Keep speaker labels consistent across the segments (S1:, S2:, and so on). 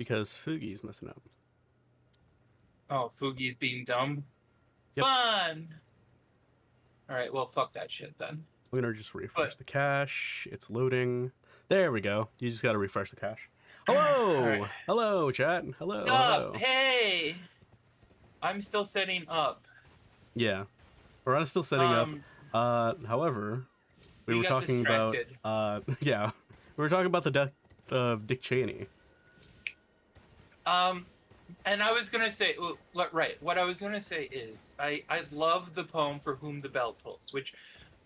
S1: Because Fugi's messing up.
S2: Oh, Fugi's being dumb?
S1: Yep.
S2: Fun! Alright, well, fuck that shit then.
S1: I'm gonna just refresh
S2: But,
S1: the cache. It's loading. There we go. You just gotta refresh the cache. Hello!
S2: alright.
S1: Hello, chat. Hello,
S2: Up!
S1: hello.
S2: Hey! I'm still setting up.
S1: Yeah. We're still setting up.
S2: Um,
S1: However, we
S2: we
S1: were
S2: got
S1: talking about,
S2: distracted.
S1: yeah. We were talking about the death of Dick Cheney.
S2: And I was gonna say, right, what I was gonna say is, I love the poem For Whom the Bell Tolls, which,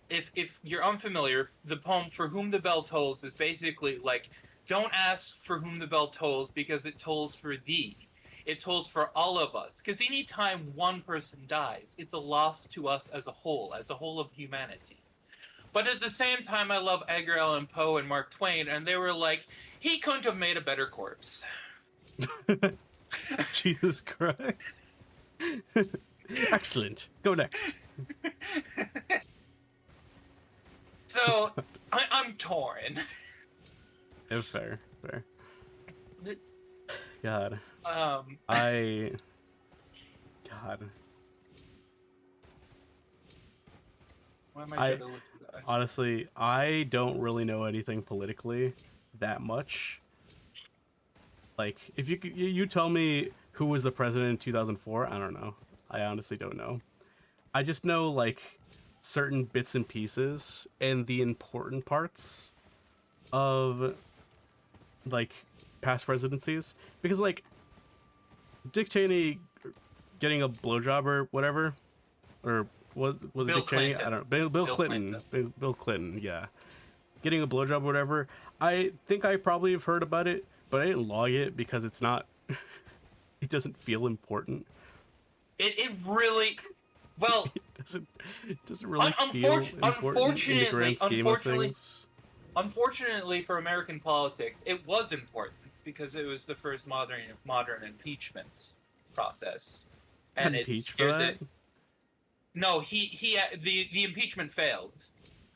S2: if you're unfamiliar, the poem For Whom the Bell Tolls is basically like, don't ask for whom the bell tolls because it tolls for thee. It tolls for all of us. Because anytime one person dies, it's a loss to us as a whole of humanity. But at the same time, I love Edgar Allan Poe and Mark Twain, and they were like, he couldn't have made a better corpse.
S1: Jesus Christ. Excellent. Go next.
S2: So, I'm torn.
S1: Yeah, fair. God.
S2: God. Why am I look at that?
S1: Honestly, I don't really know anything politically that much. Like, if you tell me who was the president in 2004, I don't know. I honestly don't know. I just know, like, certain bits and pieces and the important parts of, like, past presidencies. Because, like, Dick Cheney getting a blowjob or whatever, or was
S2: Bill
S1: Dick Cheney?
S2: Clinton.
S1: I don't know. Bill Clinton. Bill Clinton, yeah. Getting a blowjob or whatever. I think I probably have heard about it, but I didn't log it because it's not... it doesn't feel important.
S2: It really... Well...
S1: it doesn't really feel important in the grand scheme of things.
S2: Unfortunately for American politics, it was important because it was the first modern impeachment process. And it scared the... No, the impeachment failed.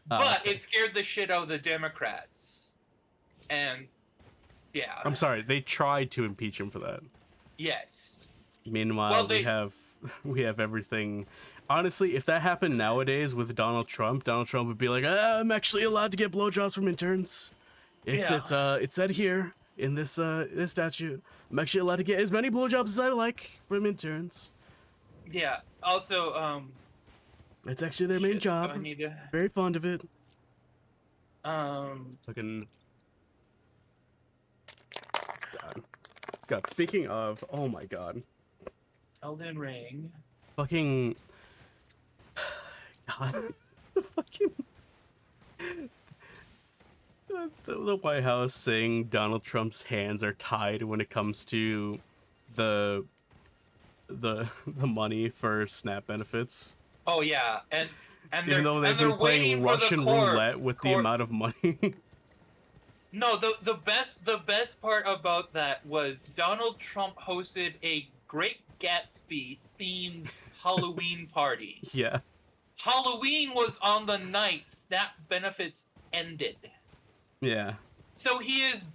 S2: But okay. It scared the shit out of the Democrats. And yeah.
S1: I'm sorry, they tried to impeach him for that.
S2: Yes.
S1: Meanwhile, we have everything. Honestly, if that happened nowadays with Donald Trump would be like, I'm actually allowed to get blowjobs from interns. It's said here in this this statute. I'm actually allowed to get as many blowjobs as I like from interns.
S2: Yeah. Also,
S1: it's actually their main job. Very fond of it.
S2: Fucking.
S1: God. Speaking of, oh my God.
S2: Elden Ring.
S1: Fucking. God. The fucking. The White House saying Donald Trump's hands are tied when it comes to the money for SNAP benefits.
S2: Oh yeah, and
S1: even though they've been playing Russian roulette with the amount of money.
S2: No, the best part about that was Donald Trump hosted a Great Gatsby themed Halloween party.
S1: Yeah. Halloween
S2: was on the night SNAP benefits ended.
S1: Yeah.
S2: So he is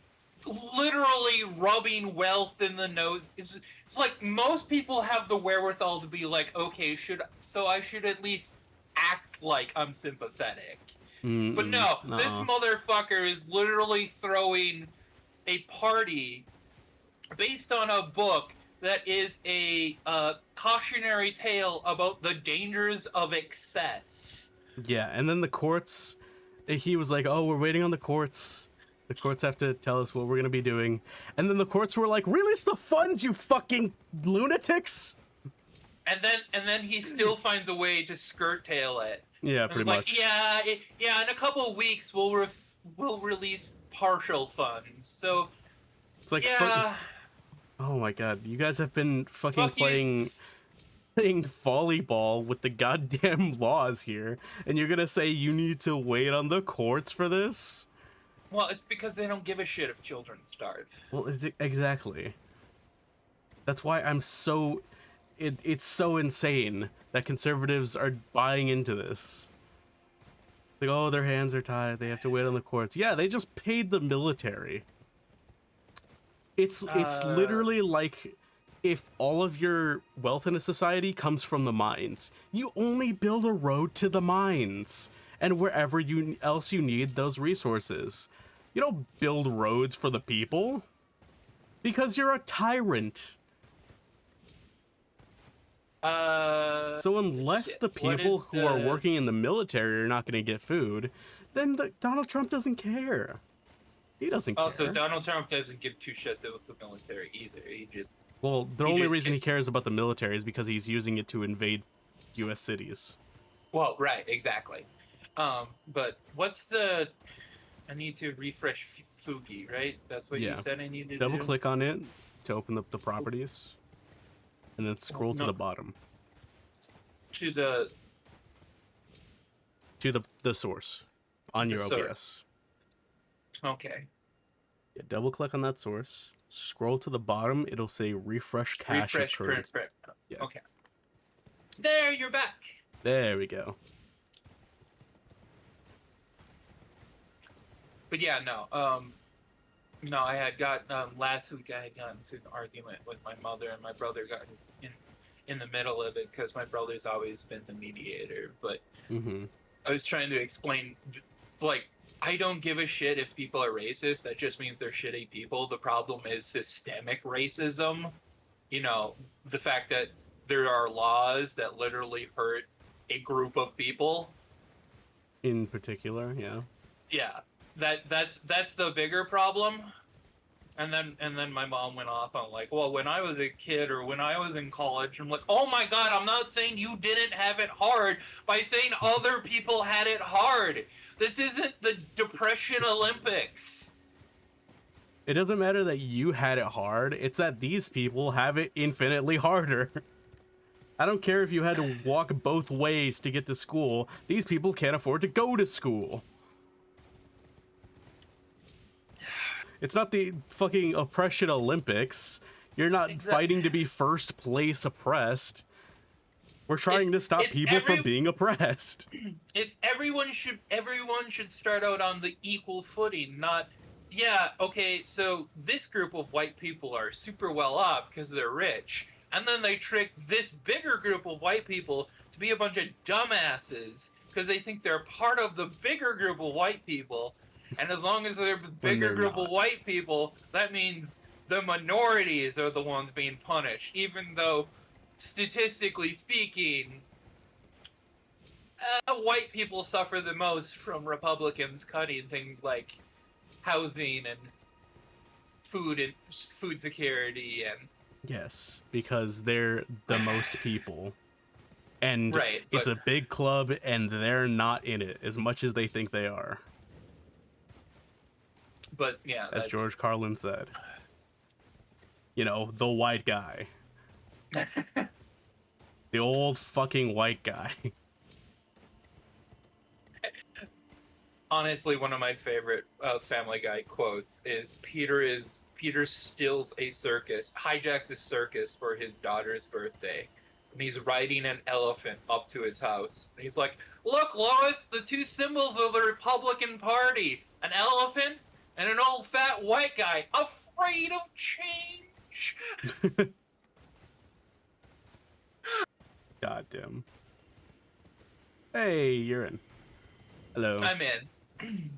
S2: literally rubbing wealth in the nose. It's like most people have the wherewithal to be like, okay, I should at least act like I'm sympathetic. But no, this motherfucker is literally throwing a party based on a book that is a cautionary tale about the dangers of excess.
S1: Yeah, and then the courts, he was like, oh, we're waiting on the courts. The courts have to tell us what we're going to be doing. And then the courts were like, release the funds, you fucking lunatics! And
S2: then he still finds a way to skirt tail it.
S1: Yeah, pretty much.
S2: Like, yeah, in a couple of weeks we'll release partial funds. So
S1: it's like,
S2: yeah.
S1: Oh my God, you guys have been fucking playing volleyball with the goddamn laws here, and you're gonna say you need to wait on the courts for this?
S2: Well, it's because they don't give a shit if children starve.
S1: Well, exactly. That's why I'm so... It's so insane that conservatives are buying into this. Like, oh, their hands are tied. They have to wait on the courts. Yeah, they just paid the military It's literally like if all of your wealth in a society comes from the mines, you only build a road to the mines and wherever else you need those resources. You don't build roads for the people because you're a tyrant. So unless
S2: shit.
S1: the
S2: What
S1: people
S2: is,
S1: who are working in the military are not going to get food, then Donald Trump doesn't care. He doesn't care.
S2: Also, Donald Trump doesn't give two shits with the military either.
S1: Well, the
S2: he
S1: only
S2: just
S1: reason he cares about the military is because he's using it to invade U.S. cities.
S2: Well, right, exactly. But what's the? I need to refresh Fugi, right? That's what you said I need to
S1: Double
S2: do.
S1: click on it to open up the properties, and then scroll to the bottom.
S2: To
S1: the source on your OBS.
S2: Okay.
S1: Yeah, double click on that source. Scroll to the bottom. It'll say refresh cache
S2: Refresh
S1: of current.
S2: Yeah. Okay. There, you're back.
S1: There we go.
S2: But yeah, no. No, I had got last week. I had gotten into an argument with my mother, and my brother got in the middle of it because my brother's always been the mediator. But I was trying to explain, like, I don't give a shit if people are racist. That just means they're shitty people. The problem is systemic racism. You know, the fact that there are laws that literally hurt a group of people.
S1: In particular, yeah.
S2: Yeah, that's the bigger problem. And then my mom went off on like, well, when I was a kid or when I was in college, I'm like, oh my God, I'm not saying you didn't have it hard by saying other people had it hard. This isn't the Depression Olympics.
S1: It doesn't matter that you had it hard. It's that these people have it infinitely harder. I don't care if you had to walk both ways to get to school. These people can't afford to go to school. It's not the fucking oppression Olympics. You're not fighting to be first place oppressed. We're trying to stop people from being oppressed.
S2: It's everyone should start out on the equal footing, not yeah, okay, so this group of white people are super well off because they're rich. And then they trick this bigger group of white people to be a bunch of dumbasses because they think they're part of the bigger group of white people. And as long as they're the bigger group of white people, that means the minorities are the ones being punished, even though, statistically speaking, white people suffer the most from Republicans cutting things like housing and food security and...
S1: Yes, because they're the most people. And
S2: right,
S1: it's a big club, and they're not in it as much as they think they are.
S2: But yeah,
S1: as George Carlin said, you know, the white guy, the old fucking white guy.
S2: Honestly, one of my favorite Family Guy quotes is Peter steals a circus, hijacks a circus for his daughter's birthday. And he's riding an elephant up to his house. And he's like, look, Lois, the two symbols of the Republican Party, an elephant and an old fat white guy afraid of change.
S1: Goddamn. Hey, you're in. Hello.
S2: I'm in.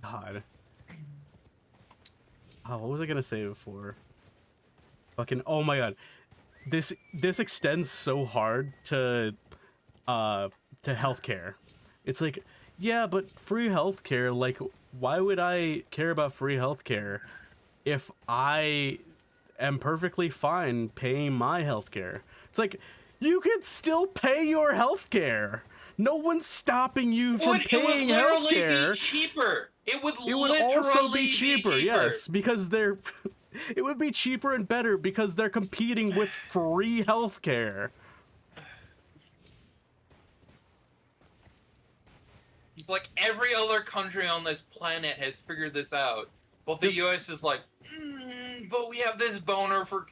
S1: God. Oh, what was I gonna say before? Fucking, oh my God. This extends so hard to healthcare. It's like, yeah, but free healthcare, like, why would I care about free healthcare if I am perfectly fine paying my healthcare? It's like, you could still pay your healthcare. No one's stopping you from paying healthcare. It would literally
S2: be cheaper. It would
S1: also be cheaper, yes, because they're... It would be cheaper and better because they're competing with free healthcare.
S2: It's like every other country on this planet has figured this out. But the US is like, but we have this boner for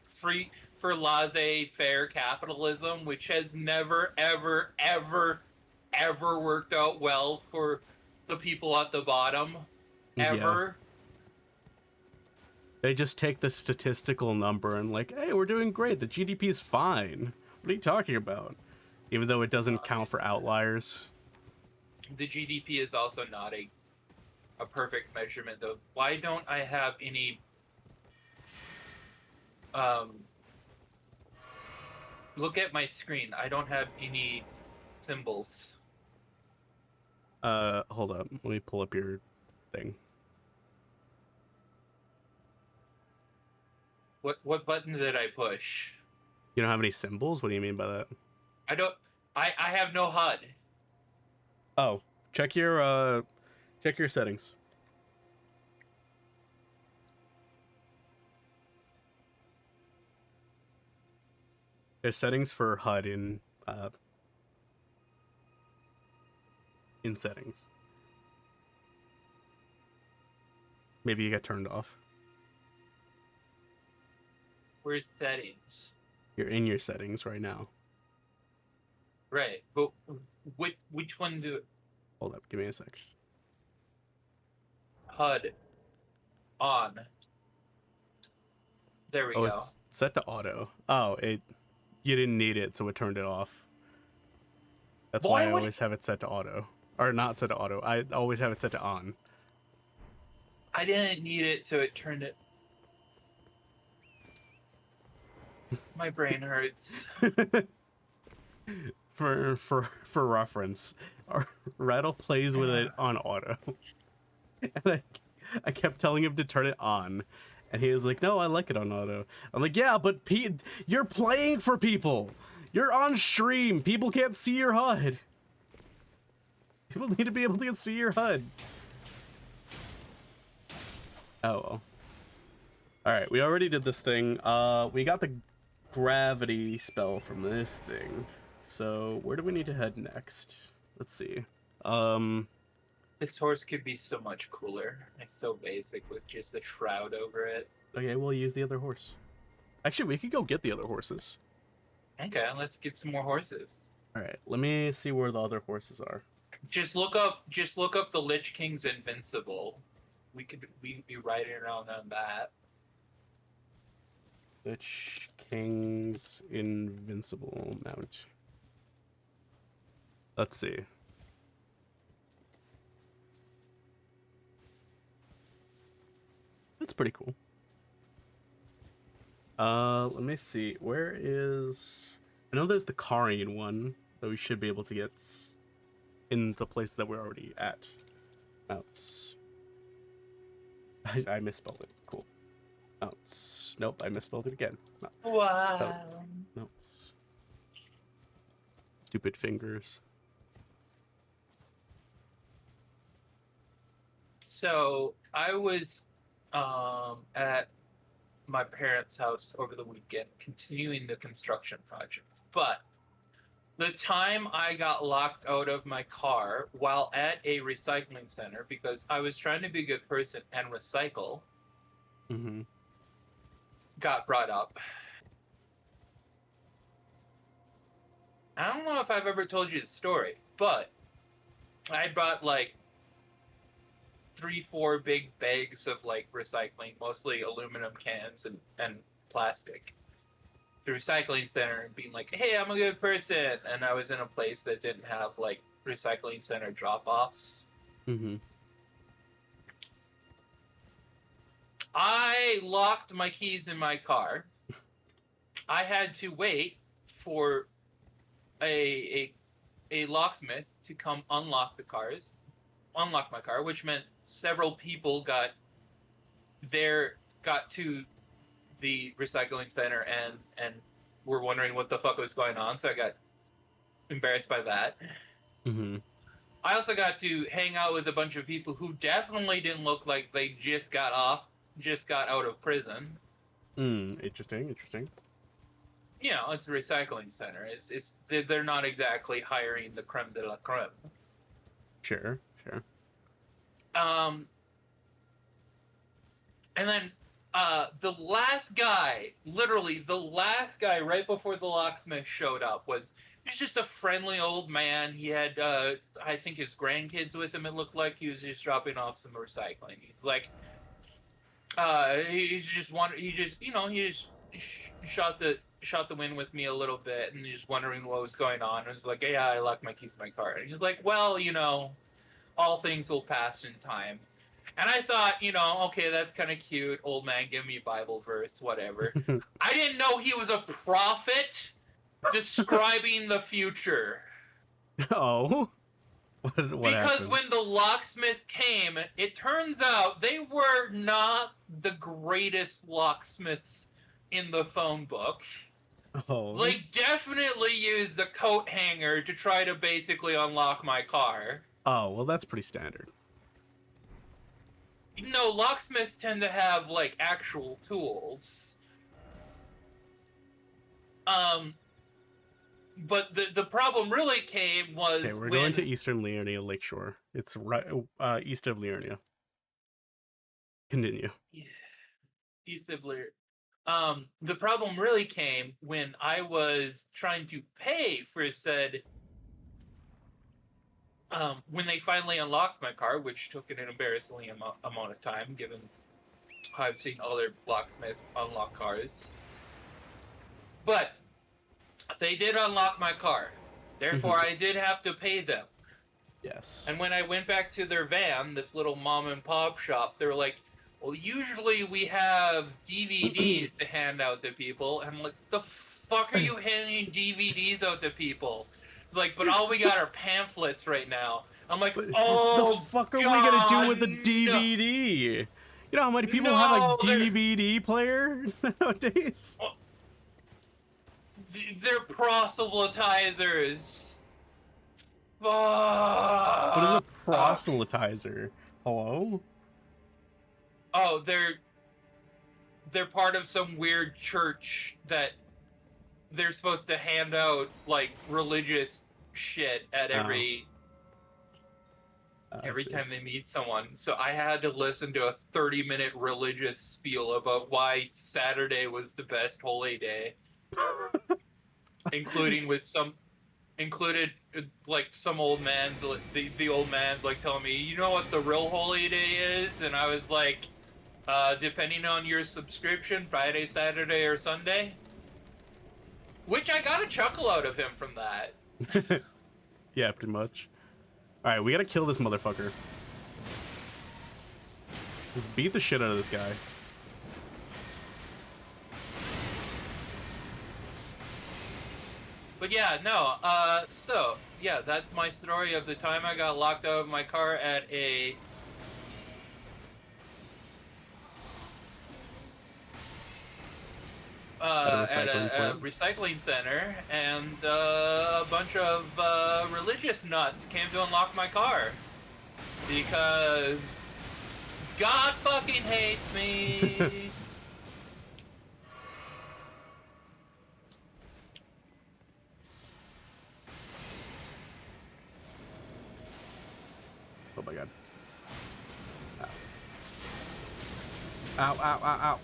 S2: laissez-faire capitalism, which has never, ever, ever, ever worked out well for the people at the bottom. Ever.
S1: They just take the statistical number and like, hey, we're doing great. The GDP is fine. What are you talking about? Even though it doesn't count for outliers.
S2: The GDP is also not a perfect measurement, though. Why don't I have any look at my screen. I don't have any symbols.
S1: Hold up. Let me pull up your thing.
S2: What button did I push?
S1: You don't have any symbols? What do you mean by that?
S2: I don't. I have no HUD.
S1: Oh, check your settings. There's settings for HUD in settings. Maybe you got turned off.
S2: Where's settings?
S1: You're in your settings right now.
S2: Right, but which one do?
S1: Hold up, give me a sec.
S2: HUD on. There we go.
S1: It's set to auto. Oh, you didn't need it, so it turned it off. That's why I always have it set to auto. Or not set to auto. I always have it set to on.
S2: I didn't need it, so it turned it. My brain hurts.
S1: For reference, Rattle plays with it on auto. And I kept telling him to turn it on. And he was like, no, I like it on auto. I'm like, yeah, but you're playing for people. You're on stream. People can't see your HUD. People need to be able to see your HUD. Oh, well. Alright, we already did this thing. We got the gravity spell from this thing. So, where do we need to head next? Let's see.
S2: This horse could be so much cooler. It's so basic with just a shroud over it.
S1: Okay, we'll use the other horse. Actually, we could go get the other horses.
S2: Okay, let's get some more horses.
S1: Alright, let me see where the other horses are.
S2: Just look up the Lich King's Invincible. We'd be riding around on that.
S1: Lich King's Invincible mount. Let's see. That's pretty cool. Let me see. Where is... I know there's the Karian one that we should be able to get in the place that we're already at. Mounts. I misspelled it. Cool. Mounts. Nope, I misspelled it again. No.
S2: Wow.
S1: Mounts. Stupid fingers.
S2: So I was at my parents' house over the weekend, continuing the construction project. But the time I got locked out of my car while at a recycling center because I was trying to be a good person and recycle, got brought up. I don't know if I've ever told you the story, but I brought like 3-4 big bags of like recycling, mostly aluminum cans and plastic, the recycling center and being like, hey, I'm a good person. And I was in a place that didn't have like recycling center drop-offs. I locked my keys in my car. I had to wait for a locksmith to come unlock my car, which meant several people got to the recycling center and were wondering what the fuck was going on, so I got embarrassed by that. I also got to hang out with a bunch of people who definitely didn't look like they just got out of prison.
S1: Interesting.
S2: You know, it's a recycling center. They're not exactly hiring the creme de la creme.
S1: Sure.
S2: And then the last guy right before the locksmith showed up was just a friendly old man. He had I think his grandkids with him. It looked like he was just dropping off some recycling. He's like, He's just he just he just shot the wind with me a little bit, and he's just wondering what was going on. And was like, yeah, I locked my keys in my car. And he's like, well, all things will pass in time. And I thought, okay, that's kind of cute. Old man, give me Bible verse, whatever. I didn't know he was a prophet describing the future.
S1: Oh, what
S2: Because
S1: happened?
S2: when the locksmith came, it turns out they were not the greatest locksmiths in the phone book.
S1: Oh,
S2: They definitely used a coat hanger to try to basically unlock my car.
S1: oh, well, that's pretty standard.
S2: Locksmiths tend to have like actual tools. But the problem really came was
S1: Okay, we're
S2: when
S1: going to Eastern Leonia Lakeshore. It's right east of Leonia. Continue.
S2: East of Lear. The problem really came when I was trying to pay for said. When they finally unlocked my car, which took an embarrassingly amount of time, given I've seen other locksmiths unlock cars. But they did unlock my car. Therefore, I did have to pay them.
S1: Yes.
S2: And when I went back to their van, this little mom and pop shop, they were like, well, usually we have DVDs to hand out to people. And I'm like, the fuck are you handing DVDs out to people? It's like, but all we got are pamphlets right now. I'm like, oh,
S1: the fuck are we
S2: God,
S1: gonna do with the
S2: no.
S1: DVD? You know how many people
S2: No,
S1: have a DVD player nowadays?
S2: They're proselytizers.
S1: What is a
S2: Fuck.
S1: proselytizer? Hello?
S2: Oh, they're part of some weird church that they're supposed to hand out like religious shit at every time they meet someone. So I had to listen to a 30-minute religious spiel about why Saturday was the best holy day. Included like some old man's the old man's like telling me, you know what the real holy day is? And I was like, depending on your subscription, Friday, Saturday, or Sunday. Which I got a chuckle out of him from that.
S1: Yeah, pretty much. Alright, we gotta kill this motherfucker. Just beat the shit out of this guy.
S2: But yeah, no, so, yeah, that's my story of the time I got locked out of my car at a recycling center, and a bunch of religious nuts came to unlock my car because God fucking hates me.
S1: Oh my god. Ow. Ow, ow, ow, ow.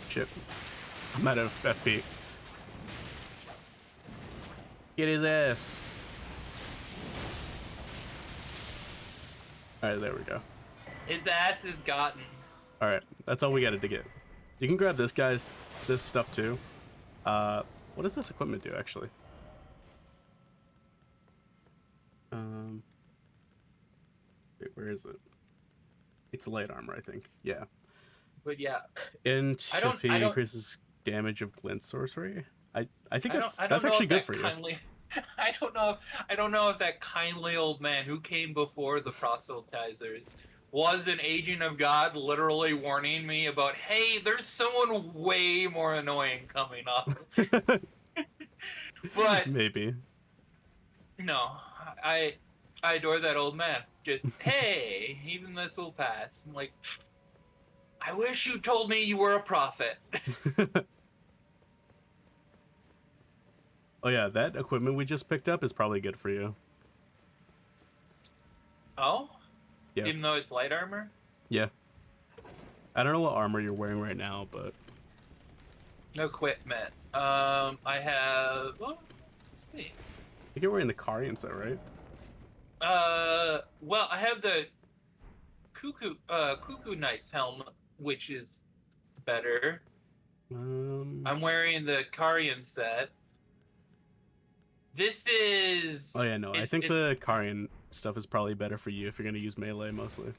S1: Shit. I'm out of FP. Get his ass. Alright, there we go.
S2: His ass is gotten.
S1: Alright, that's all we gotta to get. You can grab this stuff too. What does this equipment do actually? Wait, where is it? It's light armor, I think. Yeah.
S2: But yeah.
S1: And if he increases damage of glint sorcery. I think that's actually good for you.
S2: I don't know if that kindly old man who came before the proselytizers was an agent of God, literally warning me about, hey, there's someone way more annoying coming up. But
S1: maybe.
S2: No, I adore that old man. Just, hey, even this will pass. I'm like, I wish you told me you were a prophet.
S1: Oh yeah, that equipment we just picked up is probably good for you.
S2: Oh?
S1: Yeah.
S2: Even though it's light armor?
S1: Yeah. I don't know what armor you're wearing right now, but...
S2: No equipment. I have... Well, see.
S1: I think you're wearing the Karian set, right?
S2: Well, I have the Cuckoo Knight's helmet, which is better. I'm wearing the Karian set. This is.
S1: Oh yeah, no. I think the Karian stuff is probably better for you if you're gonna use melee mostly.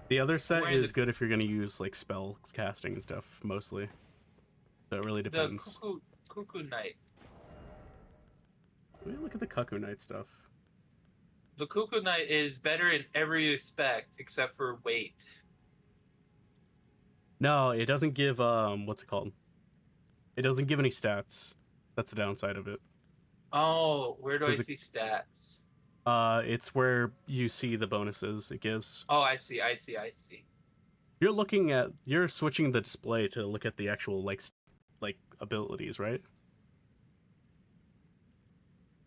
S1: The other set is good if you're gonna use like spell casting and stuff mostly. So it really depends.
S2: The Cuckoo Knight.
S1: Let me look at the Cuckoo Knight stuff.
S2: The Cuckoo Knight is better in every respect except for weight.
S1: No, it doesn't give what's it called? It doesn't give any stats. That's the downside of it.
S2: Oh, where do I see stats?
S1: It's where you see the bonuses it gives.
S2: Oh, I see.
S1: You're switching the display to look at the actual like abilities, right?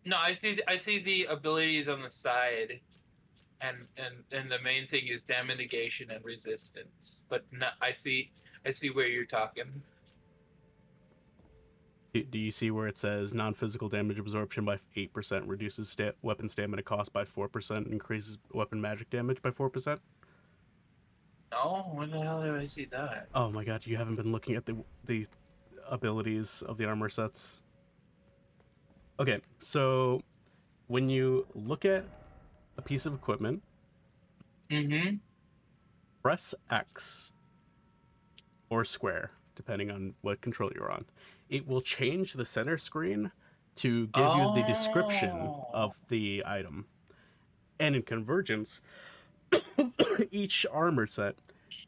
S2: No, I see the abilities on the side, and the main thing is damage negation and resistance. But no, I see where you're talking.
S1: Do you see where it says non-physical damage absorption by 8%, reduces weapon stamina cost by 4%, increases weapon magic damage by 4%?
S2: No, when the hell did I see that?
S1: Oh my god, you haven't been looking at the abilities of the armor sets. Okay, so when you look at a piece of equipment, press X or square, depending on what control you're on. It will change the center screen to give you the description of the item. And in Convergence, each armor set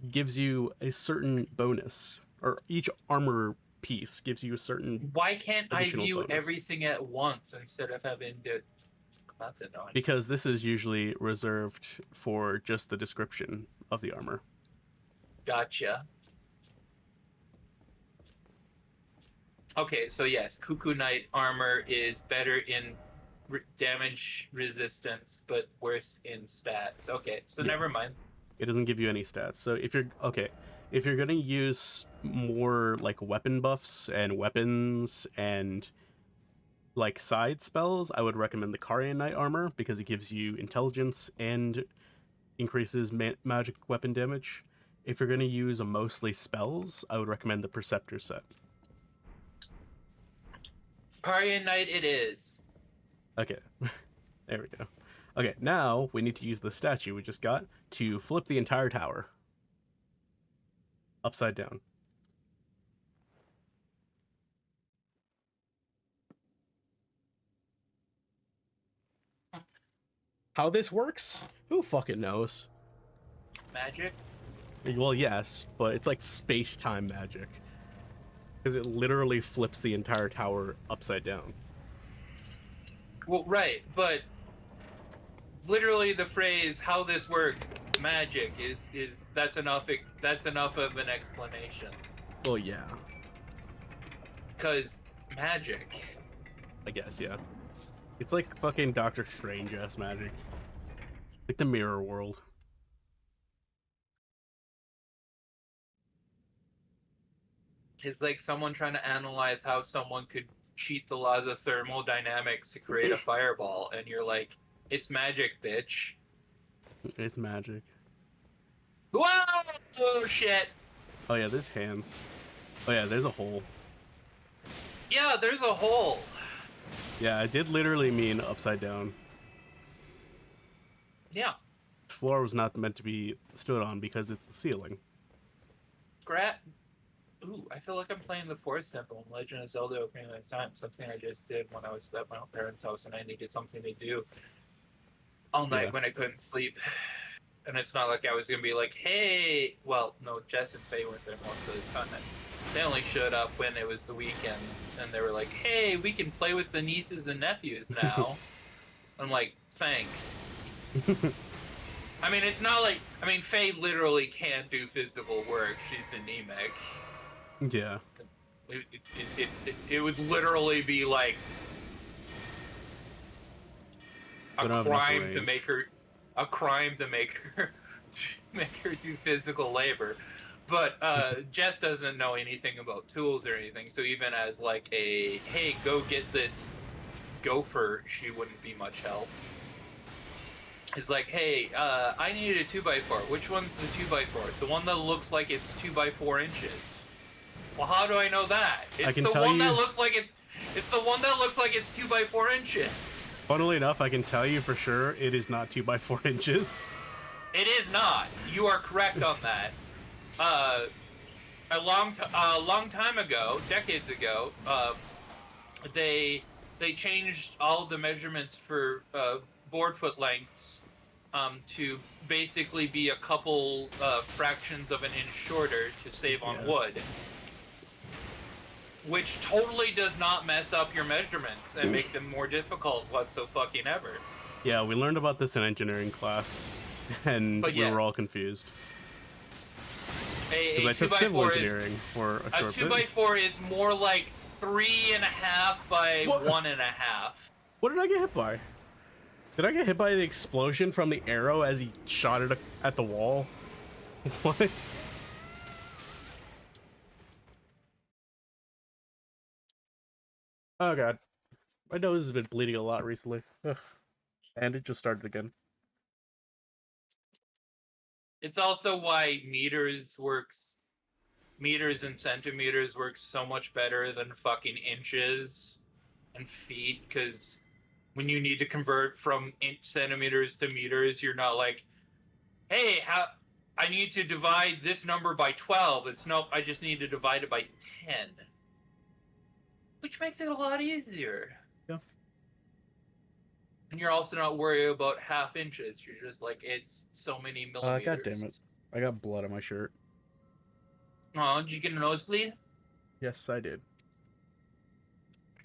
S1: gives you a certain bonus, or each armor piece gives you a certain.
S2: Why can't I view
S1: bonus.
S2: everything at once instead of having to? That's annoying.
S1: Because this is usually reserved for just the description of the armor.
S2: Gotcha. Okay, so yes, Cuckoo Knight armor is better in damage resistance, but worse in stats. Okay, so never mind.
S1: It doesn't give you any stats. So if you're gonna use more like weapon buffs and weapons and like side spells, I would recommend the Karian Knight armor because it gives you intelligence and increases magic weapon damage. If you're gonna use mostly spells, I would recommend the Preceptor set.
S2: Karian Knight it is.
S1: Okay, there we go. Okay, now we need to use the statue we just got to flip the entire tower upside down. How this works? Who fucking knows?
S2: Magic?
S1: Well, yes, but it's like space-time magic. Because it literally flips the entire tower upside down.
S2: Well, right, but literally the phrase "how this works" magic is that's enough of an explanation.
S1: Well, yeah.
S2: Because magic.
S1: I guess, yeah. It's like fucking Doctor Strange-ass magic. Like the mirror world.
S2: It's like someone trying to analyze how someone could cheat the laws of thermodynamics to create a fireball, and you're like, it's magic, bitch.
S1: It's magic.
S2: Whoa! Oh, shit.
S1: Oh yeah, there's hands. Oh yeah, there's a hole.
S2: Yeah, there's a hole.
S1: Yeah, I did literally mean upside down.
S2: Yeah.
S1: The floor was not meant to be stood on because it's the ceiling.
S2: Ooh, I feel like I'm playing the Forest Temple in Legend of Zelda Ocarina of Time. Something I just did when I was at my parents' house and I needed something to do all night when I couldn't sleep. And it's not like I was gonna be like, hey, well, no, Jess and Faye weren't there most of the time. They only showed up when it was the weekends, and they were like, hey, we can play with the nieces and nephews now. I'm like, thanks. I mean, it's not like, Faye literally can't do physical work. She's anemic.
S1: Yeah.
S2: It would literally be like a crime to make her do physical labor. But Jess doesn't know anything about tools or anything, so even as like a hey, go get this gopher, she wouldn't be much help. It's like, hey, I need a 2x4. Which one's the 2x4? The one that looks like it's 2x4 inches. Well, how do I know that? It's the one that looks like it's the one that looks like it's 2x4 inches.
S1: Funnily enough, I can tell you for sure it is not 2x4 inches.
S2: It is not. You are correct on that. A long time ago, decades ago, they changed all the measurements for board foot lengths to basically be a couple fractions of an inch shorter to save on wood. Which totally does not mess up your measurements and make them more difficult whatsoever.
S1: Yeah, we learned about this in engineering class, and we were all confused. Because I took civil engineering for a short bit.
S2: A 2x4 is more like 3.5 by 1.5.
S1: What did I get hit by? Did I get hit by the explosion from the arrow as he shot it at the wall? What? Oh god. My nose has been bleeding a lot recently. Ugh. And it just started again.
S2: It's also why meters and centimeters works so much better than fucking inches and feet, because when you need to convert from centimeters to meters, you're not like, hey, I need to divide this number by 12. It's nope, I just need to divide it by 10. Which makes it a lot easier.
S1: Yeah.
S2: And you're also not worried about half inches. You're just like, it's so many millimeters.
S1: God damn it. I got blood on my shirt.
S2: Oh, did you get a nosebleed?
S1: Yes, I did.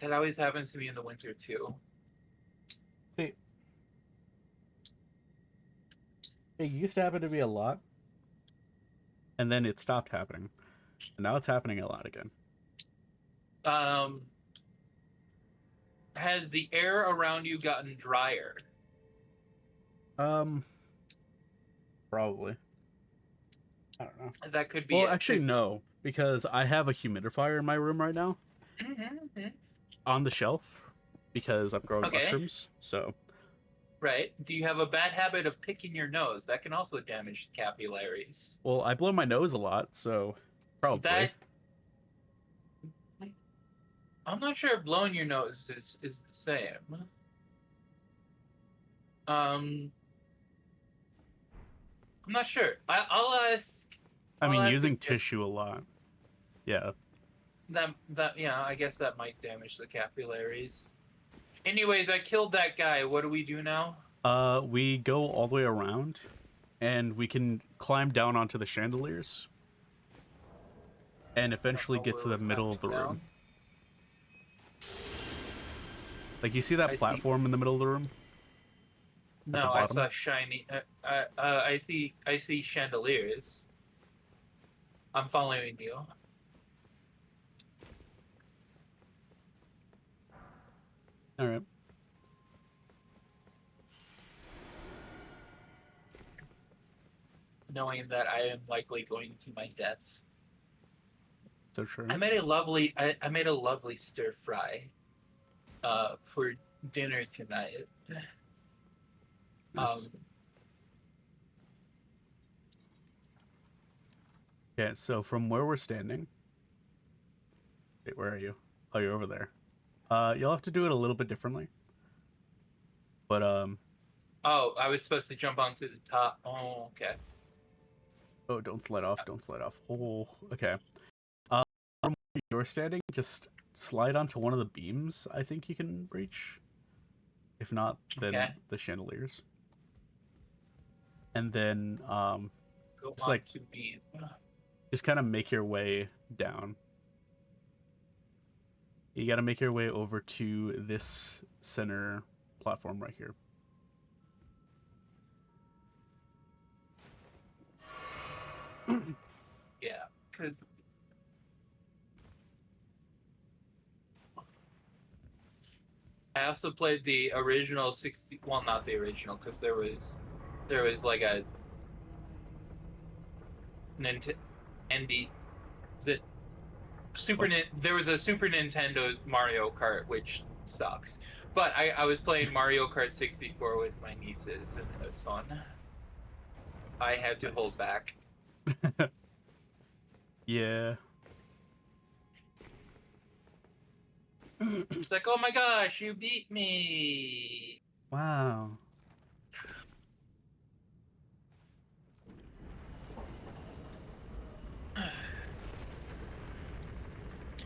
S2: That always happens to me in the winter, too.
S1: Hey. It used to happen to me a lot. And then it stopped happening. And now it's happening a lot again.
S2: Has the air around you gotten drier?
S1: Probably. I don't know.
S2: That could be.
S1: Well, actually, no, because I have a humidifier in my room right now. On the shelf, because I'm growing mushrooms. So.
S2: Right. Do you have a bad habit of picking your nose? That can also damage capillaries.
S1: Well, I blow my nose a lot, so probably.
S2: I'm not sure if blowing your nose is the same. I'm not sure. I'll ask.
S1: I mean, using tissue a lot. Yeah.
S2: Yeah, I guess that might damage the capillaries. Anyways, I killed that guy. What do we do now?
S1: We go all the way around, and we can climb down onto the chandeliers, and eventually get to the middle of the room. Like, you see that platform in the middle of the room?
S2: No, I saw shiny. I see chandeliers. I'm following you.
S1: All right.
S2: Knowing that I am likely going to my death.
S1: So true.
S2: I made a lovely stir fry for dinner tonight.
S1: Nice. Yeah, so from where we're standing... Wait, where are you? Oh, you're over there. You'll have to do it a little bit differently. But,
S2: Oh, I was supposed to jump onto the top. Oh, okay.
S1: Oh, don't slide off, don't slide off. Oh, okay. From where you're standing, just slide onto one of the beams I think you can reach. If not, then the chandeliers. And then, just like... Just kind of make your way down. You gotta make your way over to this center platform right here.
S2: Yeah. I also played the original 60. Well, not the original, because there was like a Andy, is it
S1: What?
S2: There was a Super Nintendo Mario Kart, which sucks. But I was playing Mario Kart 64 with my nieces, and it was fun. I had to
S1: Nice.
S2: hold back.
S1: Yeah.
S2: It's like, oh my gosh, you beat me.
S1: Wow.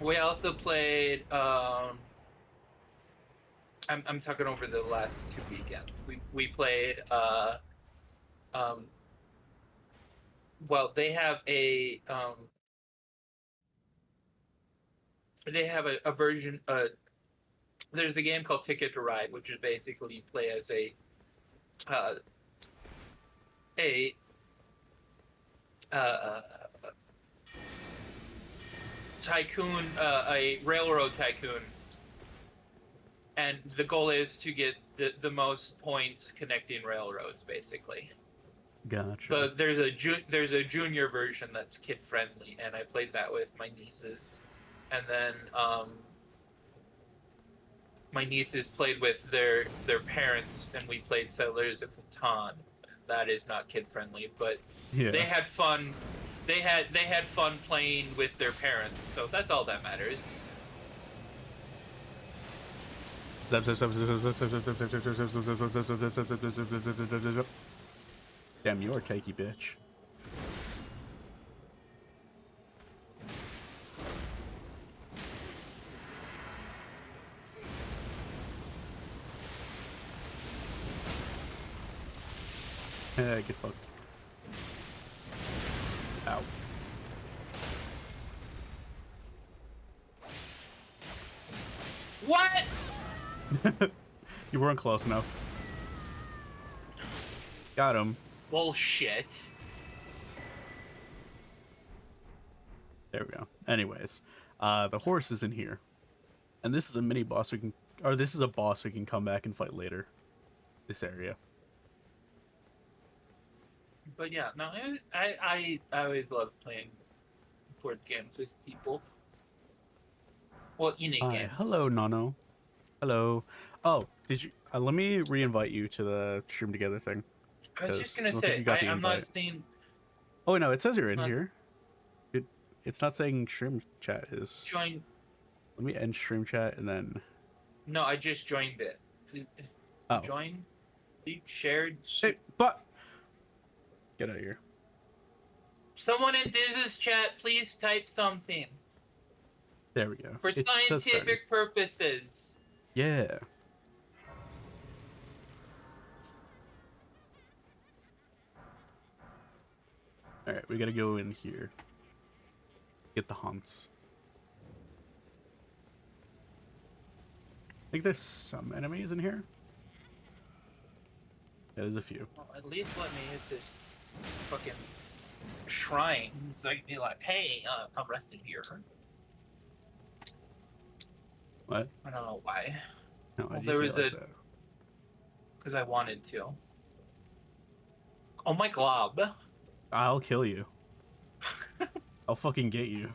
S2: We also played. I'm talking over the last 2 weekends. We played. Um, well, they have a version. There's a game called Ticket to Ride, which is basically you play as uh, a uh, tycoon, a railroad tycoon, and the goal is to get the most points connecting railroads, basically.
S1: Gotcha.
S2: There's a junior version that's kid friendly, and I played that with my nieces, and then my nieces played with their parents, and we played Settlers of Catan. That is not kid friendly, but they
S1: Yeah.
S2: had fun. They had fun playing with their parents, so that's all that matters.
S1: Damn, you're a cakey bitch. Get fucked. Ow.
S2: What?
S1: You weren't close enough. Got him.
S2: Bullshit.
S1: There we go. Anyways, the horse is in here, and this is a mini boss we can, or this is a boss we can come back and fight later. This area.
S2: But yeah, no, I always love playing board games with people. Well, unique
S1: Hi,
S2: games.
S1: hello, Nono. Hello. Oh, did you? Let me re-invite you to the stream together thing,
S2: I was just
S1: because
S2: gonna
S1: I don't think
S2: say
S1: you got the
S2: I'm not
S1: invite.
S2: seeing.
S1: Oh no, it says you're in
S2: Not
S1: here. It's not saying stream chat is.
S2: join.
S1: Let me end stream chat and then.
S2: No, I just joined it.
S1: Oh,
S2: Join. Be shared.
S1: hey, but get out of here.
S2: Someone in Diz's chat, please type something
S1: There we go.
S2: for
S1: It says starting.
S2: scientific purposes.
S1: Yeah. All right, we gotta go in here. Get the hunts. I think there's some enemies in here. Yeah, there's a few.
S2: Well, at least let me hit this fucking shrine so I can be like, hey, I'm resting here.
S1: What?
S2: I don't know why.
S1: No,
S2: Well,
S1: why'd you
S2: there
S1: say
S2: was
S1: it like
S2: a
S1: that?
S2: because I wanted to. Oh my glob.
S1: I'll kill you. I'll fucking get you.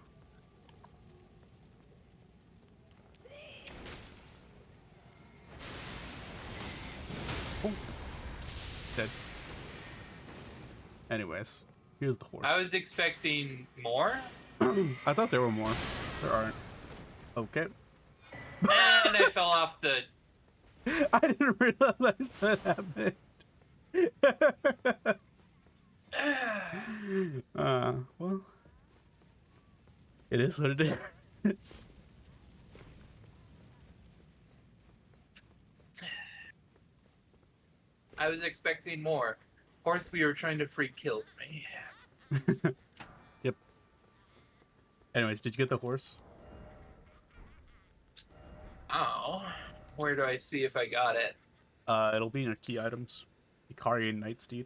S1: Oh. Dead. Anyways, here's the horse.
S2: I was expecting more,
S1: I thought there were more. There aren't. Okay.
S2: and I fell off the.
S1: I didn't realize that happened. Well, it is what it is.
S2: I was expecting more. Horse we were trying to free kills me.
S1: Yep. Anyways, did you get the horse?
S2: Oh, where do I see if I got it?
S1: It'll be in your key items. Ikarian Nightsteed.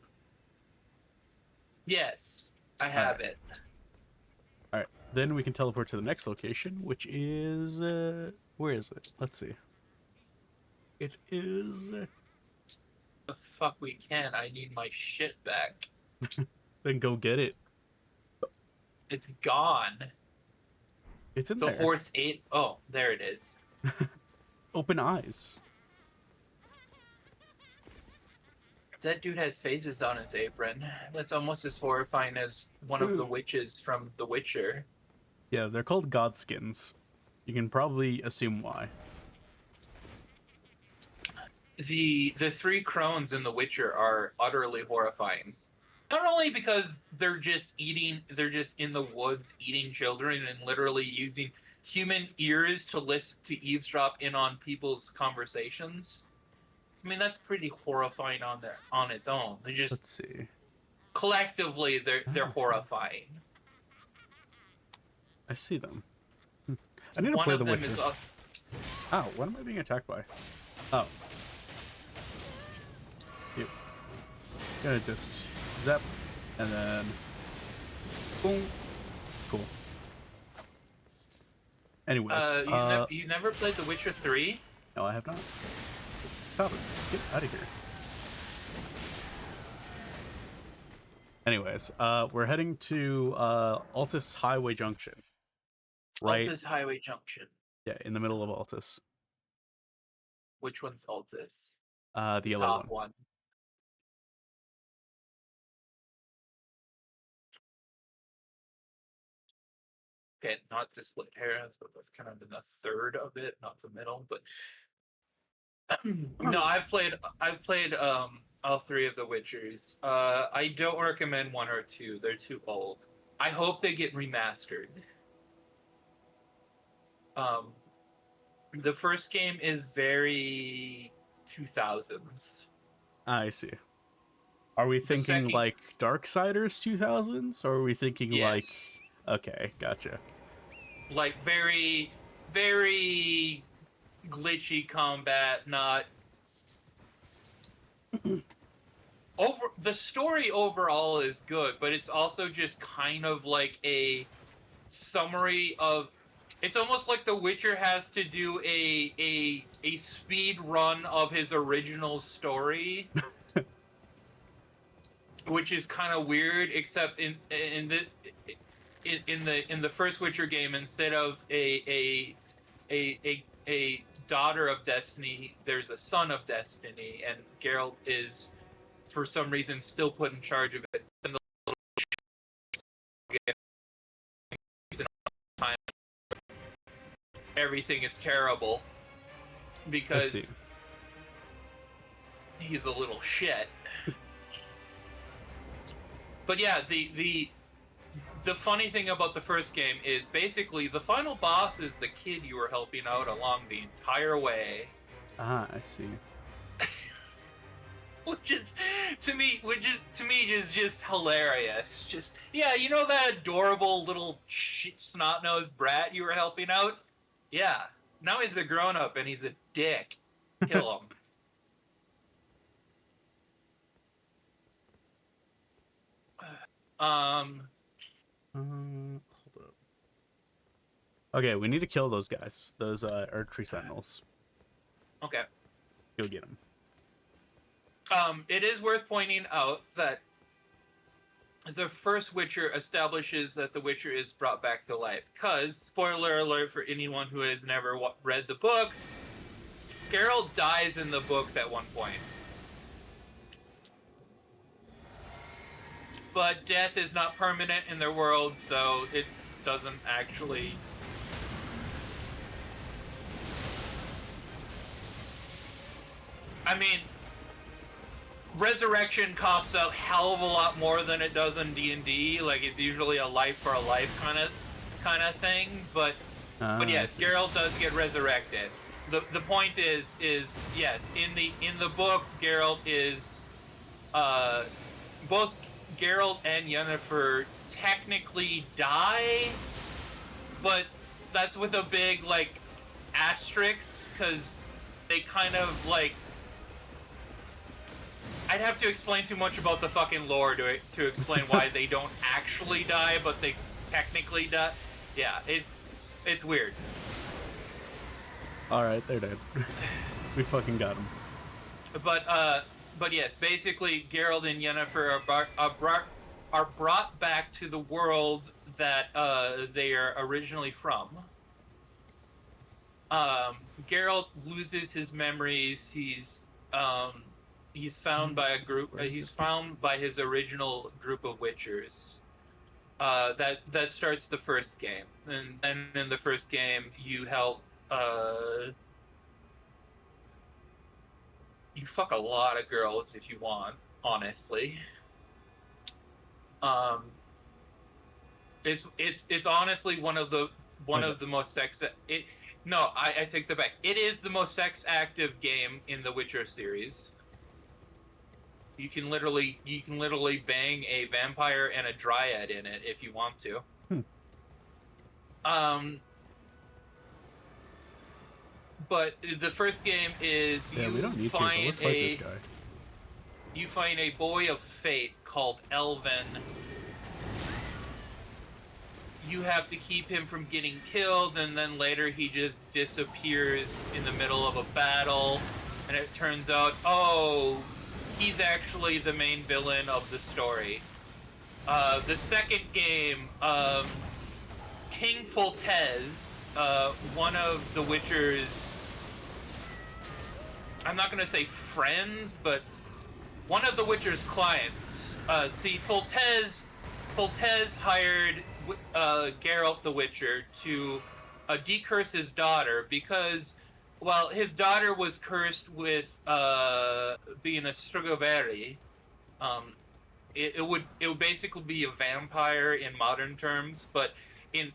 S2: Yes, I have
S1: Alright.
S2: it.
S1: Alright. Then we can teleport to the next location, which is where is it? Let's see. It is
S2: The fuck we can. I need my shit back.
S1: then go get it.
S2: It's gone.
S1: It's in
S2: The
S1: there.
S2: horse ate. Oh, there it is.
S1: Open eyes.
S2: That dude has phases on his apron. That's almost as horrifying as one of the witches from The Witcher.
S1: Yeah, they're called godskins. You can probably assume why.
S2: The three crones in The Witcher are utterly horrifying. Not only because they're just in the woods eating children and literally using human ears to eavesdrop in on people's conversations. I mean, that's pretty horrifying on its own. They just
S1: Let's see.
S2: collectively they're horrifying.
S1: I see them. I need to
S2: One
S1: play
S2: of
S1: The
S2: them
S1: Witcher.
S2: is
S1: Oh, what am I being attacked by? Oh. Yep. Gonna just zap, and then boom. Cool. Anyways,
S2: you never played The Witcher 3?
S1: no, I have not. Stop it. Get out of here. Anyways, we're heading to Altus Highway Junction. Right?
S2: Altus Highway Junction.
S1: Yeah, in the middle of Altus.
S2: Which one's Altus?
S1: The yellow
S2: Top
S1: one.
S2: one. Okay, not to split hairs, but that's kind of in the third of it, not the middle. But no, I've played all three of the Witchers. I don't recommend 1 or 2. They're too old. I hope they get remastered. The first game is very 2000s.
S1: I see. Are we thinking
S2: second-
S1: like Darksiders 2000s, or are we thinking
S2: Yes.
S1: like? Okay, gotcha.
S2: Like very, very glitchy combat, not the story overall is good, but it's also just kind of like a summary of. It's almost like The Witcher has to do a speed run of his original story, which is kind of weird. Except in the first Witcher game, instead of a daughter of Destiny, there's a son of Destiny, and Geralt is, for some reason, still put in charge of it. And the time, everything is terrible because he's a little shit. But yeah, the funny thing about the first game is basically the final boss is the kid you were helping out along the entire way.
S1: Ah, I see.
S2: Which is to me just hilarious. Just, yeah, you know that adorable little snot-nosed brat you were helping out? Yeah. Now he's a grown-up and he's a dick. Kill him.
S1: Hold up. Okay, we need to kill those guys. Those Earth Tree Sentinels.
S2: Okay.
S1: Go get them.
S2: It is worth pointing out that the first Witcher establishes that the Witcher is brought back to life. Because, spoiler alert for anyone who has never read the books, Geralt dies in the books at one point. But death is not permanent in their world, so it doesn't actually... I mean, resurrection costs a hell of a lot more than it does in D&D. Like, it's usually a life for a life kind of thing. But yes, Geralt does get resurrected. The point is yes, in the books, Geralt is both Geralt and Yennefer technically die, but that's with a big like asterisk, because they kind of like. I'd have to explain too much about the fucking lore to explain why they don't actually die, but they technically die. Yeah, it's weird.
S1: All right, they're dead. We fucking got them.
S2: But yes, basically Geralt and Yennefer are brought back to the world that they are originally from. Geralt loses his memories. He's found by a group. He's found by his original group of Witchers. That starts the first game, and then in the first game you help. You fuck a lot of girls if you want, honestly. Um, it's honestly one of the most sex. No, I take that back. It is the most sex active game in the Witcher series. You can literally bang a vampire and a dryad in it if you want to. But the first game is
S1: we don't need
S2: find
S1: to, but let's fight this guy.
S2: You find a boy of fate called Elven. You have to keep him from getting killed, and then later he just disappears in the middle of a battle, and it turns out, oh, he's actually the main villain of the story. The second game, King Foltez, one of the Witcher's, I'm not going to say friends, but one of the Witcher's clients. Foltez hired Geralt the Witcher to decurse his daughter because, well, his daughter was cursed with being a Strigoveri. It would basically be a vampire in modern terms, but in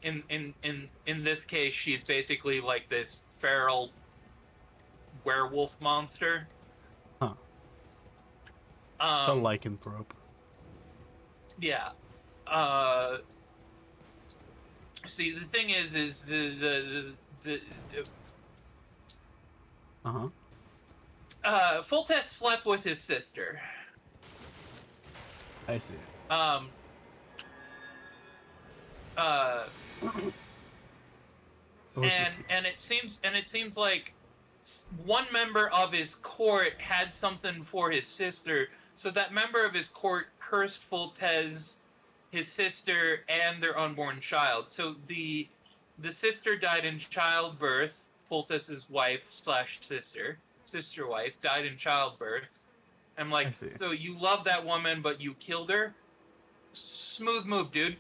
S2: this case, she's basically like this feral werewolf monster.
S1: Huh. It's a lycanthrope.
S2: Yeah. See, the thing is the Foltest slept with his sister.
S1: I see.
S2: And it seems like one member of his court had something for his sister, so that member of his court cursed Foltez, his sister, and their unborn child. So the sister died in childbirth. Foltez's wife / sister wife died in childbirth. I'm like, so you love that woman, but you killed her? Smooth move, dude.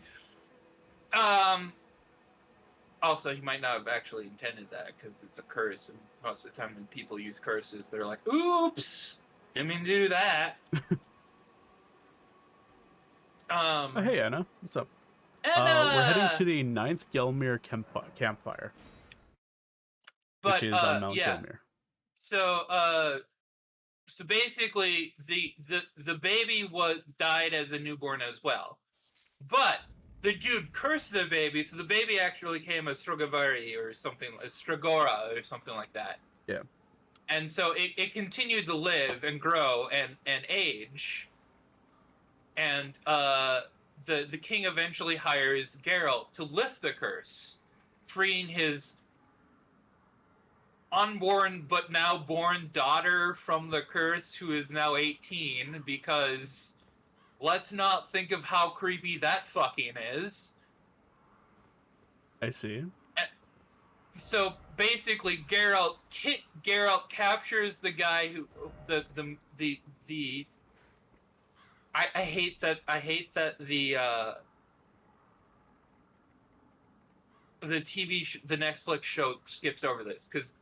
S2: Also, he might not have actually intended that because it's a curse, and most of the time when people use curses, they're like, "Oops, didn't mean to do that."
S1: Hey Anna, what's up?
S2: Anna!
S1: We're heading to the 9th Gelmir campfire, which is on Mount Gelmir.
S2: So basically, the baby died as a newborn as well, but the dude cursed the baby, so the baby actually came a Strigogori or something, a Strigora or something like that.
S1: Yeah.
S2: And so it continued to live and grow and age. And the king eventually hires Geralt to lift the curse, freeing his unborn but now born daughter from the curse, who is now 18, because let's not think of how creepy that fucking is.
S1: I see.
S2: So basically, Geralt captures the guy who I hate that the the Netflix show skips over this, because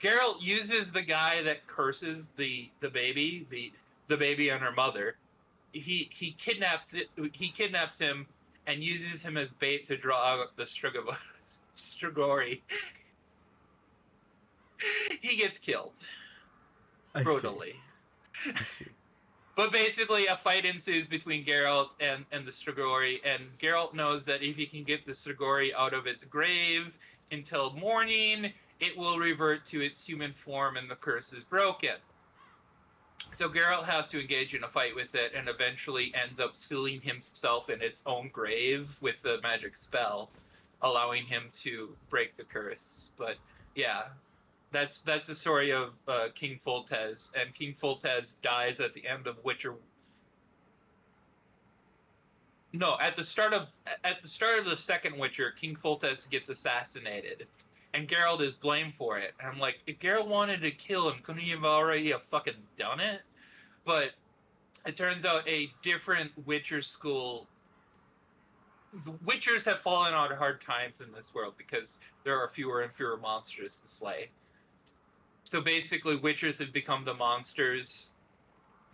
S2: Geralt uses the guy that curses the baby and her mother. He kidnaps him and uses him as bait to draw out the Strigori. He gets killed brutally.
S1: I see.
S2: But basically, a fight ensues between Geralt and the Strigori, and Geralt knows that if he can get the Strigori out of its grave until morning, it will revert to its human form and the curse is broken. So Geralt has to engage in a fight with it and eventually ends up sealing himself in its own grave with the magic spell, allowing him to break the curse. But yeah, that's the story of King Foltez, and King Foltez dies at the end of Witcher. No, at the start of the second Witcher, King Foltest gets assassinated, and Geralt is blamed for it. And I'm like, if Geralt wanted to kill him, couldn't he have already have fucking done it? But it turns out a different Witcher school. The Witchers have fallen on hard times in this world because there are fewer and fewer monsters to slay. So basically, Witchers have become the monsters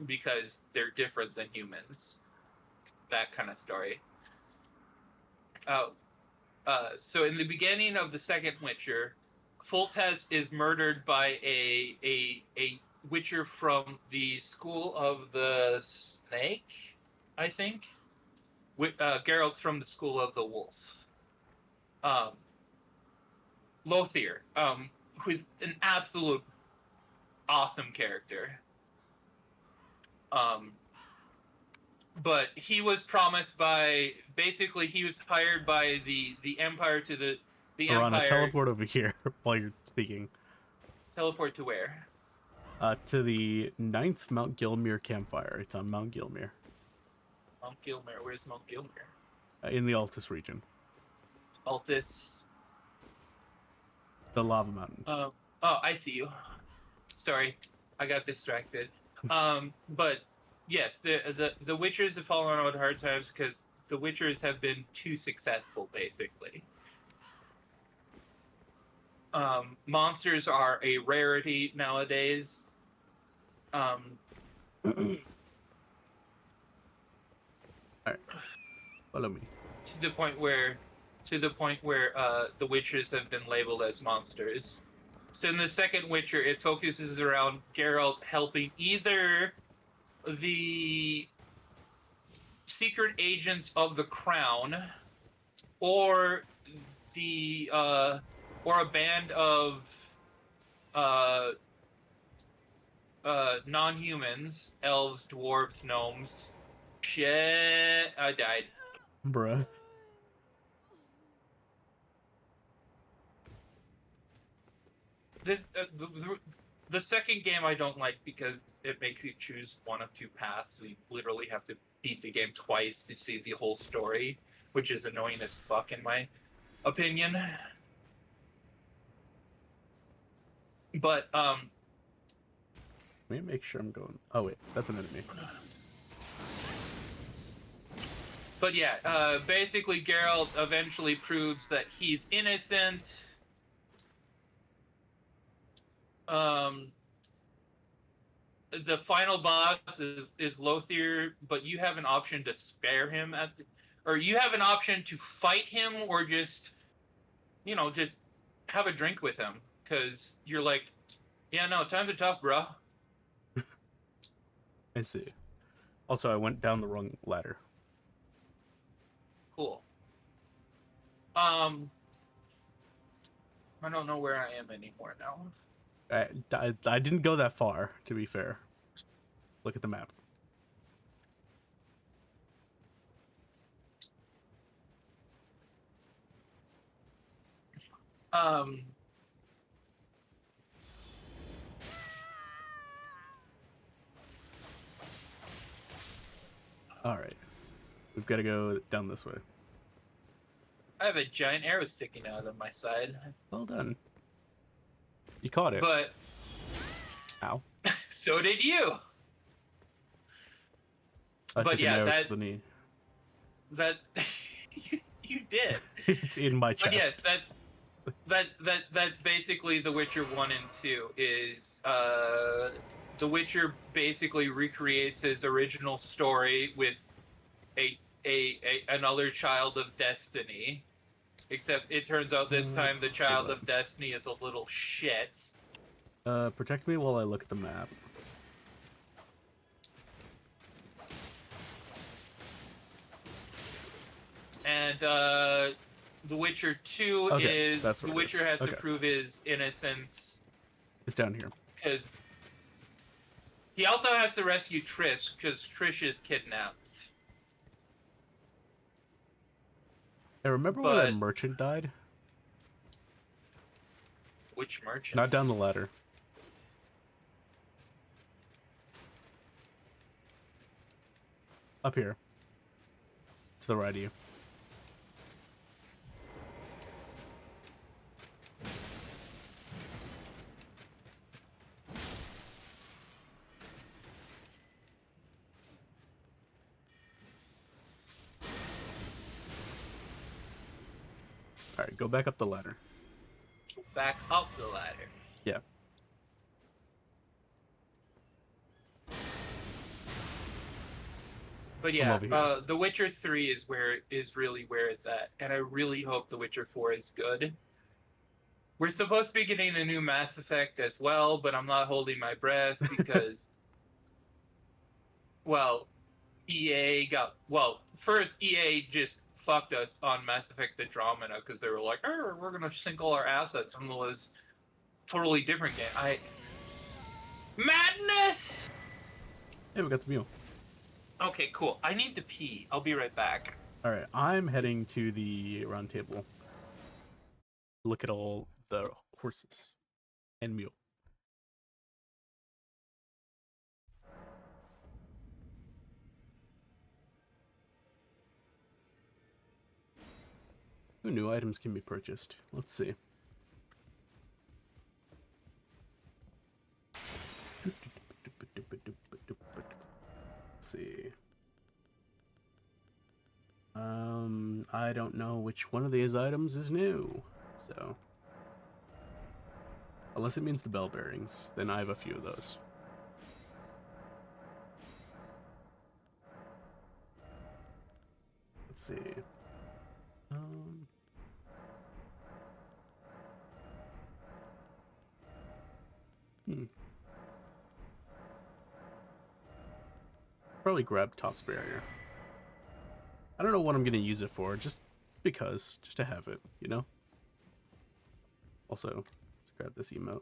S2: because they're different than humans. That kind of story. Uh, so in the beginning of the second Witcher, Foltest is murdered by a Witcher from the School of the Snake, I think. Geralt's from the School of the Wolf. Lothier, who's an absolute awesome character. But he was promised by basically he was hired by the Empire to the
S1: Piranha,
S2: Empire.
S1: teleport over here while you're speaking.
S2: Teleport to where?
S1: To the 9th Mount Gilmere campfire. It's on Mount Gilmere.
S2: Mount Gilmere. Where's Mount Gilmere?
S1: In the Altus region.
S2: Altus.
S1: The lava mountain.
S2: Oh, I see you. Sorry, I got distracted. But yes, the Witchers have fallen on hard times because the Witchers have been too successful, basically. Monsters are a rarity nowadays.
S1: Alright. Follow me.
S2: To the point where the Witchers have been labeled as monsters. So in the second Witcher, it focuses around Geralt helping either the secret agents of the Crown or or a band of non-humans, elves, dwarves, gnomes. Shit, I died.
S1: Bruh.
S2: This the second game I don't like because it makes you choose one of two paths. So you literally have to beat the game twice to see the whole story, which is annoying as fuck in my opinion. But
S1: Let me make sure I'm going. Oh wait, that's an enemy.
S2: But yeah, basically Geralt eventually proves that he's innocent. The final boss is Lothier, but you have an option to spare him or you have an option to fight him or just just have a drink with him because you're like, yeah, no, times are tough, bro.
S1: I see. Also, I went down the wrong ladder.
S2: Cool. I don't know where I am anymore now.
S1: I didn't go that far, to be fair. Look at the map. Alright. We've got to go down this way.
S2: I have a giant arrow sticking out of my side.
S1: Well done. You caught it.
S2: But
S1: ow.
S2: So did you.
S1: I
S2: but
S1: took
S2: yeah,
S1: an arrow to the knee.
S2: That you did.
S1: It's in my chest.
S2: But yes, that's basically The Witcher 1 and 2 is The Witcher basically recreates his original story with another child of destiny. Except it turns out this time the child of destiny is a little shit.
S1: Protect me while I look at the map.
S2: And The Witcher 2 is The Witcher has to prove his innocence.
S1: It's down here.
S2: Because he also has to rescue Trish, because Trish is kidnapped.
S1: I remember where that merchant died?
S2: Which merchant?
S1: Not down the ladder. Up here. To the right of you. All right, go back up the ladder.
S2: Back up the ladder.
S1: Yeah.
S2: But
S1: I'm
S2: yeah,
S1: over here.
S2: The Witcher 3 is really where it's at, and I really hope The Witcher 4 is good. We're supposed to be getting a new Mass Effect as well, but I'm not holding my breath because, well, first EA just fucked us on Mass Effect Andromeda because they were like, "Oh, we're gonna sink all our assets into this totally different game." Madness.
S1: Hey, we got the mule.
S2: Okay, cool. I need to pee. I'll be right back.
S1: All right, I'm heading to the round table. Look at all the horses and mule. Ooh, new items can be purchased. Let's see. Let's see. I don't know which one of these items is new, so unless it means the bell bearings, then I have a few of those. Let's see. Um, hmm. Probably grab Top's barrier. I don't know what I'm gonna use it for, just because, just to have it, you know? Also, let's grab this emote.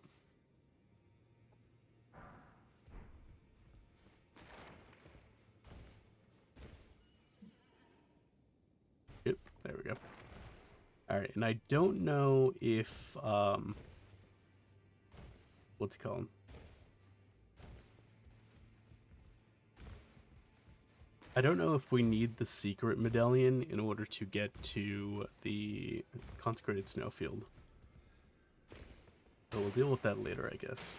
S1: Yep, there we go. Alright, and I don't know if, what's it called? I don't know if we need the secret medallion in order to get to the consecrated snowfield. So we'll deal with that later, I guess.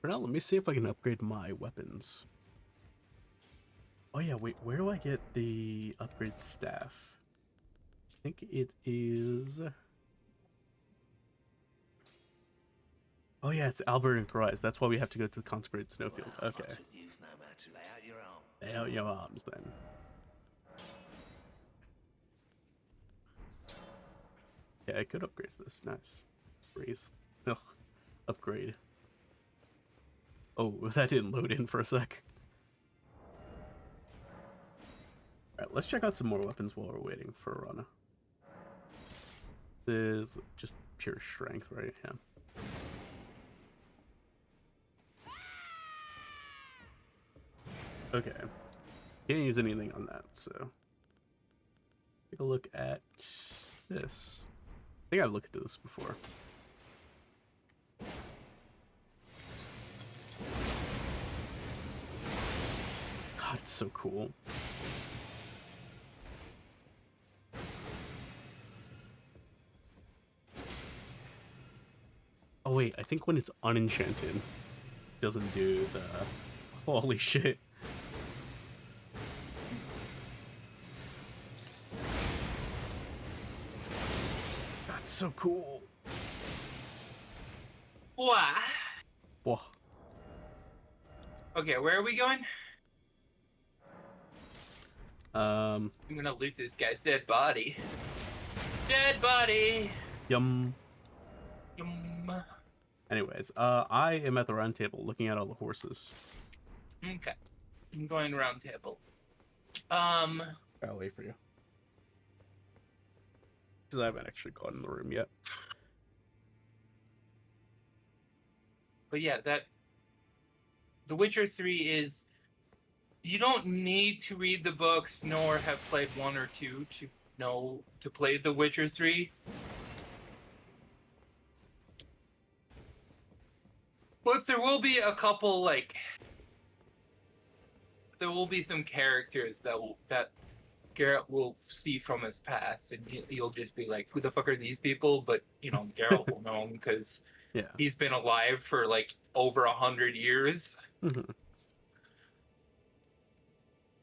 S1: For now, let me see if I can upgrade my weapons. Oh yeah, wait, where do I get the upgrade staff? I think it is... Oh yeah, it's Albert and Thrice. That's why we have to go to the consecrated snowfield. Okay. Lay out your arms, then. Yeah, I could upgrade this. Nice. Raise. Ugh. Upgrade. Oh, that didn't load in for a sec. Alright, let's check out some more weapons while we're waiting for Rana. This is just pure strength, right? Yeah. Okay. Can't use anything on that, so... Take a look at this. I think I've looked at this before. God, it's so cool. Oh wait, I think when it's unenchanted, it doesn't do the... Holy shit. That's so cool.
S2: Wow.
S1: Whoa.
S2: Okay, where are we going?
S1: Um,
S2: I'm gonna loot this guy's dead body. Dead body!
S1: yum.
S2: Yum.
S1: Anyways, I am at the round table looking at all the horses.
S2: Okay. I'm going round table.
S1: I'll wait for you. Because I haven't actually gone in the room yet.
S2: But yeah, The Witcher 3 is... You don't need to read the books nor have played 1 or 2 to know to play The Witcher 3. But there will be a couple, like... there will be some characters that Geralt will see from his past, and you'll just be like, "Who the fuck are these people?" But Geralt will know him because
S1: Yeah.
S2: he's been alive for like over 100 years.
S1: Hmm.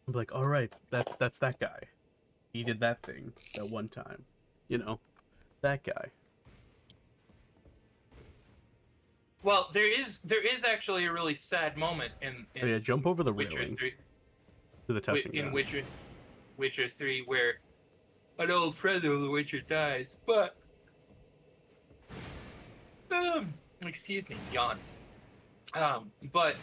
S1: I'm like, all right, that's that guy. He did that thing that one time. That guy.
S2: Well, there is actually a really sad moment in
S1: Oh yeah, jump over the
S2: Witcher
S1: railing
S2: 3,
S1: to the testing
S2: in
S1: ground.
S2: Witcher 3, where an old friend of the Witcher dies, but excuse me, yawn. But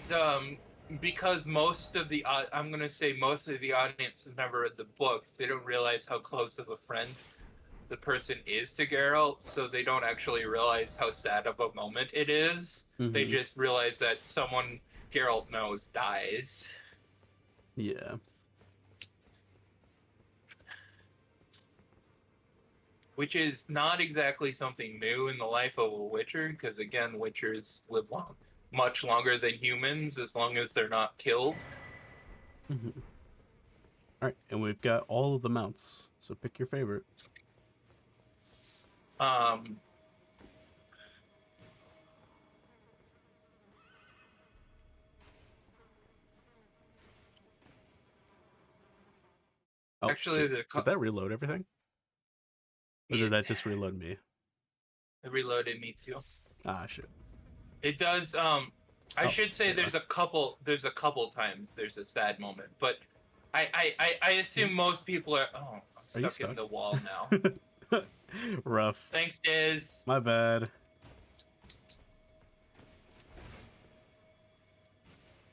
S2: because most of the I'm gonna say most of the audience has never read the books, they don't realize how close of a friend the person is to Geralt, so they don't actually realize how sad of a moment it is. They
S1: Hmm.
S2: just realize that someone Geralt knows dies.
S1: Yeah.
S2: Which is not exactly something new in the life of a Witcher, because again, Witchers live much longer than humans, as long as they're not killed.
S1: Hmm. All right, and we've got all of the mounts. So pick your favorite.
S2: Um,
S1: Oh
S2: Actually,
S1: shit! Did that reload everything, or did
S2: yes,
S1: that just reload me?
S2: it reloaded me too.
S1: Ah shit.
S2: It does. I
S1: Oh,
S2: should say
S1: there you are.
S2: there's a couple times there's a sad moment, but I assume most people are. Oh, I'm
S1: Are you
S2: stuck in
S1: stuck?
S2: the wall now.
S1: Rough.
S2: Thanks, Diz.
S1: My bad.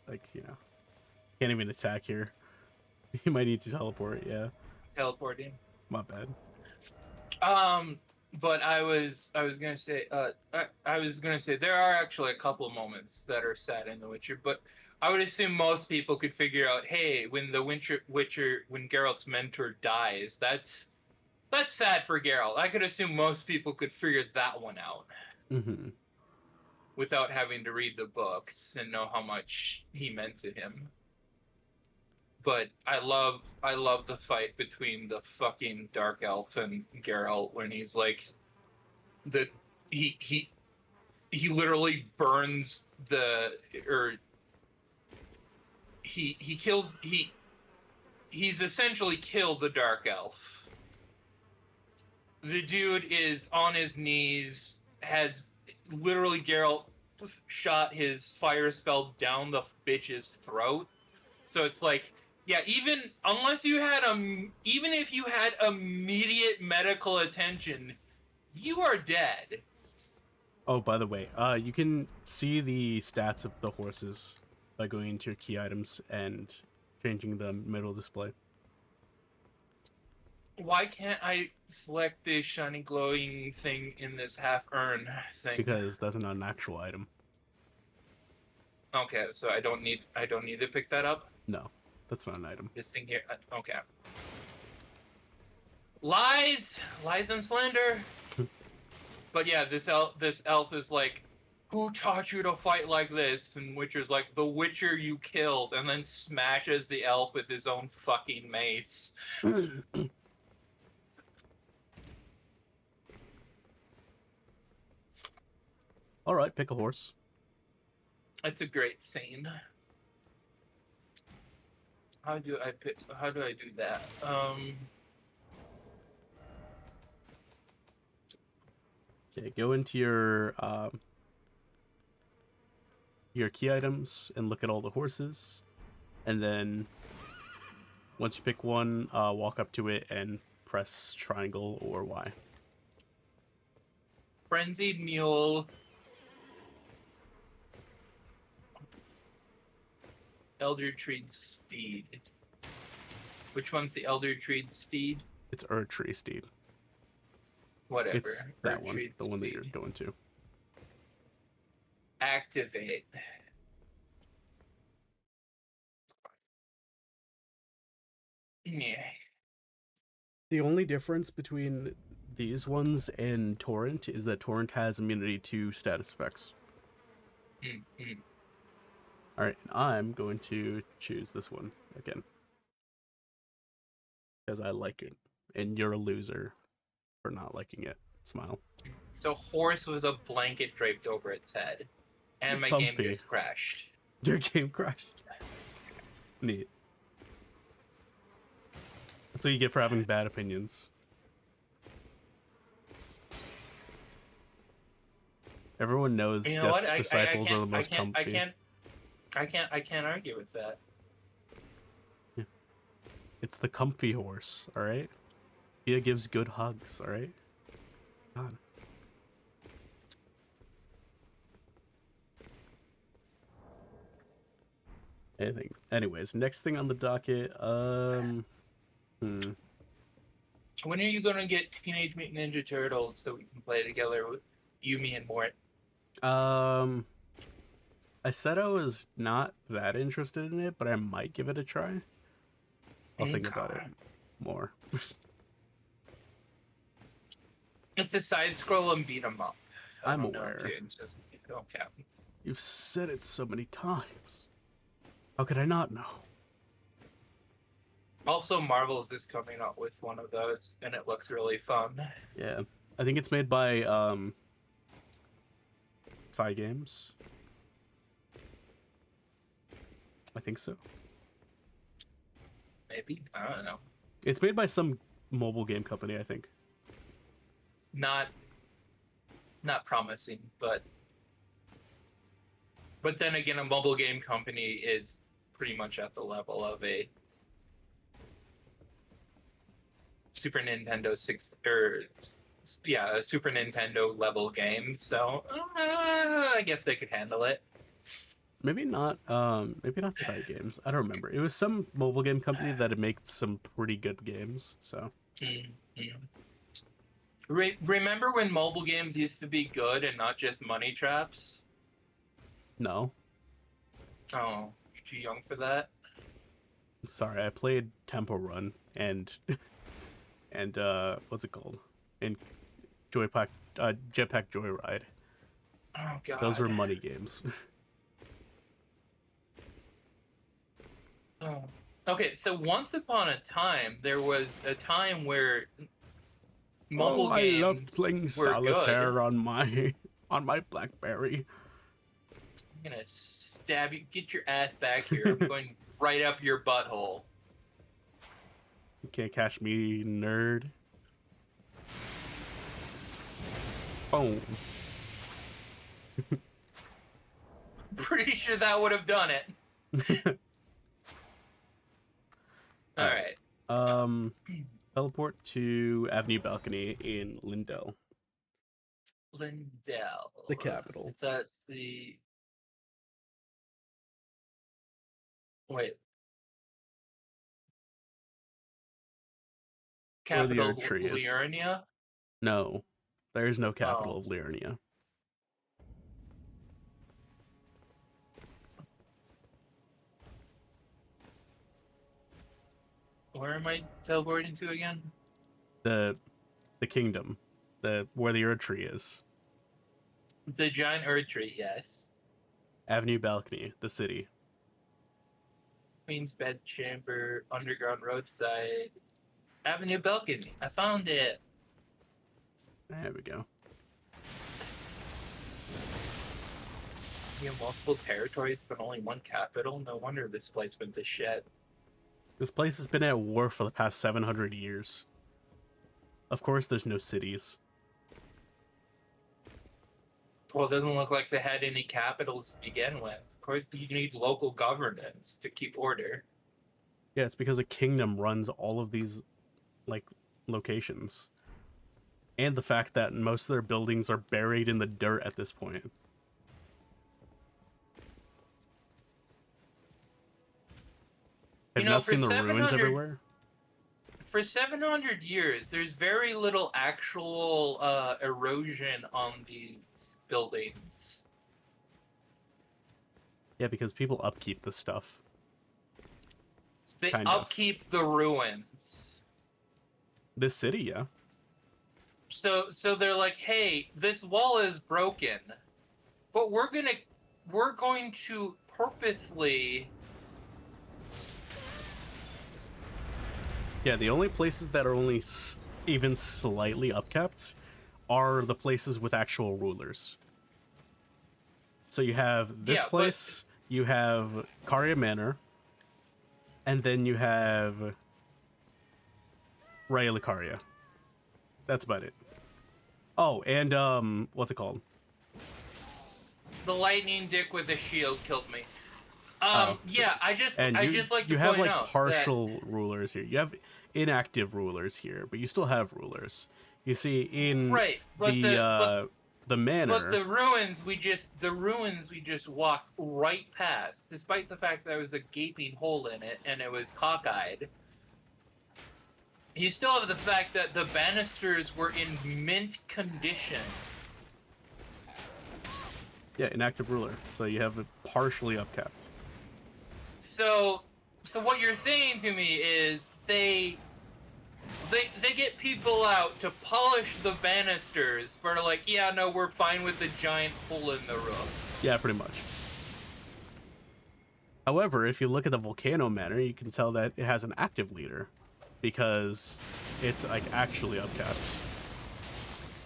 S1: Like, can't even attack here. You might need to teleport, yeah.
S2: Teleporting.
S1: My bad.
S2: Um, but I was gonna say I was gonna say there are actually a couple of moments that are sad in The Witcher, but I would assume most people could figure out, hey, when the Witcher when Geralt's mentor dies, that's sad for Geralt. I could assume most people could figure that one out
S1: Hmm.
S2: without having to read the books and know how much he meant to him. But I love the fight between the fucking dark elf and Geralt when he's like the he he literally burns the or he kills he's essentially killed the dark elf. The dude is on his knees, has literally Geralt shot his fire spell down the bitch's throat. So it's like, yeah, even if you had immediate medical attention, you are dead.
S1: Oh, by the way, you can see the stats of the horses by going into your key items and changing the middle display.
S2: Why can't I select the shiny glowing thing in this half urn thing?
S1: Because that's not an actual item.
S2: Okay, so I don't need to pick that up.
S1: No, that's not an item.
S2: This thing here. Okay. Lies and slander. But yeah, this elf is like, who taught you to fight like this? And Witcher's like, the Witcher you killed, and then smashes the elf with his own fucking mace.
S1: All right, pick a horse.
S2: It's a great scene. How do I do that?
S1: Okay, go into your key items and look at all the horses, and then once you pick one, walk up to it and press triangle or Y.
S2: Frenzied mule. Elder Treed steed. Which one's the Elder Treed steed?
S1: It's Erdtree Steed.
S2: Whatever.
S1: It's that one,
S2: Erdtreed
S1: the one that you're
S2: steed.
S1: going to.
S2: Activate. Yeah.
S1: The only difference between these ones and Torrent is that Torrent has immunity to status effects.
S2: Mm-hmm.
S1: All right, I'm going to choose this one, again. Because I like it. And you're a loser for not liking it. Smile.
S2: It's a horse with a blanket draped over its head. And my game
S1: Comfy.
S2: just crashed.
S1: Your game crashed. Neat. That's what you get for having bad opinions. Everyone knows
S2: You know what?
S1: Death's disciples are the most comfy.
S2: I can't argue with that.
S1: Yeah. It's the comfy horse, alright? He gives good hugs, alright? God. Anyways, next thing on the docket,
S2: When are you gonna get Teenage Mutant Ninja Turtles so we can play together with you, me, and Mort?
S1: I said I was not that interested in it, but I might give it a try. I'll think about it more.
S2: It's a side scroll and beat 'em up.
S1: I'm aware.
S2: It don't count.
S1: You've said it so many times. How could I not know?
S2: Also, Marvel's is coming out with one of those, and it looks really fun.
S1: Yeah. I think it's made by Psy Games. I think so.
S2: Maybe, I don't know.
S1: It's made by some mobile game company, I think.
S2: Not promising, but then again, a mobile game company is pretty much at the level of a Super Nintendo a Super Nintendo level game. So I guess they could handle it.
S1: Maybe not Psy Games. I don't remember. It was some mobile game company that had made some pretty good games, so.
S2: Mm-hmm. Remember when mobile games used to be good and not just money traps?
S1: No.
S2: Oh, you're too young for that?
S1: I'm sorry, I played Temple Run and what's it called? And Jetpack Joyride.
S2: Oh god.
S1: Those were money games.
S2: Oh. Okay, so once upon a time, there was a time where mobile games
S1: I loved playing solitaire good. on my BlackBerry.
S2: I'm gonna stab you. Get your ass back here. I'm going right up your butthole.
S1: You can't catch me, nerd. Boom.
S2: Pretty sure that would have done it. All right.
S1: Teleport to Avenue Balcony in Lindell.
S2: Lindell.
S1: The capital.
S2: That's the... Wait. Capital of Liurnia?
S1: No. There is no capital of Liurnia.
S2: Where am I teleporting to again?
S1: The kingdom. Where the Erd Tree is.
S2: The giant Erd Tree, yes.
S1: Avenue Balcony, the city.
S2: Queen's Bedchamber, underground roadside. Avenue Balcony. I found it.
S1: There we go.
S2: You have multiple territories, but only one capital? No wonder this place went to shit.
S1: This place has been at war for the past 700 years. Of course, there's no cities.
S2: Well, it doesn't look like they had any capitals to begin with. Of course, you need local governance to keep order.
S1: Yeah, it's because a kingdom runs all of these, locations. And the fact that most of their buildings are buried in the dirt at this point. Have you not seen the ruins everywhere?
S2: For 700 years, there's very little actual erosion on these buildings.
S1: Yeah, because people upkeep the stuff.
S2: They upkeep the ruins.
S1: This city, yeah.
S2: So they're like, hey, this wall is broken, but we're going to purposely
S1: Yeah, the only places that are only even slightly upkept are the places with actual rulers. So you have this
S2: Yeah, but
S1: place, you have Karya Manor, and then you have Raya Lucaria. That's about it. Oh, and what's it called?
S2: the lightning dick with a shield killed me.
S1: Oh,
S2: Yeah, I
S1: and
S2: just like to
S1: you have
S2: point
S1: like
S2: out that
S1: partial rulers here. You have inactive rulers here, but you still have rulers. You see, in
S2: right,
S1: the
S2: but
S1: manor,
S2: the ruins we just walked right past, despite the fact that there was a gaping hole in it and it was cockeyed. You still have the fact that the banisters were in mint condition.
S1: yeah, inactive ruler. So you have it partially upkept.
S2: So what you're saying to me is they get people out to polish the banisters, but are like, yeah, no, we're fine with the giant hole in the roof.
S1: Yeah, pretty much. However, if you look at the Volcano Manor, you can tell that it has an active leader because it's like actually upkept,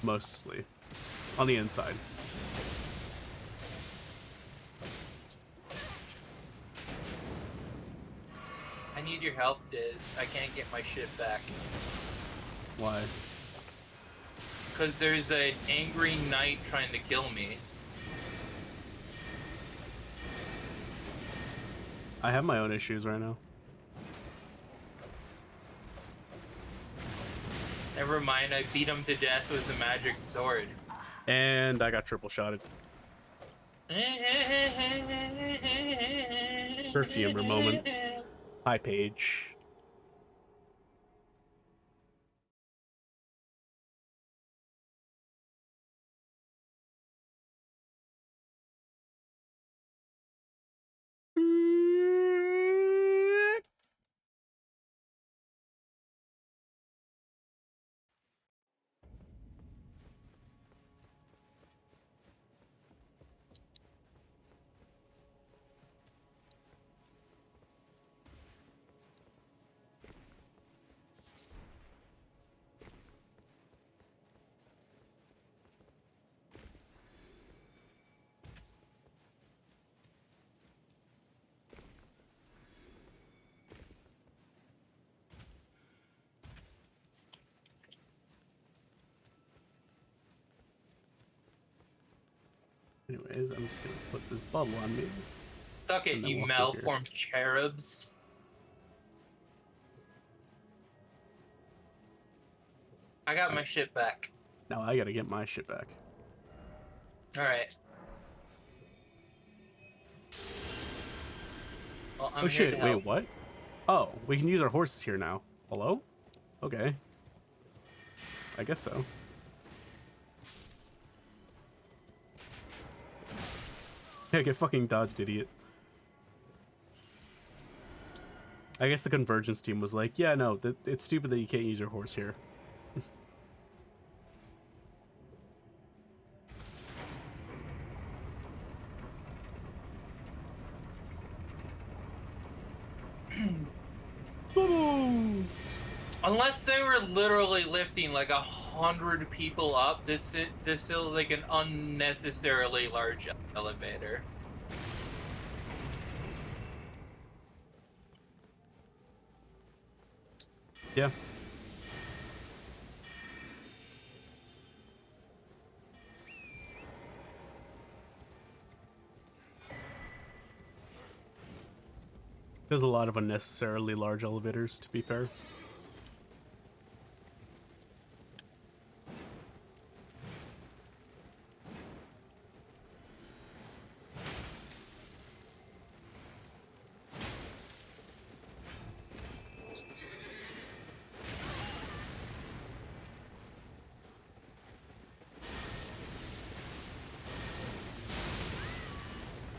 S1: mostly on the inside.
S2: I need your help, Diz. I can't get my shit back.
S1: Why?
S2: Because there's an angry knight trying to kill me.
S1: I have my own issues right now.
S2: Never mind, I beat him to death with a magic sword.
S1: And I got triple shotted. Perfumer moment. Hi, Paige. Anyways, I'm just gonna put this bubble on me.
S2: Suck it,
S1: And then
S2: you
S1: walk through here.
S2: malformed cherubs. I got my shit back.
S1: Now I gotta get my shit back.
S2: Alright. Well, I'm
S1: Oh
S2: here
S1: shit,
S2: to help.
S1: wait, what? Oh, we can use our horses here now. Hello? Okay. I guess so. Yeah, get fucking dodged, idiot. I guess the convergence team was like, yeah, no, it's stupid that you can't use your horse here. Bubbles!
S2: Unless they were literally lifting like 100 people up, this feels like an unnecessarily large elevator.
S1: Yeah. There's a lot of unnecessarily large elevators, to be fair.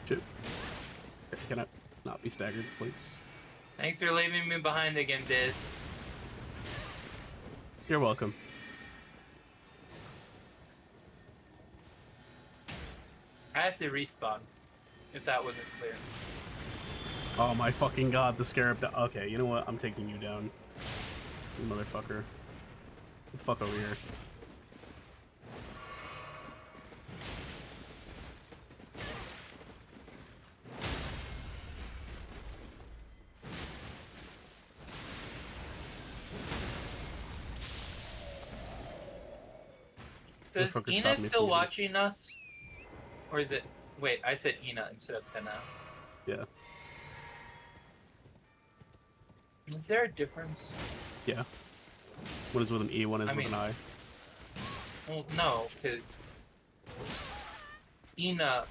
S1: Shit. Can I not be staggered, please?
S2: Thanks for leaving me behind again, Diz.
S1: You're welcome.
S2: I have to respawn, if that wasn't clear.
S1: Oh my fucking god, the scarab. Okay, you know what? I'm taking you down. You motherfucker. Get the fuck over here.
S2: Does
S1: Motherfucker
S2: Ina
S1: stopped me
S2: still
S1: from getting
S2: watching us? Or is it... Wait, I said Ina instead of Ina.
S1: Yeah.
S2: Is there a difference?
S1: Yeah. One is with an E, one is with an I.
S2: Well, no, because Ina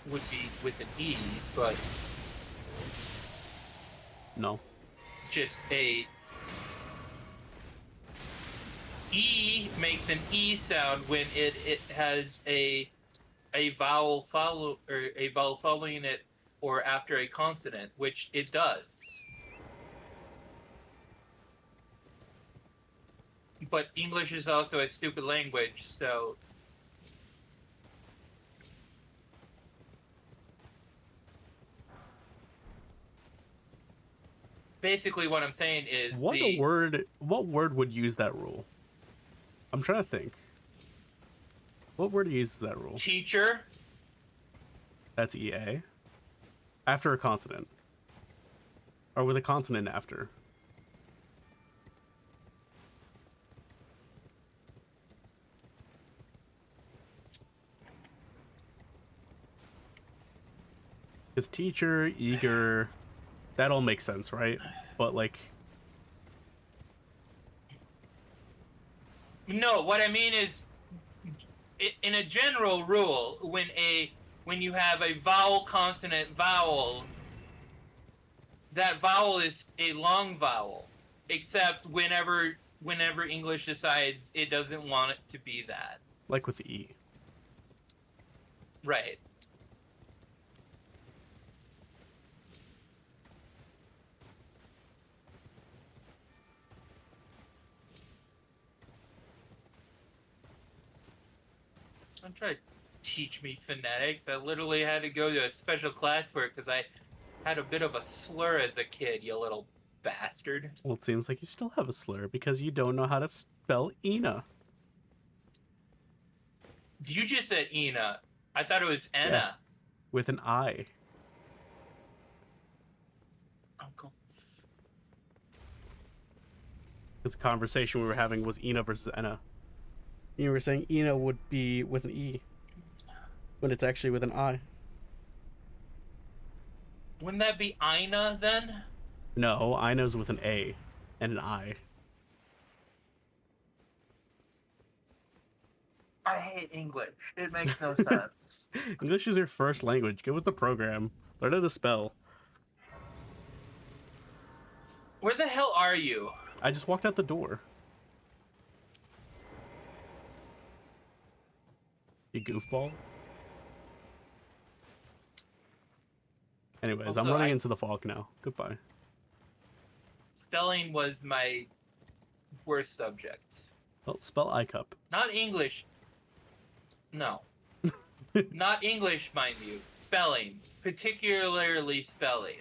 S2: would be with an E, but
S1: No.
S2: just a E makes an E sound when it has a vowel following it or after a consonant, which it does. But English is also a stupid language, so basically what I'm saying is
S1: What word would use that rule? I'm trying to think. What word uses that rule?
S2: teacher.
S1: That's EA. After a consonant. Or with a consonant after. Because teacher, eager, that all makes sense, right? But like,
S2: No, what I mean is, in a general rule, when you have a vowel consonant vowel, that vowel is a long vowel, except whenever English decides it doesn't want it to be that.
S1: like with E.
S2: Right. Don't try to teach me phonetics. I literally had to go to a special class for it because I had a bit of a slur as a kid, you little bastard.
S1: Well, it seems like you still have a slur because you don't know how to spell Ina.
S2: You just said Ina. I thought it was Enna.
S1: Yeah. With an I.
S2: Uncle.
S1: Because the conversation we were having was Ina versus Enna. You were saying Ina would be with an E. When it's actually with an I.
S2: Wouldn't that be Ina then?
S1: No, Ina's with an A and an I.
S2: I hate English. It makes no sense.
S1: English is your first language. Get with the program. Learn how to spell.
S2: Where the hell are you?
S1: I just walked out the door. You goofball. Anyways,
S2: Also,
S1: I'm running into the fog now. Goodbye.
S2: Spelling was my worst subject.
S1: Well, spell iCup.
S2: Not English. No. Not English, mind you. Spelling. Particularly spelling.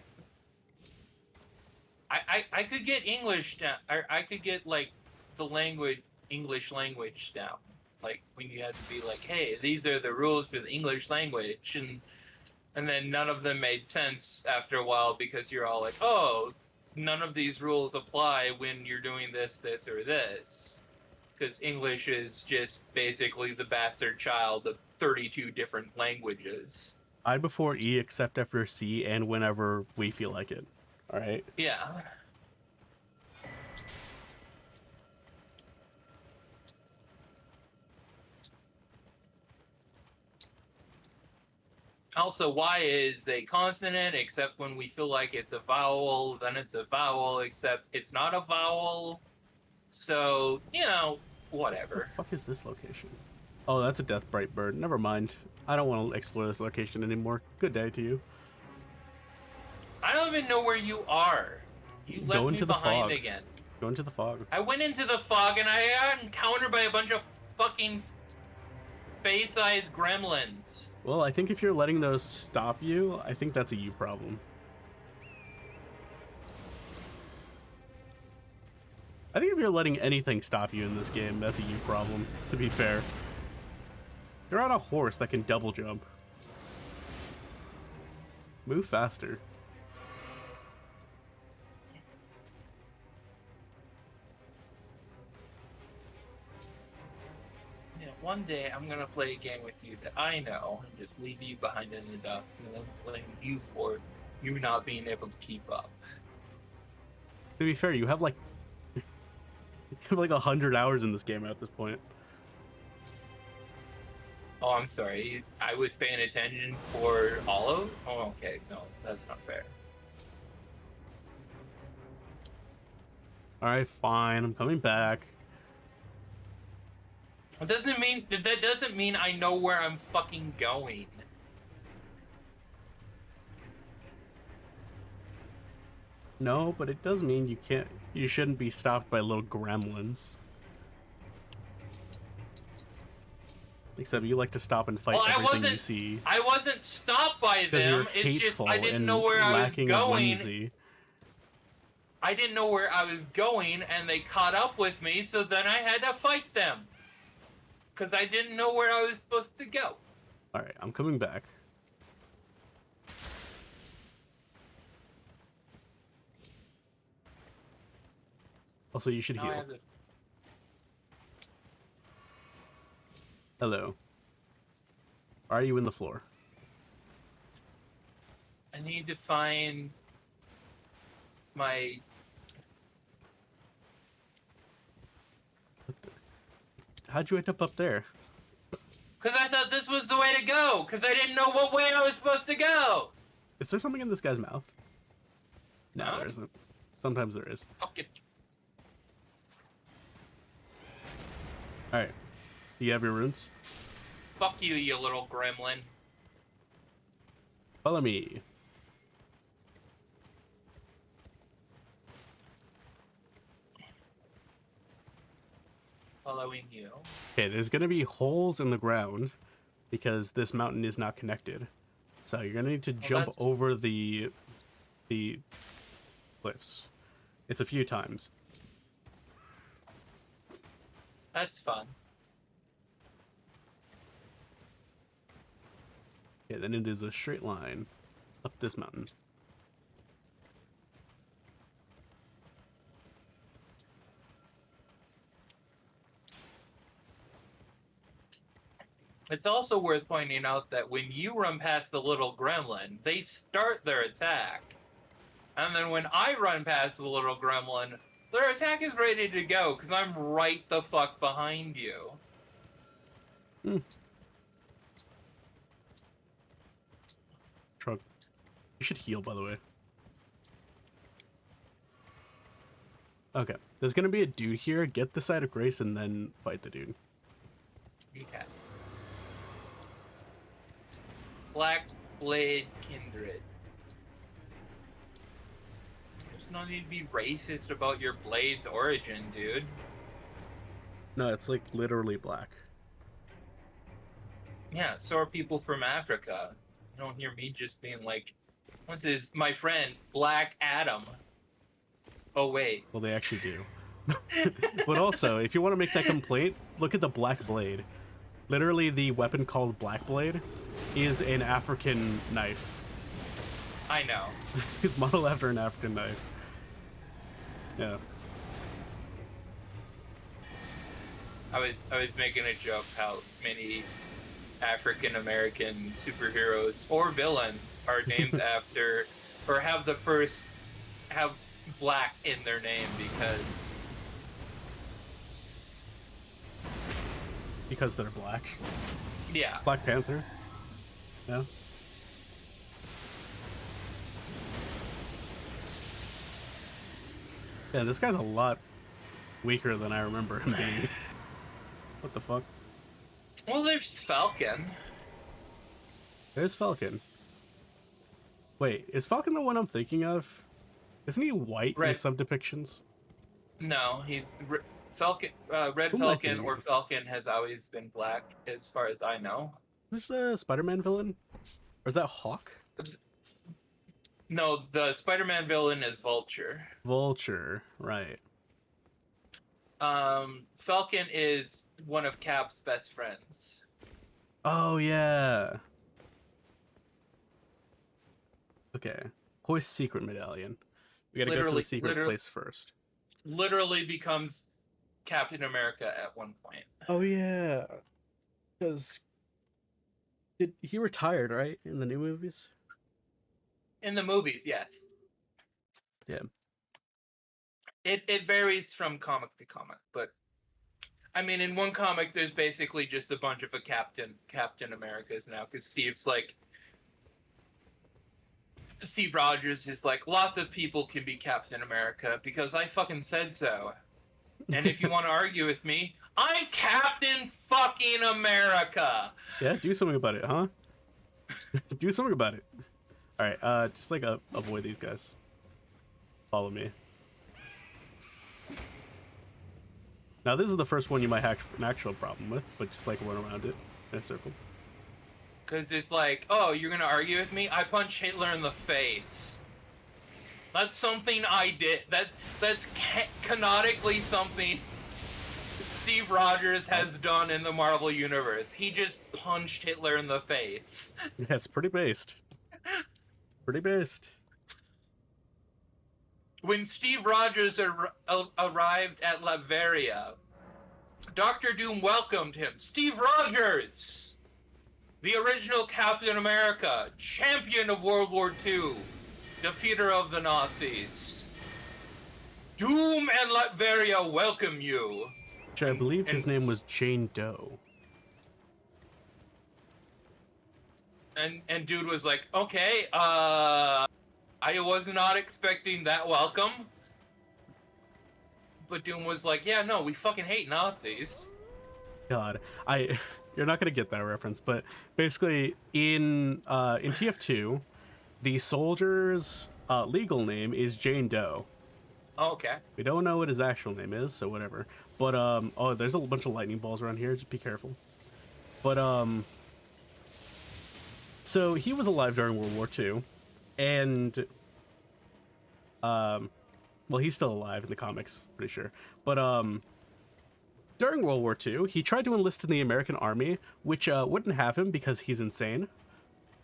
S2: I could get English down. I could get, like, the English language down. Like, when you had to be like, hey, these are the rules for the English language. And then none of them made sense after a while because you're all like, oh, none of these rules apply when you're doing this, this, or this. Because English is just basically the bastard child of 32 different languages.
S1: I before E except after C and whenever we feel like it. Alright?
S2: Yeah. Also, Y is a consonant, except when we feel like it's a vowel, then it's a vowel, except it's not a vowel. So, whatever.
S1: What the fuck is this location? Oh, that's a Death Bright bird. Never mind. I don't want to explore this location anymore. Good day to you.
S2: I don't even know where you are. You left
S1: Go
S2: me
S1: into the
S2: behind
S1: fog.
S2: again.
S1: Go into the fog.
S2: I went into the fog and I got encountered by a bunch of fucking face-sized gremlins.
S1: Well, I think if you're letting those stop you, I think that's a you problem. I think if you're letting anything stop you in this game, that's a you problem, to be fair. You're on a horse that can double jump. Move faster.
S2: Yeah, one day I'm gonna play a game with you that I know and just leave you behind in the dust and then blame you for you not being able to keep up.
S1: To be fair, you have like 100 hours in this game at this point.
S2: Oh, I'm sorry. I was paying attention for all of. Oh, okay. No, that's not fair.
S1: All right, fine. I'm coming back.
S2: It doesn't mean that doesn't mean I know where I'm fucking going.
S1: No, but it does mean you shouldn't be stopped by little gremlins. Except you like to stop and fight everything you see.
S2: I wasn't stopped by them. It's just I didn't know where I was going. I didn't know where I was going, and they caught up with me, so then I had to fight them. Because I didn't know where I was supposed to go.
S1: Alright, I'm coming back. Also, you should heal. Hello. Are you in the floor?
S2: I need to find my...
S1: How'd you end up there?
S2: Because I thought this was the way to go. Because I didn't know what way I was supposed to go.
S1: Is there something in this guy's mouth? No, there isn't. Sometimes there is.
S2: Fuck it.
S1: Alright. Do you have your runes?
S2: Fuck you, you little gremlin.
S1: Follow me.
S2: Following you.
S1: Okay, there's gonna be holes in the ground because this mountain is not connected. So you're gonna need to jump over the cliffs. It's a few times.
S2: That's fun.
S1: Yeah, then it is a straight line up this mountain.
S2: It's also worth pointing out that when you run past the little gremlin, they start their attack. And then when I run past the little gremlin, their attack is ready to go because I'm right the fuck behind you.
S1: Hmm. Truck. You should heal, by the way. Okay. There's gonna be a dude here. Get the side of grace and then fight the dude.
S2: Okay. Black Blade Kindred. There's no need to be racist about your blade's origin, dude.
S1: No, it's like literally black.
S2: Yeah, so are people from Africa. You don't hear me just being like, what's his, my friend, Black Adam. Oh, wait.
S1: Well, they actually do. But also, if you want to make that complaint, look at the Black Blade. Literally, the weapon called Black Blade is an African knife.
S2: I know.
S1: It's modeled after an African knife. Yeah.
S2: I was making a joke how many African American superheroes or villains are named after, or have black in their name
S1: Because they're black.
S2: Yeah.
S1: Black Panther. Yeah. Yeah, this guy's a lot weaker than I remember him being. What the fuck?
S2: Well, there's Falcon.
S1: There's Falcon. Wait, is Falcon the one I'm thinking of? Isn't he white in some depictions?
S2: No, he's Falcon. Red Falcon or Falcon has always been black, as far as I know.
S1: Who's the Spider-Man villain? Or is that Hawk?
S2: No, the Spider-Man villain is Vulture.
S1: Vulture, right.
S2: Falcon is one of Cap's best friends.
S1: Oh yeah. Okay. Hoist secret medallion. We gotta go to the secret place first.
S2: Literally becomes Captain America at one point.
S1: Oh yeah. Because he retired, right? In the new movies?
S2: In the movies, yes.
S1: Yeah.
S2: It varies from comic to comic, but I mean, in one comic, there's basically just a bunch of Captain Americas now, because Steve Rogers is like, lots of people can be Captain America because I fucking said so. And if you want to argue with me, I'm Captain fucking America.
S1: Yeah, do something about it, huh? Do something about it. All right, just like avoid these guys. Follow me. Now this is the first one you might have an actual problem with, but just like run around it in a circle.
S2: Because it's like, oh, you're gonna argue with me? I punched Hitler in the face. That's something I did. That's canonically something Steve Rogers has done in the Marvel Universe. He just punched Hitler in the face.
S1: Yeah, it's pretty based. Pretty based.
S2: When Steve Rogers arrived at Latveria, Dr. Doom welcomed him. Steve Rogers! The original Captain America, champion of World War II, defeater of the Nazis. Doom and Latveria welcome you.
S1: Which I believe his name was Jane Doe.
S2: And dude was like, okay, I was not expecting that welcome. But Doom was like, yeah, no, we fucking hate Nazis.
S1: God, you're not gonna get that reference, but basically in TF2, the soldier's legal name is Jane Doe.
S2: Oh, okay.
S1: We don't know what his actual name is, so whatever. But oh, there's a bunch of lightning balls around here. Just be careful. But so he was alive during World War II, and well, he's still alive in the comics, pretty sure. But during World War II, he tried to enlist in the American Army, which wouldn't have him because he's insane.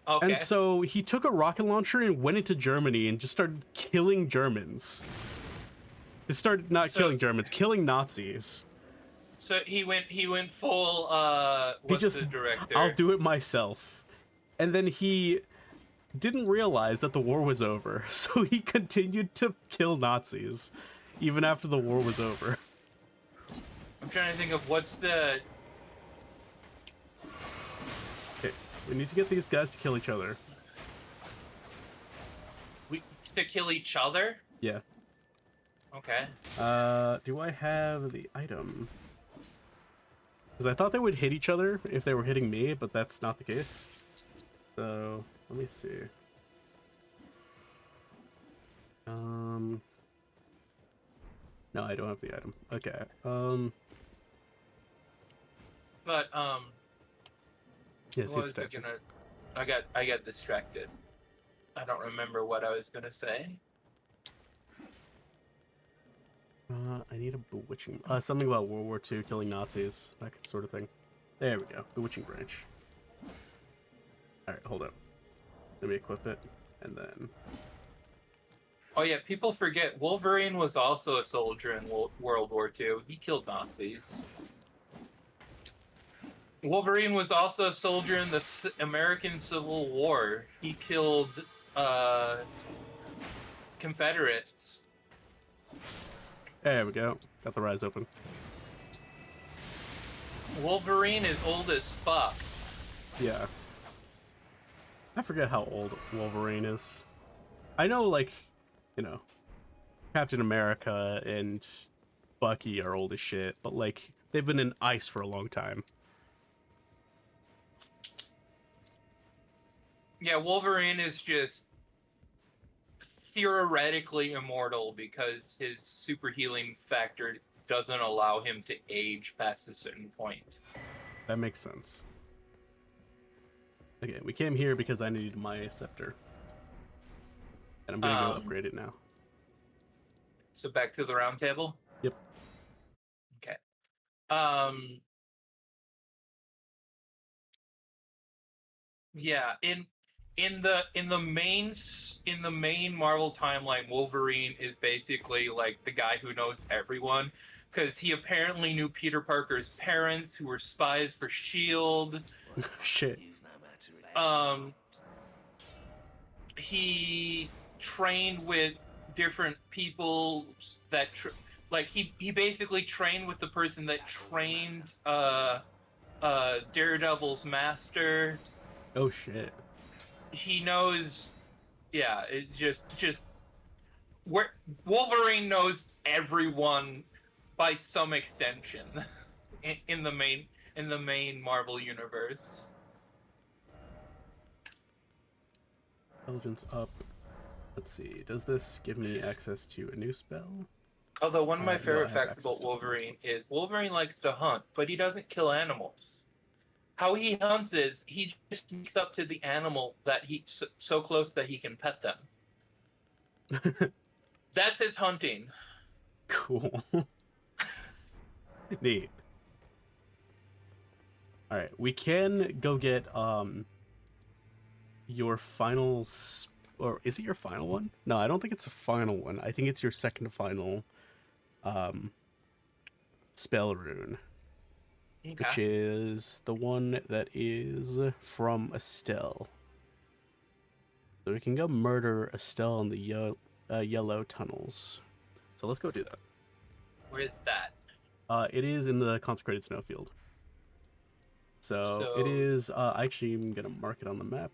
S2: Okay.
S1: And so he took a rocket launcher and went into Germany and just started killing Germans. Just started killing Germans, killing Nazis.
S2: So he went full the director?
S1: I'll do it myself. And then he didn't realize that the war was over, so he continued to kill Nazis even after the war was over.
S2: I'm trying to think of what's the...
S1: Okay, we need to get these guys to kill each other.
S2: To kill each other?
S1: Yeah.
S2: Okay.
S1: Do I have the item? Because I thought they would hit each other if they were hitting me, but that's not the case. So, let me see. No, I don't have the item. Okay.
S2: But
S1: yeah, see the statue.
S2: I got distracted. I don't remember what I was gonna say.
S1: I need a bewitching. Something about World War II killing Nazis, that sort of thing. There we go. Bewitching branch. All right, hold up. Let me equip it, and then.
S2: Oh yeah, people forget Wolverine was also a soldier in World War II. He killed Nazis. Wolverine was also a soldier in the American Civil War. He killed Confederates.
S1: There we go. Got the rise open.
S2: Wolverine is old as fuck.
S1: Yeah. I forget how old Wolverine is. I know, like, you know, Captain America and Bucky are old as shit, but, like, they've been in ice for a long time.
S2: Yeah, Wolverine is just theoretically immortal because his super healing factor doesn't allow him to age past a certain point.
S1: That makes sense. Okay, we came here because I needed my scepter. And I'm gonna go upgrade it now.
S2: So back to the round table?
S1: Yep.
S2: Um, yeah, in the main Marvel timeline, Wolverine is basically like the guy who knows everyone because he apparently knew Peter Parker's parents, who were spies for Shield.
S1: Shit.
S2: Um, he trained with different people that like he basically trained with the person that trained Daredevil's master.
S1: Oh shit.
S2: He knows, yeah, it just where Wolverine knows everyone by some extension in the main Marvel universe.
S1: Intelligence up. Let's see. Does this give me access to a new spell?
S2: Although one of my
S1: No, I
S2: favorite
S1: have
S2: facts
S1: access
S2: about
S1: to all the
S2: Wolverine
S1: spells.
S2: is Wolverine likes to hunt, but he doesn't kill animals. How he hunts is he just sneaks up to the animal that he so close that he can pet them. That's his hunting.
S1: Cool. Neat. All right, we can go get your final or is it your final one? No, I don't think it's a final one. I think it's your second final um spell rune,
S2: Okay.
S1: which is the one that is from Estelle. So we can go murder Estelle in the yellow tunnels. So let's go do that.
S2: Where's that?
S1: It is in the consecrated snowfield. So it
S2: So
S1: is. Actually, I'm gonna mark it on the map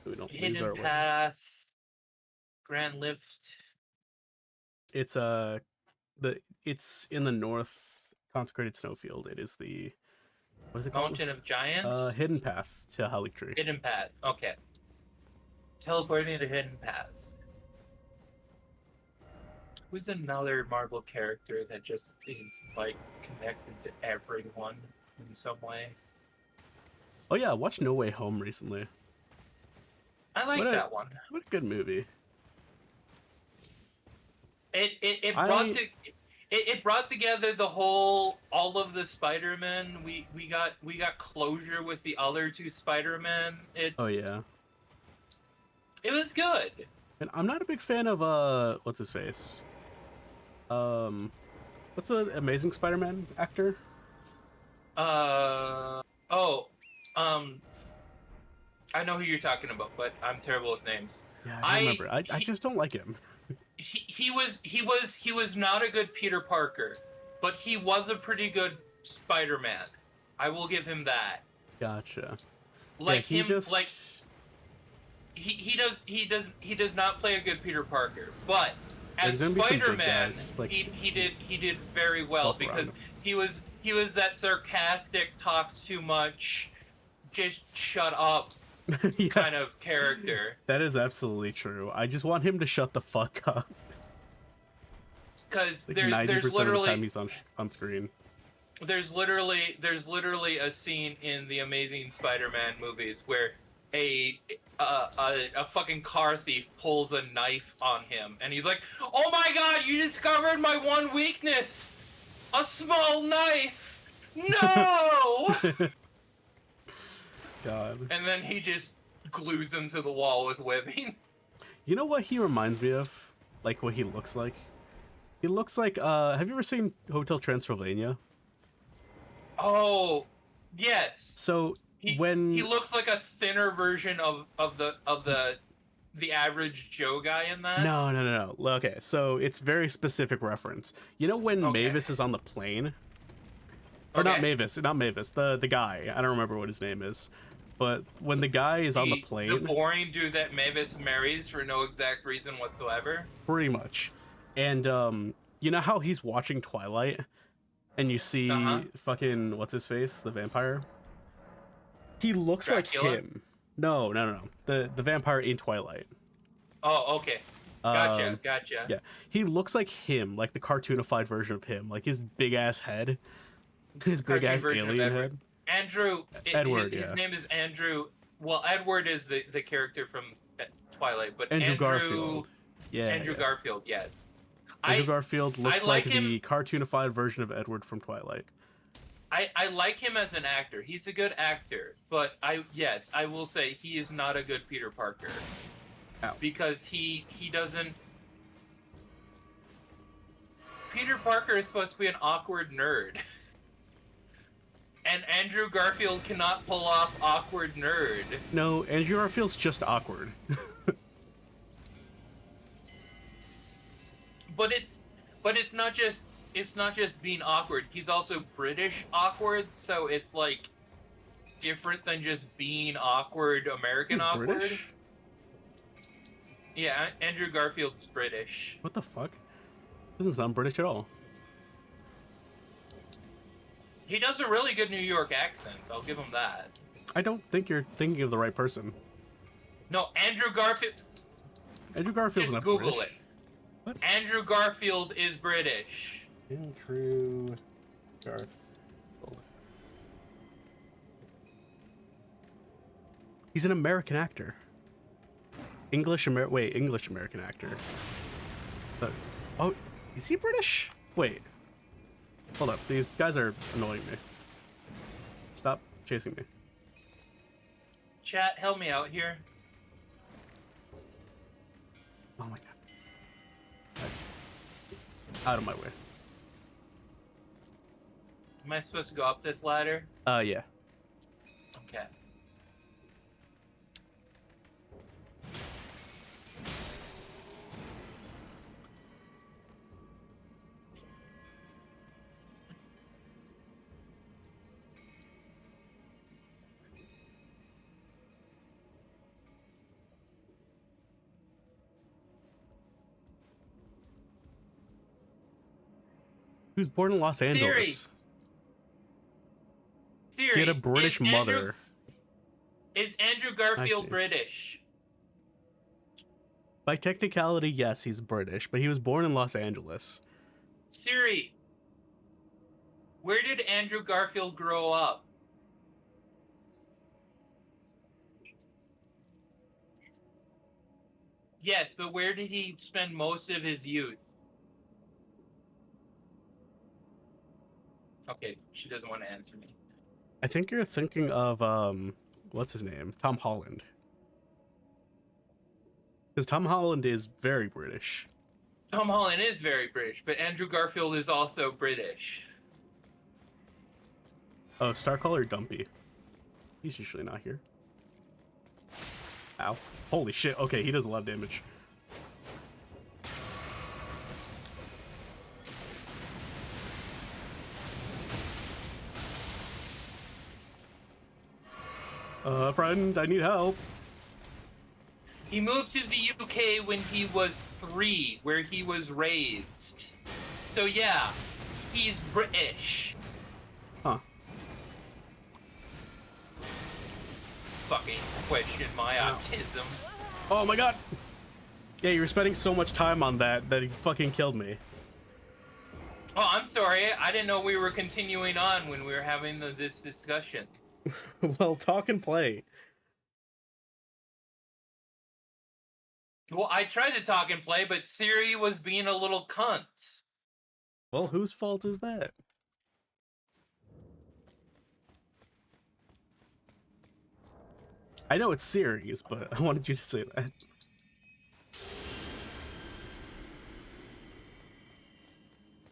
S1: so we don't lose
S2: hidden
S1: our way.
S2: path, grand lift.
S1: It's it's in the north consecrated snowfield. It is the what is it called?
S2: Mountain of Giants.
S1: Hidden path to Haligtree.
S2: Hidden path. Okay. Teleporting to hidden path. Who's another Marvel character that just is like connected to everyone in some way?
S1: Oh yeah, I watched No Way Home recently.
S2: I like that one.
S1: What a good movie.
S2: It
S1: I
S2: it brought together all of the Spider-Men. We got closure with the other two Spider-Men.
S1: oh yeah,
S2: It was good.
S1: and I'm not a big fan of what's his face? Um, what's the Amazing Spider-Man actor?
S2: Oh, um, I know who you're talking about, but I'm terrible with names.
S1: Yeah, I don't remember. I
S2: He,
S1: just don't like him.
S2: he was not a good Peter Parker, but he was a pretty good Spider-Man. I will give him that.
S1: Gotcha.
S2: Like
S1: yeah,
S2: him, like he does not play a good Peter Parker, but as
S1: There's gonna be some big
S2: Spider-Man,
S1: guys, just like
S2: he did very well
S1: walk around
S2: because
S1: him.
S2: he was that sarcastic, talks too much, just shut up
S1: Yeah,
S2: kind of character.
S1: that is absolutely true. I just want him to shut the fuck up.
S2: Because
S1: Like
S2: there's
S1: 90% of the time
S2: literally
S1: he's on screen.
S2: there's literally a scene in the Amazing Spider-Man movies where a fucking car thief pulls a knife on him, and he's like, "Oh my God, you discovered my one weakness, a small knife. No!"
S1: God.
S2: And then he just glues him to the wall with whipping.
S1: You know what he reminds me of? Like what he looks like? He looks like have you ever seen Hotel Transylvania?
S2: Oh, yes.
S1: So
S2: He
S1: when
S2: looks like a thinner version of the average Joe guy in that.
S1: no. Okay, so it's very specific reference. You know when
S2: Okay.
S1: Mavis is on the plane? Or not Mavis, the guy. I don't remember what his name is. But when the guy is on the plane,
S2: the boring dude that Mavis marries for no exact reason whatsoever.
S1: pretty much. And you know how he's watching Twilight and you see fucking what's his face, the vampire? He looks
S2: Dracula?
S1: like him. No. The vampire in Twilight.
S2: Oh, okay. Gotcha.
S1: Yeah. He looks like him, like the cartoonified version of him, like his big ass head. His big ass alien head.
S2: Andrew.
S1: Edward,
S2: His
S1: yeah.
S2: name is Andrew. Well, Edward is the character from Twilight, but
S1: Andrew Garfield. Yeah.
S2: Andrew Garfield, yes.
S1: Andrew Garfield looks
S2: like
S1: like
S2: him.
S1: the cartoonified version of Edward from Twilight.
S2: I like him as an actor. He's a good actor, but I will say he is not a good Peter Parker.
S1: Ow.
S2: Because he doesn't. Peter Parker is supposed to be an awkward nerd. And Andrew Garfield cannot pull off awkward nerd.
S1: No, Andrew Garfield's just awkward.
S2: But it's not just being awkward. He's also British awkward, so it's like different than just being awkward American
S1: He's
S2: awkward.
S1: British?
S2: Yeah, Andrew Garfield's British.
S1: What the fuck? Doesn't sound British at all.
S2: He does a really good New York accent. I'll give him that.
S1: I don't think you're thinking of the right person.
S2: No, Andrew Garfield.
S1: Andrew Garfield's
S2: Just
S1: not
S2: Google
S1: British.
S2: it.
S1: What?
S2: Andrew Garfield is British.
S1: Andrew Garfield. He's an American actor. English American actor. But, oh, is he British? Wait. Hold up. These guys are annoying me. Stop chasing me.
S2: Chat, help me out here.
S1: Oh my god. Nice. Out of my way.
S2: Am I supposed to go up this ladder?
S1: Yeah.
S2: Okay.
S1: He was born in Los Angeles.
S2: Siri,
S1: He had a British mother.
S2: Is Andrew Garfield British?
S1: By technicality, yes, he's British, but he was born in Los Angeles.
S2: Siri, where did Andrew Garfield grow up? Yes, but where did he spend most of his youth? Okay, she doesn't want to answer me.
S1: I think you're thinking of, what's his name? Tom Holland. Because Tom Holland is very British.
S2: Tom Holland is very British, but Andrew Garfield is also British.
S1: Oh, Starcaller Dumpy. He's usually not here. Ow. Holy shit. Okay, he does a lot of damage. Friend, I need help.
S2: He moved to the UK when he was 3, where he was raised. So yeah, he's British.
S1: Huh.
S2: Fucking question my autism.
S1: Oh my god! Yeah, you were spending so much time on that he fucking killed me.
S2: Oh, I'm sorry. I didn't know we were continuing on when we were having this discussion.
S1: Well, talk and play.
S2: Well, I tried to talk and play, but Siri was being a little cunt.
S1: Well, whose fault is that? I know it's Siri's, but I wanted you to say that.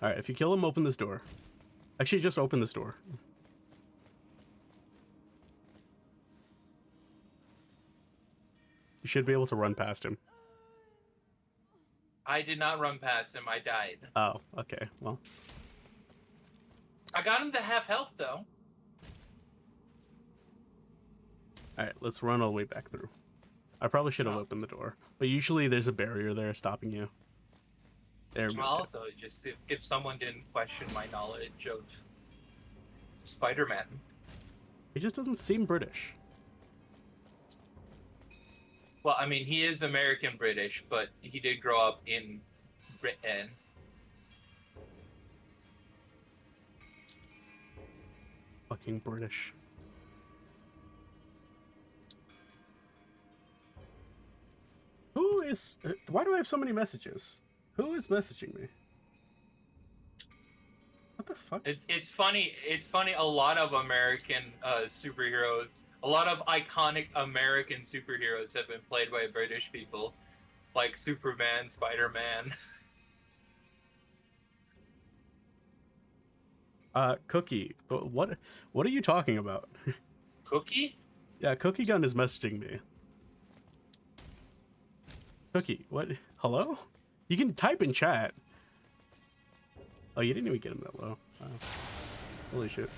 S1: Alright, if you kill him, open this door. Actually, just open this door. You should be able to run past him.
S2: I did not run past him. I died.
S1: Oh, okay. Well.
S2: I got him to half health, though.
S1: Alright, let's run all the way back through. I probably should have opened the door. But usually there's a barrier there stopping you. There we go.
S2: Also, just if someone didn't question my knowledge of Spider-Man.
S1: He just doesn't seem British.
S2: Well, I mean, he is American-British, but he did grow up in Britain.
S1: Fucking British. Who is... why do I have so many messages? Who is messaging me? the fuck?
S2: It's funny. It's funny. A lot of American superheroes, a lot of iconic American superheroes have been played by British people, like Superman, Spider-Man.
S1: Cookie. What are you talking about?
S2: Cookie?
S1: Yeah, Cookie Gun is messaging me. Cookie, what? Hello? You can type in chat. Oh, you didn't even get him that low. Wow. Holy shit.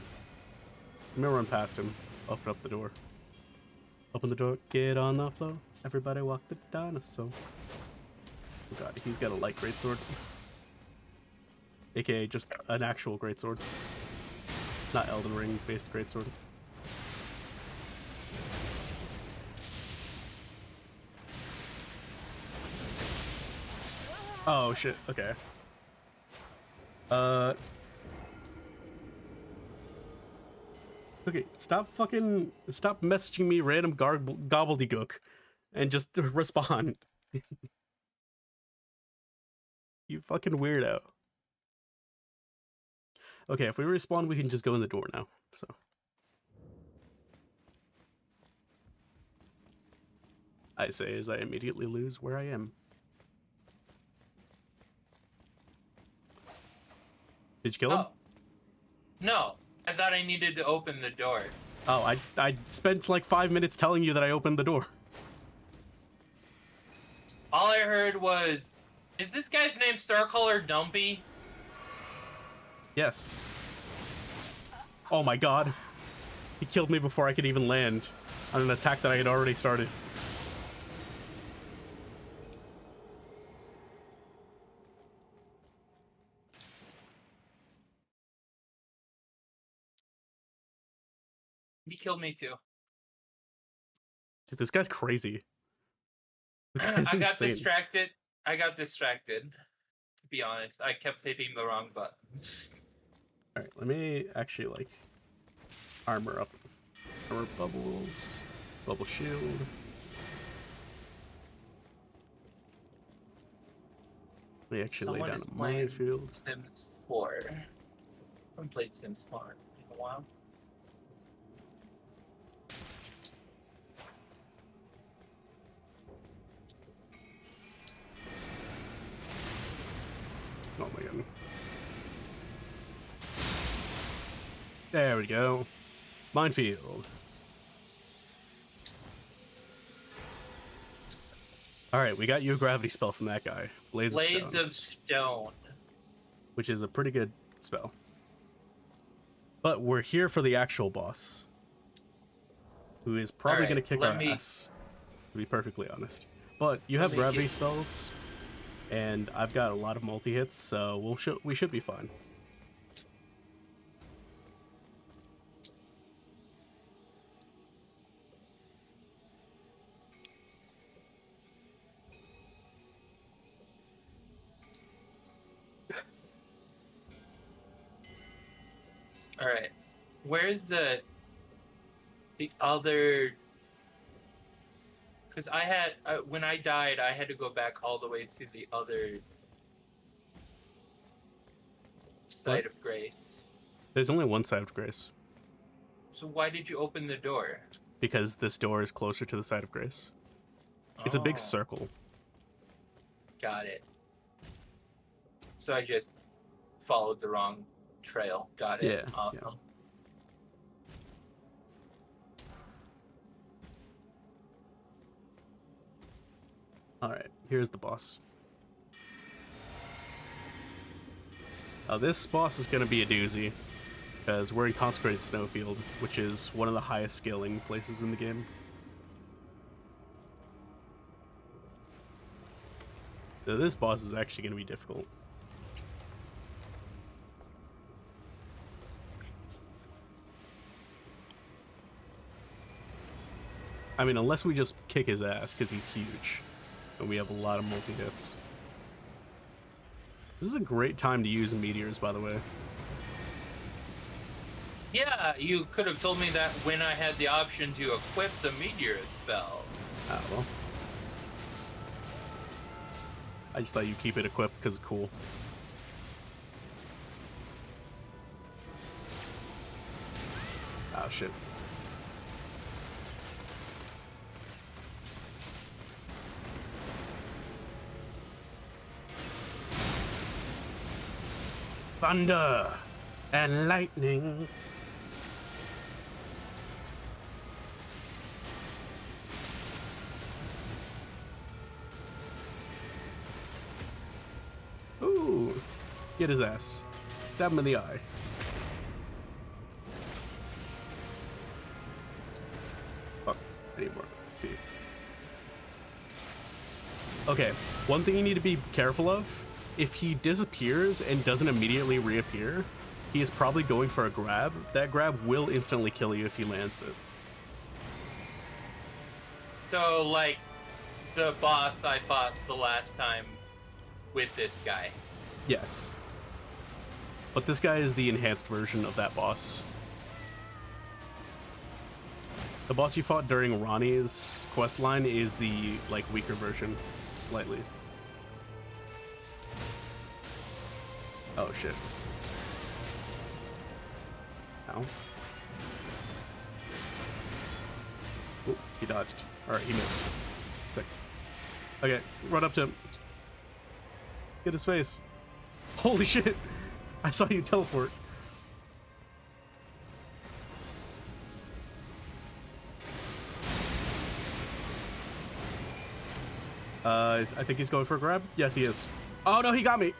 S1: I'm gonna run past him. Open up the door. Open the door. Get on the floor. Everybody walk the dinosaur. Oh god, he's got a light greatsword. AKA just an actual greatsword. Not Elden Ring based greatsword. Oh shit, okay. Okay, stop messaging me random gobbledygook and just respond. You fucking weirdo. Okay, if we respawn, we can just go in the door now, so. I say as I immediately lose where I am. Did you kill him?
S2: Oh. No, I thought I needed to open the door.
S1: Oh, I spent like 5 minutes telling you that I opened the door.
S2: All I heard was, is this guy's name Starcolor Dumpy?
S1: Yes. Oh my god. He killed me before I could even land on an attack that I had already started.
S2: He killed me too.
S1: Dude, this guy's crazy. This guy's
S2: I got
S1: insane.
S2: distracted. To be honest, I kept hitting the wrong buttons.
S1: Alright, let me actually, like, armor up. Armor bubbles. Bubble shield. Let me actually lay down a minefield.
S2: Sims 4. I haven't played Sims 4 in a while.
S1: Oh my god. There we go. Minefield. Alright, we got you a gravity spell from that guy.
S2: Blades of Stone.
S1: Which is a pretty good spell. But we're here for the actual boss. Who is probably going to kick our ass. To be perfectly honest. But you have gravity spells. And I've got a lot of multi-hits, so we should be fine.
S2: All right, where's the other? Because I had when I died, I had to go back all the way to the other side of Grace.
S1: There's only one side of Grace.
S2: So why did you open the door?
S1: Because this door is closer to the side of Grace. It's a big circle.
S2: Got it. So I just followed the wrong trail. Got it.
S1: Yeah.
S2: Awesome.
S1: Yeah. Alright, here's the boss. Now this boss is going to be a doozy, because we're in Consecrated Snowfield, which is one of the highest scaling places in the game. So this boss is actually going to be difficult. I mean, unless we just kick his ass, because he's huge. And we have a lot of multi-hits. This is a great time to use meteors, by the way.
S2: Yeah, you could have told me that when I had the option to equip the meteor spell.
S1: Ah, well. I just thought you'd keep it equipped because it's cool. Oh shit. Thunder and lightning. Ooh, get his ass. Stab him in the eye. Fuck, I need more. Okay, one thing you need to be careful of, if he disappears and doesn't immediately reappear, he is probably going for a grab. That grab will instantly kill you if he lands it.
S2: So, like, the boss I fought the last time with this guy.
S1: Yes. But this guy is the enhanced version of that boss. The boss you fought during Ronnie's quest line is the, like, weaker version. Slightly. Oh, shit. Ow. Oh, he dodged. Alright, he missed. Sick. Okay, run up to him. Get his face. Holy shit! I saw you teleport. I think he's going for a grab. Yes, he is. Oh no, he got me.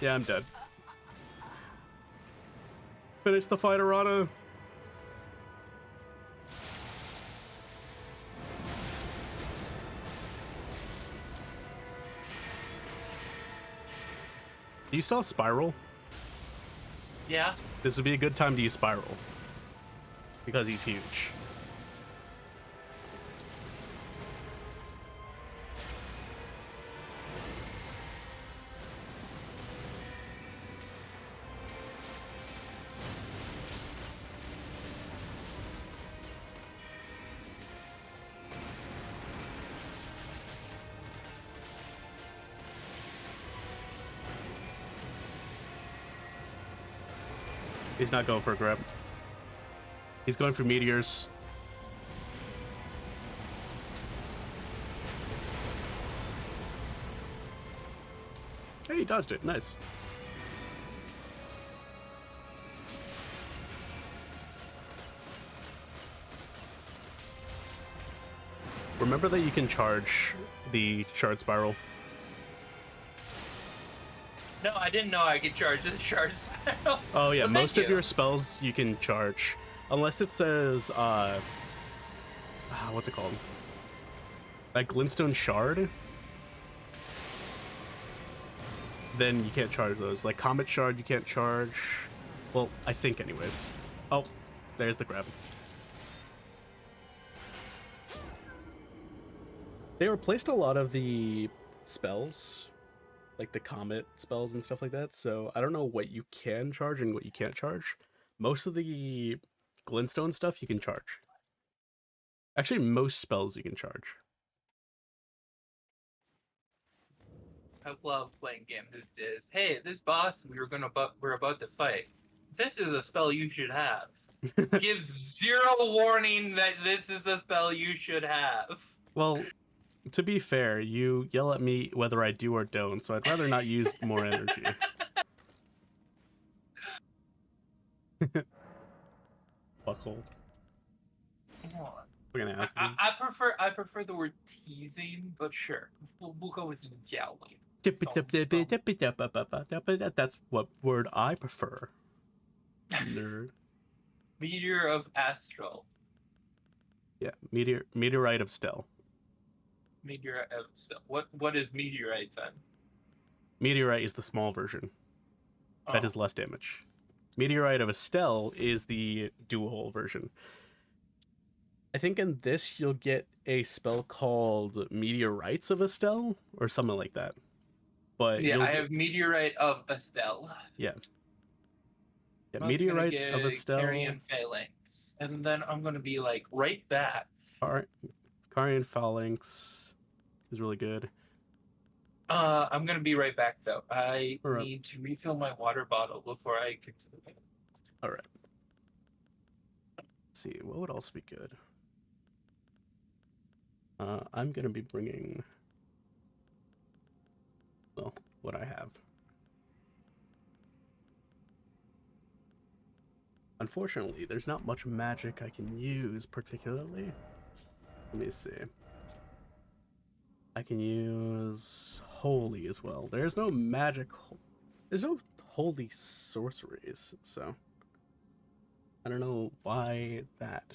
S1: Yeah, I'm dead. Finish the fight, Arata. Do you still have Spiral?
S2: Yeah.
S1: This would be a good time to use Spiral. Because he's huge. He's not going for a grab. He's going for meteors. Hey, he dodged it. Nice. Remember that you can charge the shard spiral.
S2: No, I didn't know I could charge the shard spell.
S1: Oh yeah,
S2: Well,
S1: most
S2: thank
S1: of
S2: you.
S1: your spells you can charge. Unless it says, what's it called? Like Glintstone Shard? Then you can't charge those. Like Comet Shard you can't charge. Well, I think anyways. Oh, there's the grab. They replaced a lot of the spells, like the Comet spells and stuff like that, so I don't know what you can charge and what you can't charge. Most of the Glintstone stuff you can charge. Actually, most spells you can charge.
S2: I love playing games with this. Hey, this boss we're about to fight. This is a spell you should have. Gives zero warning that this is a spell you should have.
S1: Well, to be fair, you yell at me whether I do or don't, so I'd rather not use more energy. Buckhold. We're gonna ask him.
S2: I prefer the word teasing, but sure, we'll go with yowling.
S1: That's what word I prefer. Nerd.
S2: Meteor of Astral.
S1: Yeah, meteorite of Stel.
S2: Meteorite of Stel. What is meteorite then?
S1: Meteorite is the small version. That does less damage. Meteorite of Estelle is the dual version. I think in this you'll get a spell called Meteorites of Estelle or something like that. But
S2: yeah, I have Meteorite of Estelle.
S1: Yeah. Yeah,
S2: I'm also
S1: Meteorite
S2: gonna
S1: of
S2: get
S1: Estelle.
S2: Carrion Phalanx, and then I'm gonna be like right back.
S1: Carrion Phalanx is really good.
S2: I'm gonna be right back though. I need to refill my water bottle before I continue.
S1: All right. Let's see, what would else be good? I'm gonna be bringing, well, what I have. Unfortunately, there's not much magic I can use particularly. Let me see. I can use holy as well. There's no magic. There's no holy sorceries, so I don't know why that.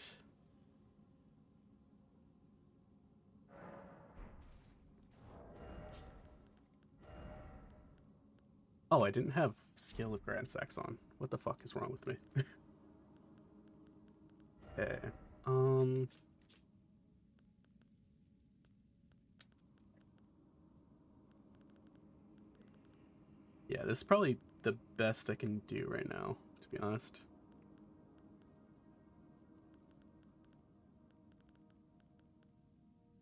S1: Oh, I didn't have Scale of Grand Sex on. What the fuck is wrong with me? Okay. Um. Yeah, this is probably the best I can do right now, to be honest.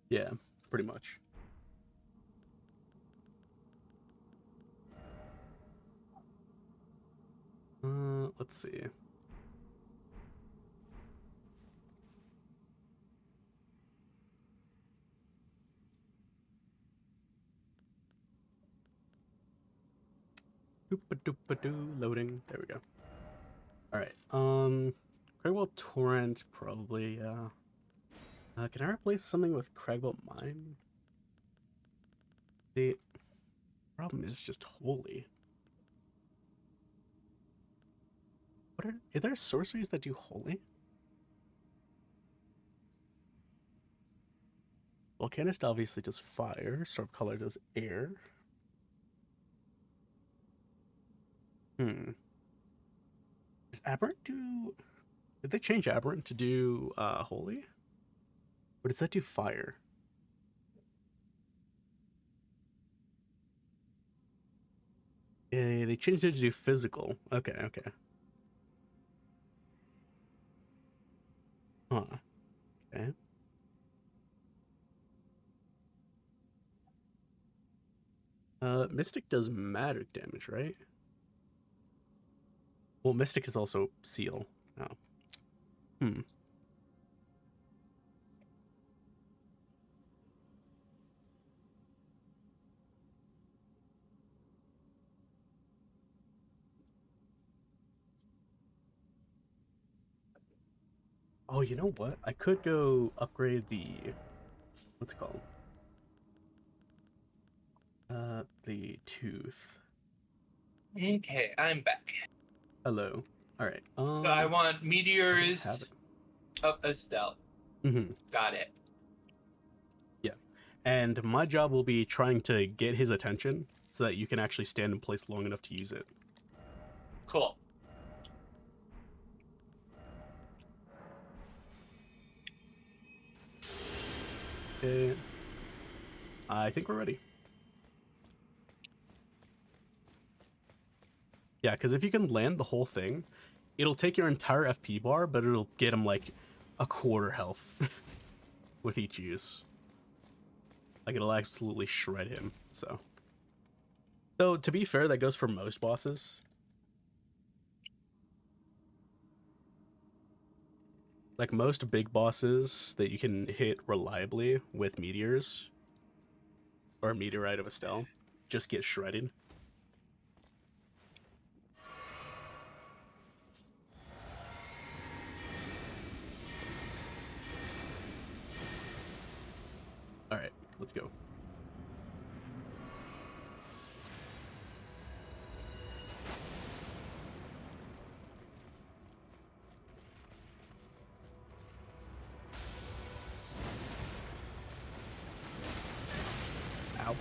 S1: Yeah, pretty much. Let's see. Doo loading. There we go. All right. Cragwell Torrent probably. Can I replace something with Cragwell Mine? The problem is just holy. What are there sorceries that do holy? Volcanist obviously does fire. Storm Color does air. Hmm. Does Aberrant do? Did they change Aberrant to do holy? Or does that do fire? They changed it to do physical. Okay, okay. Huh. Okay. Mystic does magic damage, right? Well, Mystic is also seal. Oh. Hmm. Oh, you know what? I could go upgrade the what's it called? The tooth.
S2: Okay, I'm back.
S1: Hello. All right.
S2: So I want
S1: I don't have
S2: meteors
S1: it.
S2: of Estelle.
S1: Mm-hmm.
S2: Got it.
S1: Yeah. And my job will be trying to get his attention so that you can actually stand in place long enough to use it.
S2: Cool.
S1: Okay. I think we're ready. Yeah, because if you can land the whole thing, it'll take your entire FP bar, but it'll get him like a quarter health with each use. Like it'll absolutely shred him. So, though to be fair, that goes for most bosses. Like most big bosses that you can hit reliably with meteors or a meteorite of Estelle just get shredded. All right, let's go. Ow.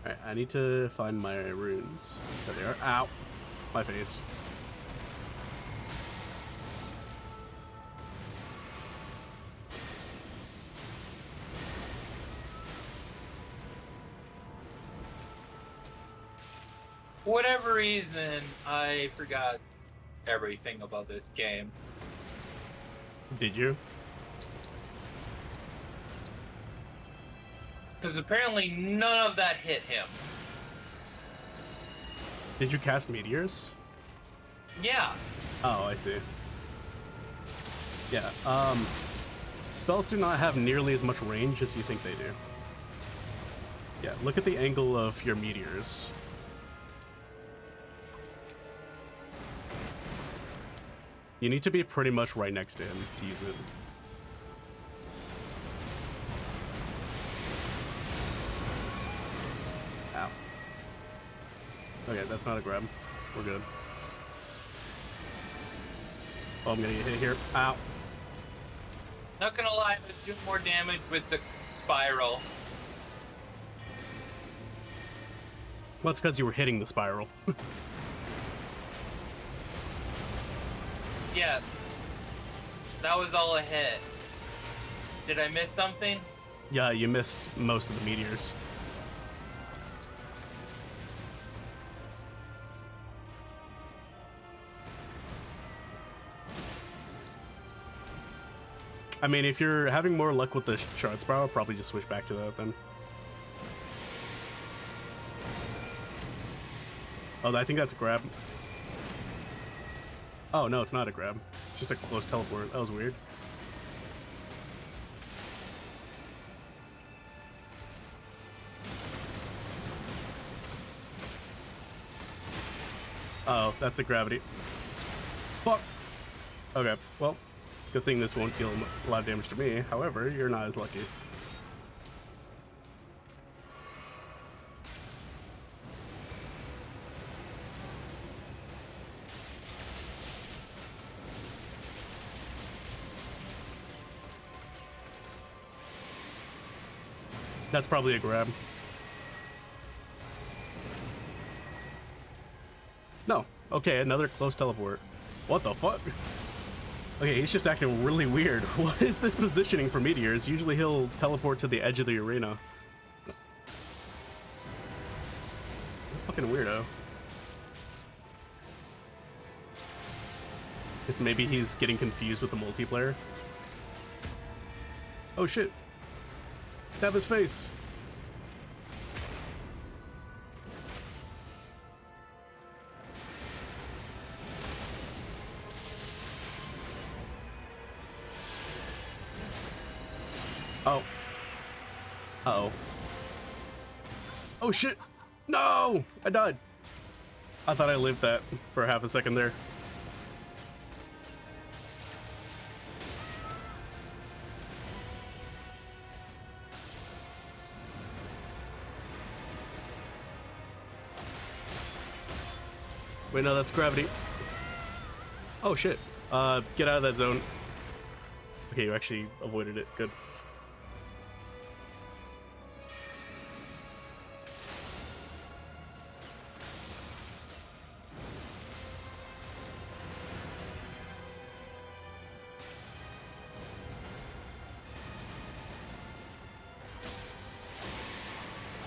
S1: Alright, I need to find my runes. There they are. Ow. My face.
S2: For whatever reason, I forgot everything about this game.
S1: Did you?
S2: Because apparently none of that hit him.
S1: Did you cast meteors?
S2: Yeah.
S1: Oh, I see. Yeah, spells do not have nearly as much range as you think they do. Yeah, look at the angle of your meteors. You need to be pretty much right next to him to use it. Ow. Okay, that's not a grab. We're good. Oh, I'm gonna get hit here. Ow.
S2: Not gonna lie, I was doing more damage with the spiral.
S1: Well, it's because you were hitting the spiral.
S2: Yeah. That was all a hit. Did I miss something?
S1: Yeah, you missed most of the meteors. I mean, if you're having more luck with the shard spiral, probably just switch back to that then. Oh, I think that's a grab. Oh, no, it's not a grab. It's just a close teleport. That was weird. Uh oh, that's a gravity. Fuck. Okay, well, good thing this won't deal a lot of damage to me. However, you're not as lucky. That's probably a grab. No. Okay, another close teleport. What the fuck? Okay, he's just acting really weird. What is this positioning for meteors? Usually he'll teleport to the edge of the arena. What a fucking weirdo. Guess maybe he's getting confused with the multiplayer. Oh shit. Stab his face. Oh. Uh-oh. Oh shit! No! I died. I thought I lived that for half a second there. Wait, no, that's gravity. Oh shit. Get out of that zone. Okay, you actually avoided it. Good.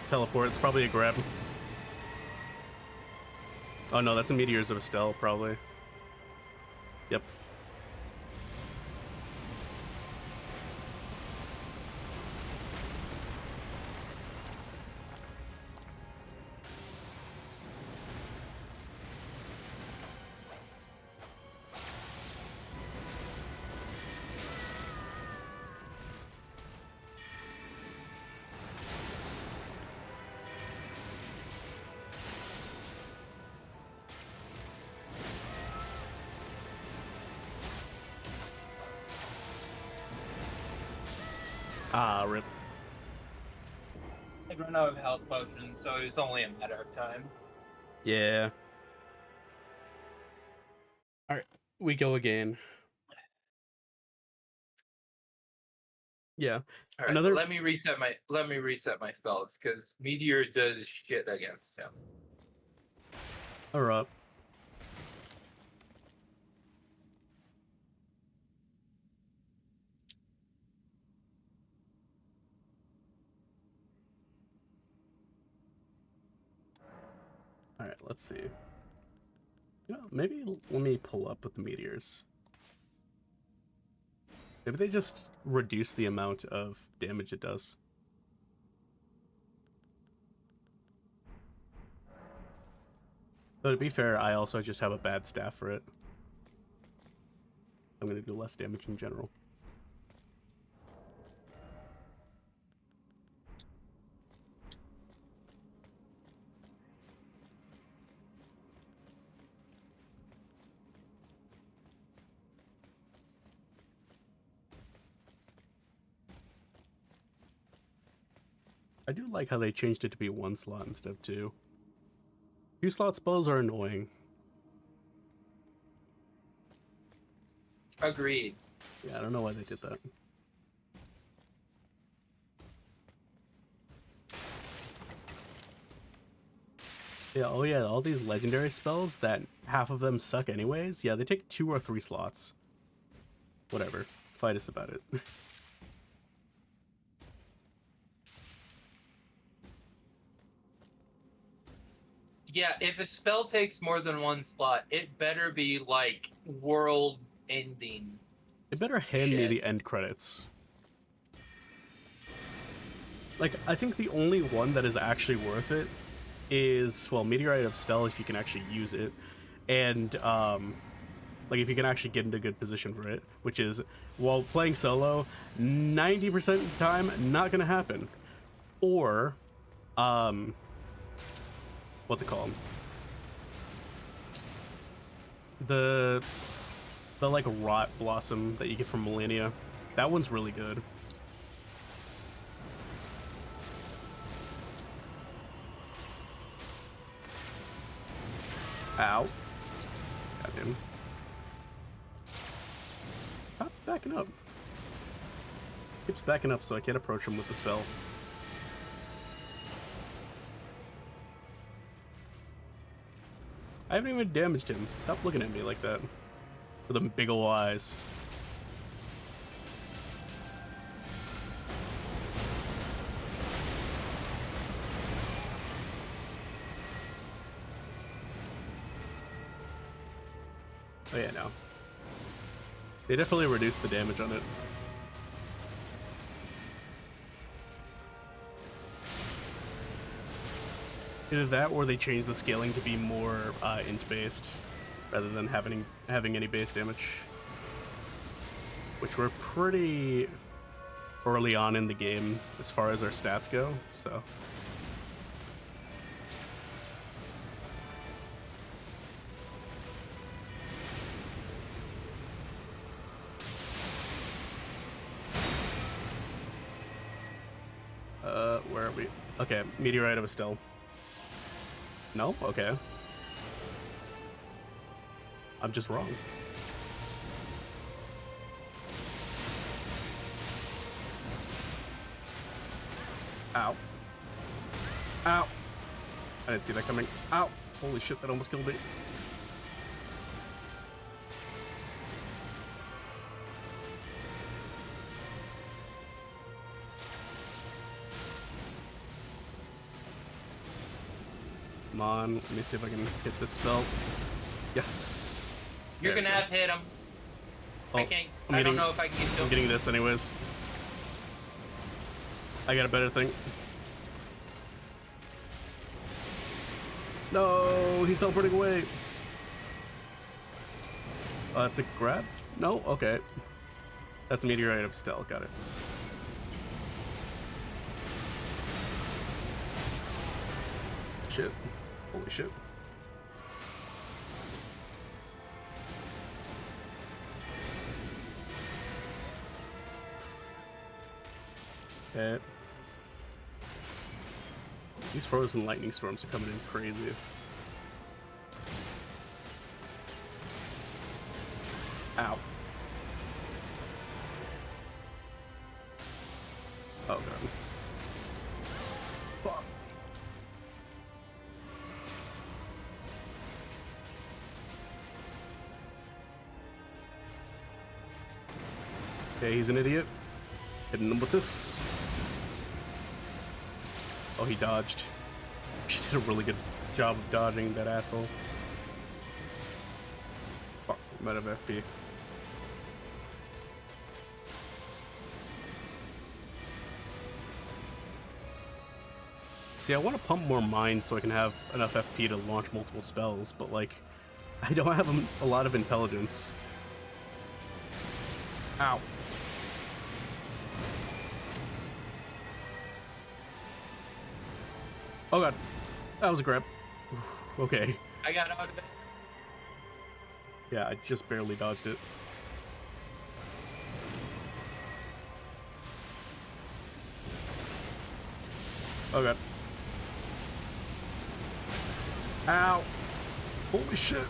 S1: Teleport. It's probably a grab. Oh no, that's a Meteors of Estelle, probably. Yep. Ah, rip.
S2: I'd run out of health potions, so it was only a matter of time.
S1: Yeah. Alright, we go again. Yeah.
S2: All right,
S1: Another.
S2: let me reset my spells because Meteor does shit against him.
S1: Alright. Alright, let's see. Yeah, maybe let me pull up with the meteors. Maybe they just reduce the amount of damage it does. But to be fair, I also just have a bad staff for it. I'm gonna do less damage in general. I do like how they changed it to be 1 slot instead of 2. 2 slot spells are annoying.
S2: Agreed.
S1: Yeah, I don't know why they did that. Yeah, oh yeah, all these legendary spells that half of them suck anyways, yeah, they take 2 or 3 slots. Whatever. Fight us about it.
S2: Yeah, if a spell takes more than 1 slot, it better be like world ending.
S1: They better hand me
S2: Shit.
S1: the end credits. Like, I think the only one that is actually worth it is, well, Meteorite of Stealth if you can actually use it, and, like, if you can actually get into good position for it, which is, while playing solo, 90% of the time, not gonna happen. Or, what's it called? The like, Rot Blossom that you get from Millennia. That one's really good. Ow. Got him. Stop backing up. Keeps backing up so I can't approach him with the spell. I haven't even damaged him. Stop looking at me like that. With them big ol' eyes. Oh yeah, no. They definitely reduced the damage on it. Either that or they changed the scaling to be more int based rather than having any base damage, which were pretty early on in the game as far as our stats go, so. Where are we? Okay, Meteorite of Estelle. No? Okay. I'm just wrong. Ow. Ow. I didn't see that coming. Ow. Holy shit, that almost killed me. Come on, let me see if I can hit this spell. Yes.
S2: You're
S1: There
S2: gonna
S1: we
S2: have to hit him.
S1: Oh,
S2: I can't.
S1: I'm
S2: I don't
S1: getting-
S2: know if I can get
S1: I'm
S2: him.
S1: getting this anyways. I got a better thing. No, he's teleporting away. That's a grab? No? Okay. That's a Meteorite of Stealth, got it. Shit. Holy shit. Okay. These frozen lightning storms are coming in crazy. Ow. Oh god. Fuck. Okay, he's an idiot. Hitting him with this. Oh, he dodged. She did a really good job of dodging that asshole. Fuck, I'm out of FP. See, I want to pump more mines so I can have enough FP to launch multiple spells, but like, I don't have a lot of intelligence. Ow. Oh god, that was a grab. Okay.
S2: I got out of it.
S1: Yeah, I just barely dodged it. Oh god. Ow. Holy shit.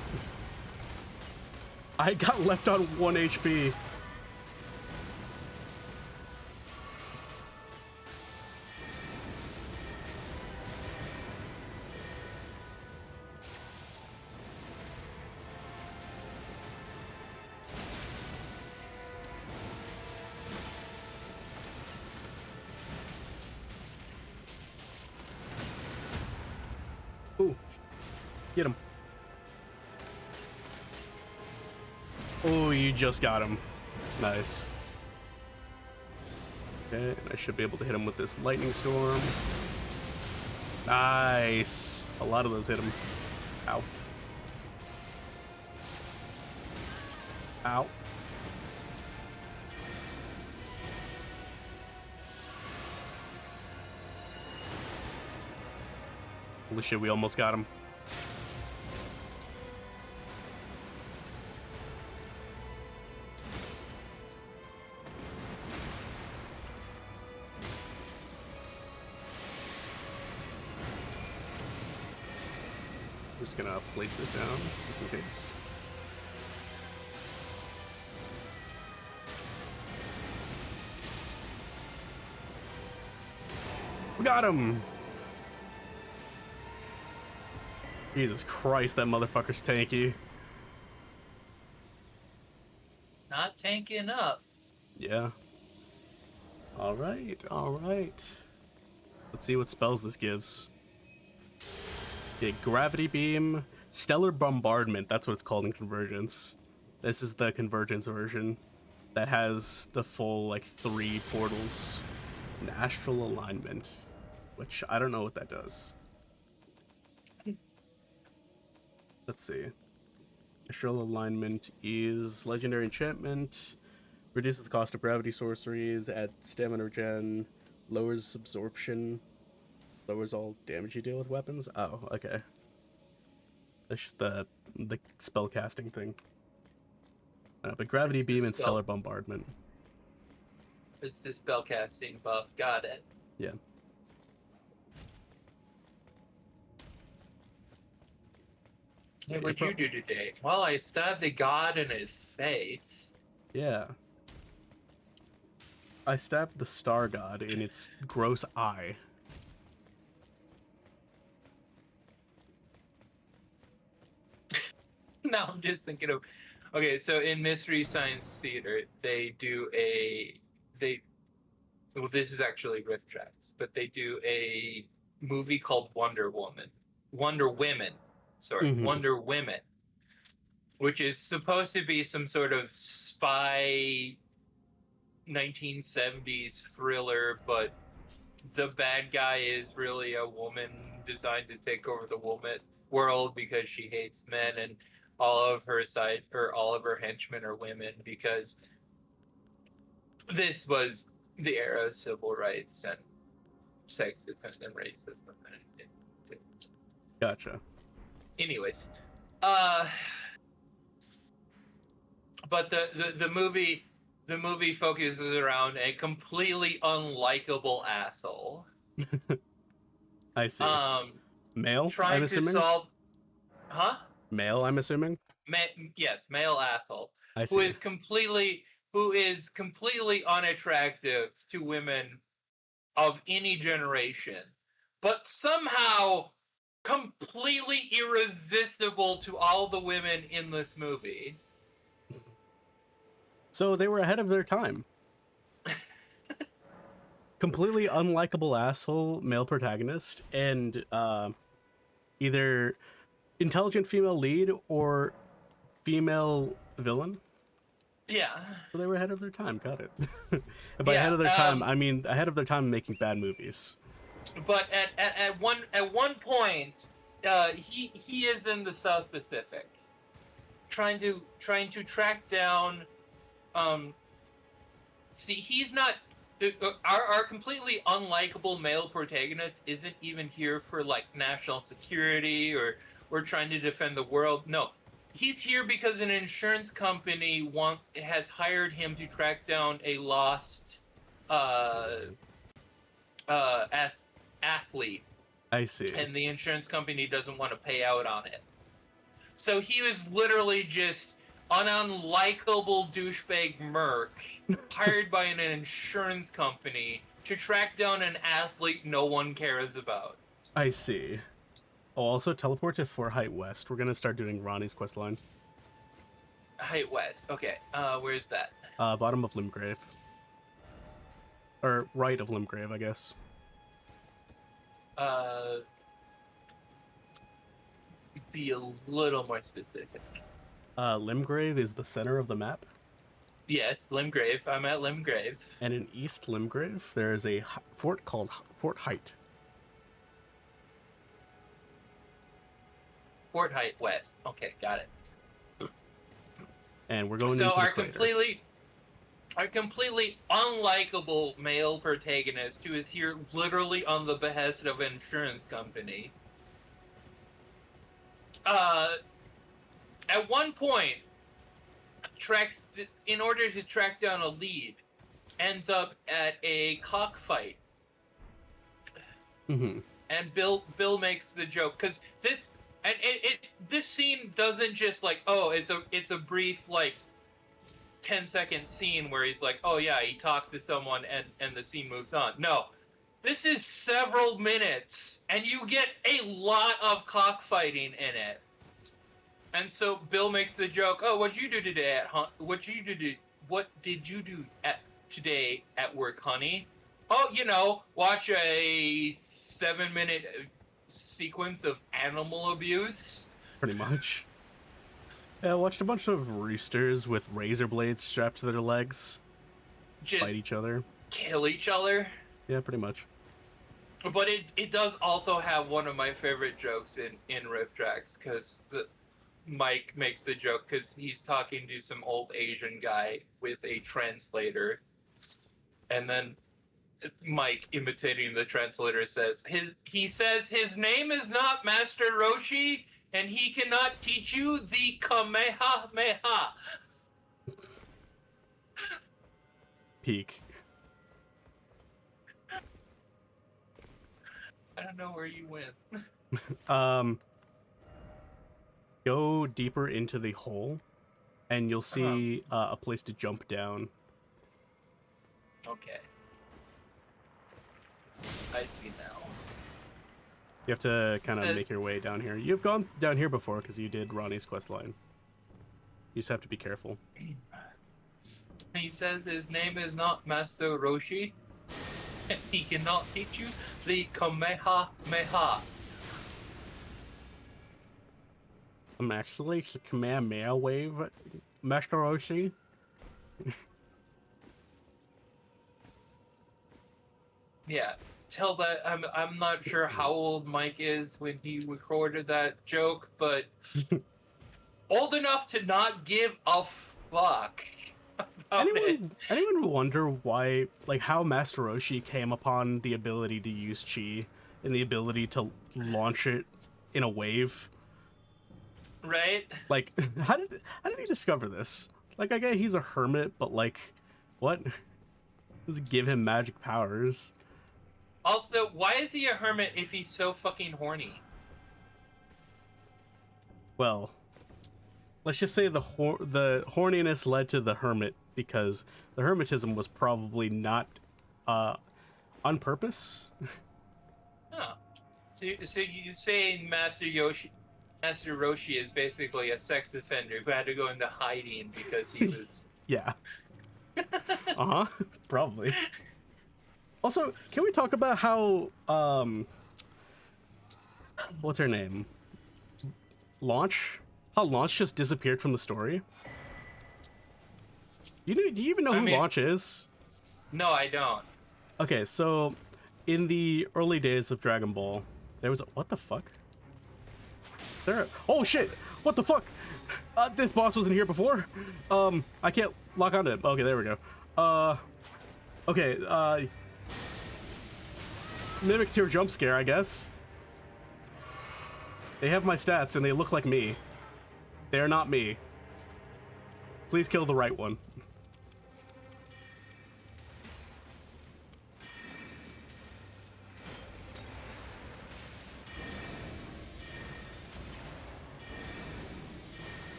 S1: I got left on 1 HP. Ooh. Get him. Oh, you just got him. Nice. Okay, and I should be able to hit him with this lightning storm. Nice. A lot of those hit him. Ow. Ow. Holy shit, we almost got him. I'm just gonna place this down, just in case. We got him! Jesus Christ, that motherfucker's tanky.
S2: Not tanky enough.
S1: Yeah. Alright, alright. Let's see what spells this gives. Yeah, Gravity Beam, Stellar Bombardment, that's what it's called in Convergence. This is the Convergence version that has the full, like, 3 portals. And Astral Alignment, which I don't know what that does. Let's see. Astral Alignment is legendary enchantment, reduces the cost of gravity sorceries, adds stamina regen, lowers absorption, lowers all damage you deal with weapons. Oh, okay. That's just the spell casting thing. But Gravity Beam and Stellar Bombardment.
S2: It's the spellcasting buff. Got it.
S1: Yeah.
S2: Hey, what'd you do today? Well, I stabbed the god in his face.
S1: Yeah. I stabbed the Star God in its gross eye.
S2: Now I'm just thinking of... Okay, so in Mystery Science Theater, well, this is actually riff tracks, but they do a movie called Wonder Women. Wonder Women. Sorry, Wonder Women. Which is supposed to be some sort of spy 1970s thriller, but the bad guy is really a woman designed to take over the world because she hates men, and all of her henchmen are women, because this was the era of civil rights and sexism and racism.
S1: Gotcha.
S2: Anyways, but the movie focuses around a completely unlikable asshole.
S1: I see. Male,
S2: trying
S1: I'm
S2: to
S1: assuming?
S2: solve... Huh?
S1: Male, I'm assuming?
S2: Yes, male asshole.
S1: I see.
S2: Who is completely unattractive to women of any generation, but somehow completely irresistible to all the women in this movie.
S1: So they were ahead of their time. Completely unlikable asshole male protagonist, and either intelligent female lead or female villain.
S2: Yeah.
S1: So they were ahead of their time. Got it. And by ahead of their time, I mean ahead of their time making bad movies.
S2: but at one point, he is in the South Pacific, trying to track down. See, he's not. Our completely unlikable male protagonist isn't even here for like national security or we're trying to defend the world. No, he's here because an insurance company has hired him to track down a lost uh, athlete,
S1: I see.
S2: and the insurance company doesn't want to pay out on it. So he was literally just an unlikable douchebag merc hired by an insurance company to track down an athlete no one cares about.
S1: I see. Oh, also teleport to Fort Height West. We're gonna start doing Ronnie's quest line.
S2: Height West. Okay, where's that?
S1: Bottom of Limgrave. Or right of Limgrave, I guess.
S2: Be a little more specific.
S1: Limgrave is the center of the map.
S2: Yes, Limgrave. I'm at Limgrave.
S1: And in East Limgrave, there is a fort called Fort Height.
S2: Fort Height West. Okay, got it.
S1: And we're going
S2: so
S1: into the
S2: our
S1: crater.
S2: completely unlikable male protagonist who is here literally on the behest of an insurance company. At one point, in order to track down a lead, ends up at a cockfight.
S1: Mm-hmm.
S2: And Bill makes the joke because this scene doesn't just like, oh, it's a brief like 10-second scene where he's like, oh yeah, he talks to someone and the scene moves on. No, this is several minutes and you get a lot of cockfighting in it. And so Bill makes the joke, oh, what'd you do today what did you do today at work, honey? Oh, watch a 7-minute sequence of animal abuse.
S1: Pretty much. Yeah, I watched a bunch of roosters with razor blades strapped to their legs
S2: Just
S1: fight each other.
S2: Kill each other.
S1: Yeah, pretty much.
S2: But it does also have one of my favorite jokes in Riff Tracks, because Mike makes the joke because he's talking to some old Asian guy with a translator, and then Mike, imitating the translator, says his name is not Master Roshi, and he cannot teach you the Kamehameha.
S1: Peak.
S2: I don't know where you went.
S1: Go deeper into the hole, and you'll see a place to jump down.
S2: Okay. I see now.
S1: You have to kind of make your way down here. You've gone down here before because you did Ronnie's quest line. You just have to be careful.
S2: He says his name is not Master Roshi. He cannot teach you the Kamehameha.
S1: I'm actually the Kamehameha wave, Master Roshi.
S2: Yeah, tell that I'm not sure how old Mike is when he recorded that joke, but old enough to not give a fuck about it.
S1: Anyone wonder why, like, how Master Roshi came upon the ability to use chi and the ability to launch it in a wave?
S2: Right?
S1: Like, how did he discover this? Like, I get he's a hermit, but like, what? Does it give him magic powers?
S2: Also, why is he a hermit if he's so fucking horny?
S1: Well, let's just say the horniness led to the hermit because the hermetism was probably not on purpose.
S2: Oh. So you saying Master Roshi is basically a sex offender who had to go into hiding because he was...
S1: Yeah. Probably. Also, can we talk about how what's her name? Launch? How Launch just disappeared from the story? Do you even know who Launch is?
S2: No, I don't.
S1: Okay, so in the early days of Dragon Ball, there was a, what the fuck? Oh shit! What the fuck? This boss wasn't here before. I can't lock onto it. Okay, there we go. Okay. Mimic tier jump scare, I guess. They have my stats and they look like me. They are not me. Please kill the right one.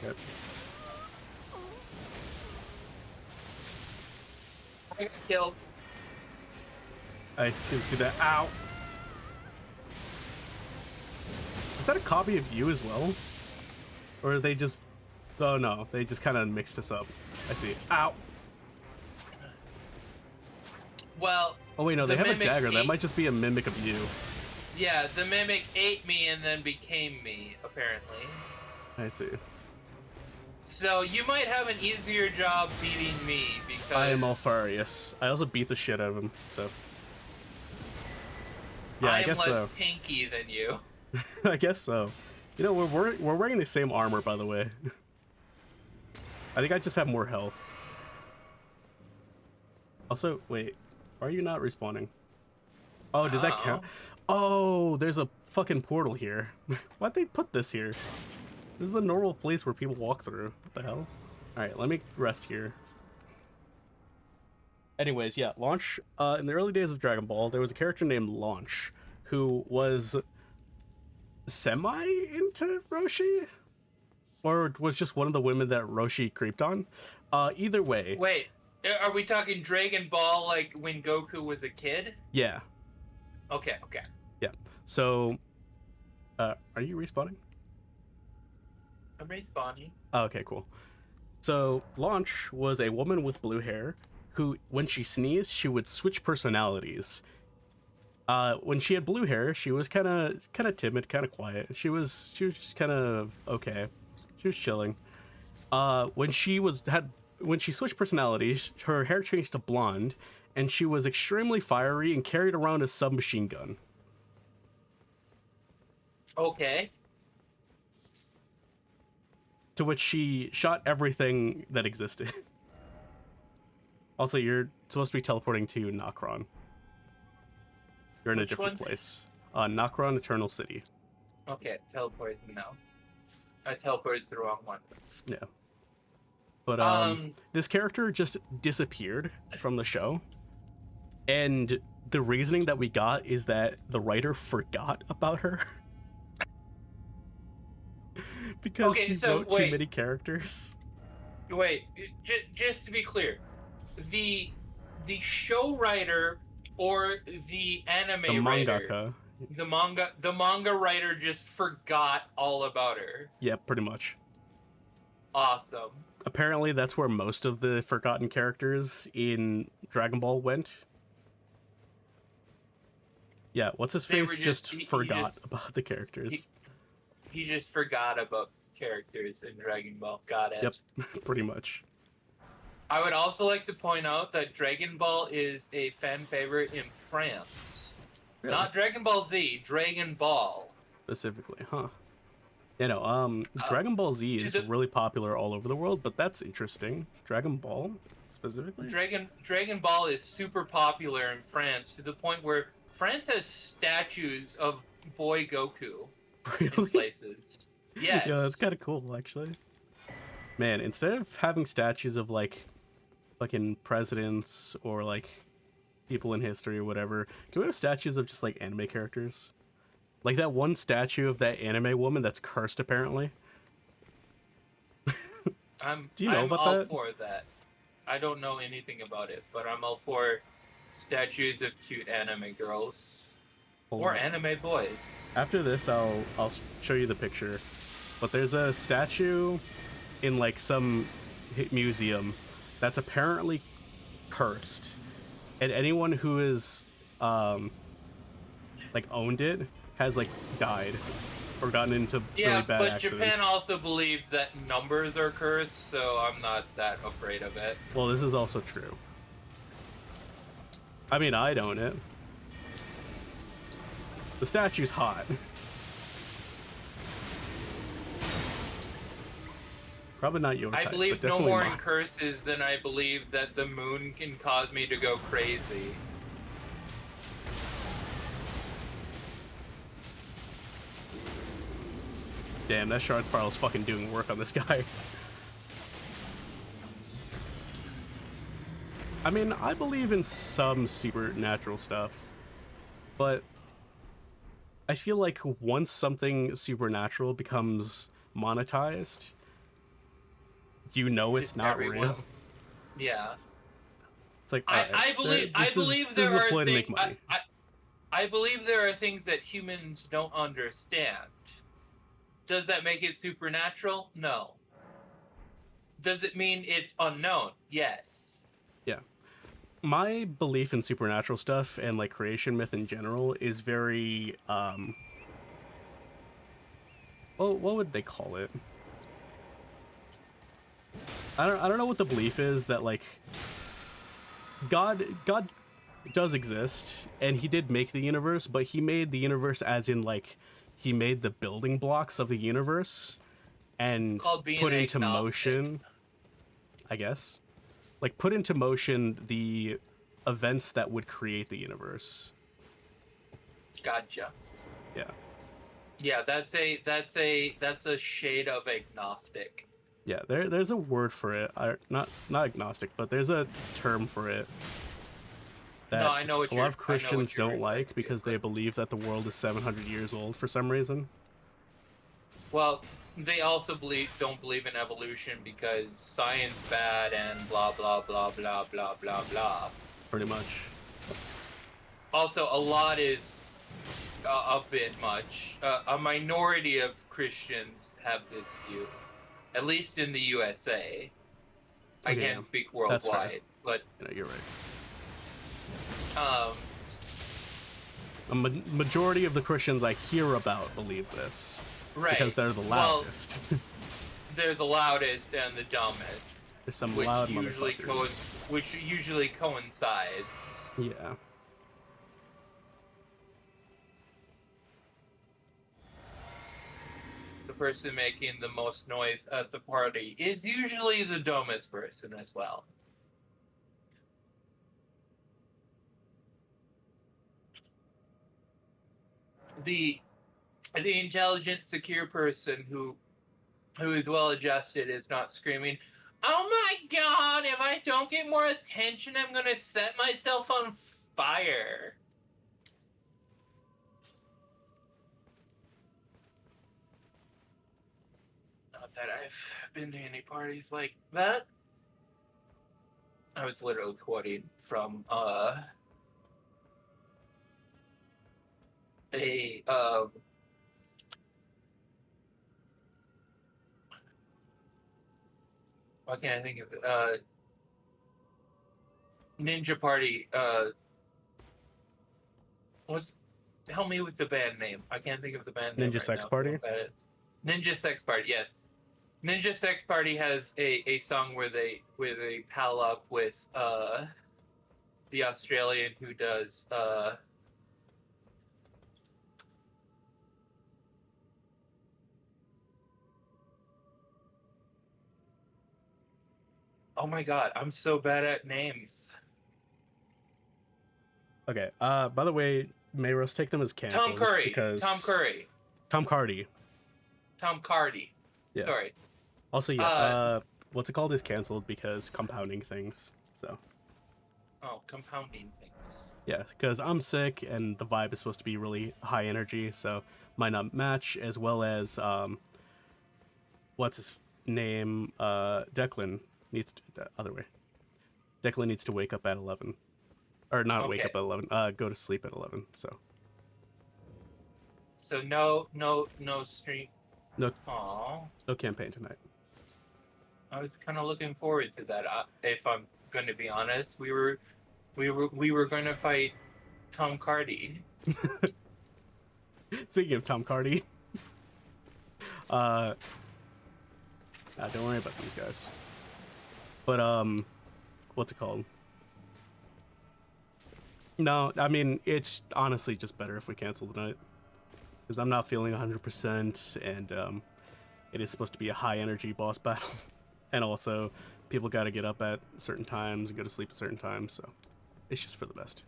S1: Yep.
S2: I got killed.
S1: I can see that. Ow. Is that a copy of you as well? Or are they just... Oh no, they just kind of mixed us up. I see. Ow.
S2: Well...
S1: Oh wait, no, they have a dagger. That might just be a mimic of you.
S2: Yeah, the mimic ate me and then became me, apparently.
S1: I see.
S2: So you might have an easier job beating me because...
S1: I am Alfarius. I also beat the shit out of him, so... Yeah, I guess so.
S2: I am less pinky than you.
S1: I guess so. You know, we're wearing the same armor, by the way. I think I just have more health. Also, wait. Why are you not respawning? Oh, did that count? Oh, there's a fucking portal here. Why'd they put this here? This is a normal place where people walk through. What the hell? Alright, let me rest here. Anyways, yeah, Launch. In the early days of Dragon Ball, there was a character named Launch who was semi into Roshi? Or was just one of the women that Roshi creeped on? Either way.
S2: Wait, are we talking Dragon Ball like when Goku was a kid?
S1: Yeah.
S2: Okay.
S1: Yeah. So, are you respawning?
S2: I'm respawning.
S1: Oh, okay, cool. So, Launch was a woman with blue hair who, when she sneezed, she would switch personalities. When she had blue hair, she was kind of timid, kind of quiet. She was just kind of okay. She was chilling. When she switched personalities, her hair changed to blonde, and she was extremely fiery and carried around a submachine gun.
S2: Okay.
S1: To which she shot everything that existed. Also, you're supposed to be teleporting to Nokron. You're in a different place. Nokron Eternal City.
S2: Okay, teleport now. I teleported to the wrong one.
S1: Yeah. But this character just disappeared from the show. And the reasoning that we got is that the writer forgot about her. Because he wrote too many characters.
S2: Wait, just to be clear, the show writer or the anime writer,
S1: mangaka,
S2: the manga writer just forgot all about her.
S1: Yeah, pretty much.
S2: Awesome.
S1: Apparently, that's where most of the forgotten characters in Dragon Ball went. Yeah, what's his face just forgot about the characters.
S2: He just forgot about characters in Dragon Ball. Got it.
S1: Yep, pretty much.
S2: I would also like to point out that Dragon Ball is a fan favorite in France. Really? Not Dragon Ball Z, Dragon Ball.
S1: Specifically, huh? You know, Dragon Ball Z is really popular all over the world, but that's interesting. Dragon Ball, specifically?
S2: Dragon Ball is super popular in France to the point where France has statues of Boy Goku.
S1: Really?
S2: In places. Yes.
S1: Yeah, that's kind of cool, actually. Man, instead of having statues of, like, fucking presidents or, like, people in history or whatever, can we have statues of just, like, anime characters? Like that one statue of that anime woman that's cursed, apparently. Do you know about that?
S2: I'm all for that. I don't know anything about it, but I'm all for statues of cute anime girls. Or anime boys.
S1: After this, I'll show you the picture. But there's a statue in like some museum that's apparently cursed, and anyone who is like owned it has like died or gotten into really bad accidents.
S2: Japan also believes that numbers are cursed, so I'm not that afraid of it.
S1: Well, this is also true. I mean, I'd own it. The statue's hot. Probably not your type,
S2: I believe
S1: but
S2: no
S1: definitely
S2: more
S1: mine.
S2: in curses than I believe that the moon can cause me to go crazy.
S1: Damn, that shard spiral's fucking doing work on this guy. I mean, I believe in some supernatural stuff, but I feel like once something supernatural becomes monetized, you know it's
S2: Just
S1: not
S2: everyone.
S1: real.
S2: Yeah.
S1: It's like, all right,
S2: I
S1: this
S2: believe
S1: is
S2: there
S1: a
S2: are
S1: ploy to make
S2: things
S1: money.
S2: I believe there are things that humans don't understand. Does that make it supernatural? No. Does it mean it's unknown? Yes.
S1: Yeah. My belief in supernatural stuff and like creation myth in general is very well, what would they call it? I don't know what the belief is that like God does exist and he did make the universe, but he made the universe as in like he made the building blocks of the universe
S2: It's
S1: and
S2: called being
S1: put into
S2: agnostic.
S1: motion, I guess. Like put into motion the events that would create the universe.
S2: Gotcha.
S1: Yeah.
S2: Yeah, that's a shade of agnostic.
S1: Yeah, there's a word for it. Not agnostic, but there's a term for it
S2: No,
S1: that
S2: I know what
S1: a lot of
S2: I know
S1: Christians
S2: what you're
S1: don't
S2: referring
S1: like
S2: to.
S1: because they
S2: But,
S1: believe that the world is 700 years old for some reason.
S2: well, they also don't believe in evolution because science bad and blah blah blah blah blah blah blah.
S1: Pretty much.
S2: Also, a lot is a bit much. A minority of Christians have this view, at least in the USA. I
S1: Okay,
S2: can't
S1: yeah,
S2: speak
S1: that's fair.
S2: worldwide, but
S1: You know, you're right.
S2: um,
S1: A majority of the Christians I hear about believe this because
S2: right.
S1: they're the
S2: Well,
S1: loudest.
S2: they're the loudest and the dumbest,
S1: There's some
S2: which
S1: loud
S2: usually
S1: motherfuckers.
S2: coincides.
S1: Yeah.
S2: The person making the most noise at the party is usually the dumbest person as well. The the intelligent, secure person who is well adjusted is not screaming, "Oh my god, if I don't get more attention, I'm gonna set myself on fire." Not that I've been to any parties like that. I was literally quoting from a what can I think of it? Ninja Party. What's help me with the band name? I can't think of the band name
S1: Ninja
S2: right
S1: Sex
S2: now. 'Cause I'm
S1: Party?
S2: bad at Ninja Sex Party. Yes, Ninja Sex Party has a song where they pal up with the Australian who does oh my god, I'm so bad at names.
S1: Okay. By the way, Mayros, take them as
S2: Tom
S1: canceled
S2: Curry. Tom
S1: because
S2: Curry.
S1: Tom Cardy.
S2: Tom Cardy.
S1: Yeah.
S2: Sorry.
S1: Also, yeah. What's it called is canceled because compounding things. So.
S2: Oh, compounding things.
S1: Yeah, because I'm sick and the vibe is supposed to be really high energy, so might not match. As well as what's his name? Declan needs to, the other way. Declan needs to wake up at 11, or not wake
S2: Okay.
S1: up at 11. Go to sleep at 11. So
S2: So no stream.
S1: no
S2: Aww.
S1: no campaign tonight.
S2: I was kind of looking forward to that. If I'm going to be honest, we were going to fight Tom Cardy.
S1: Speaking of Tom Cardy, don't worry about these guys. But what's it called? No, I mean, it's honestly just better if we cancel tonight. Because I'm not feeling 100%, and it is supposed to be a high-energy boss battle. And also, people got to get up at certain times and go to sleep at certain times, so it's just for the best.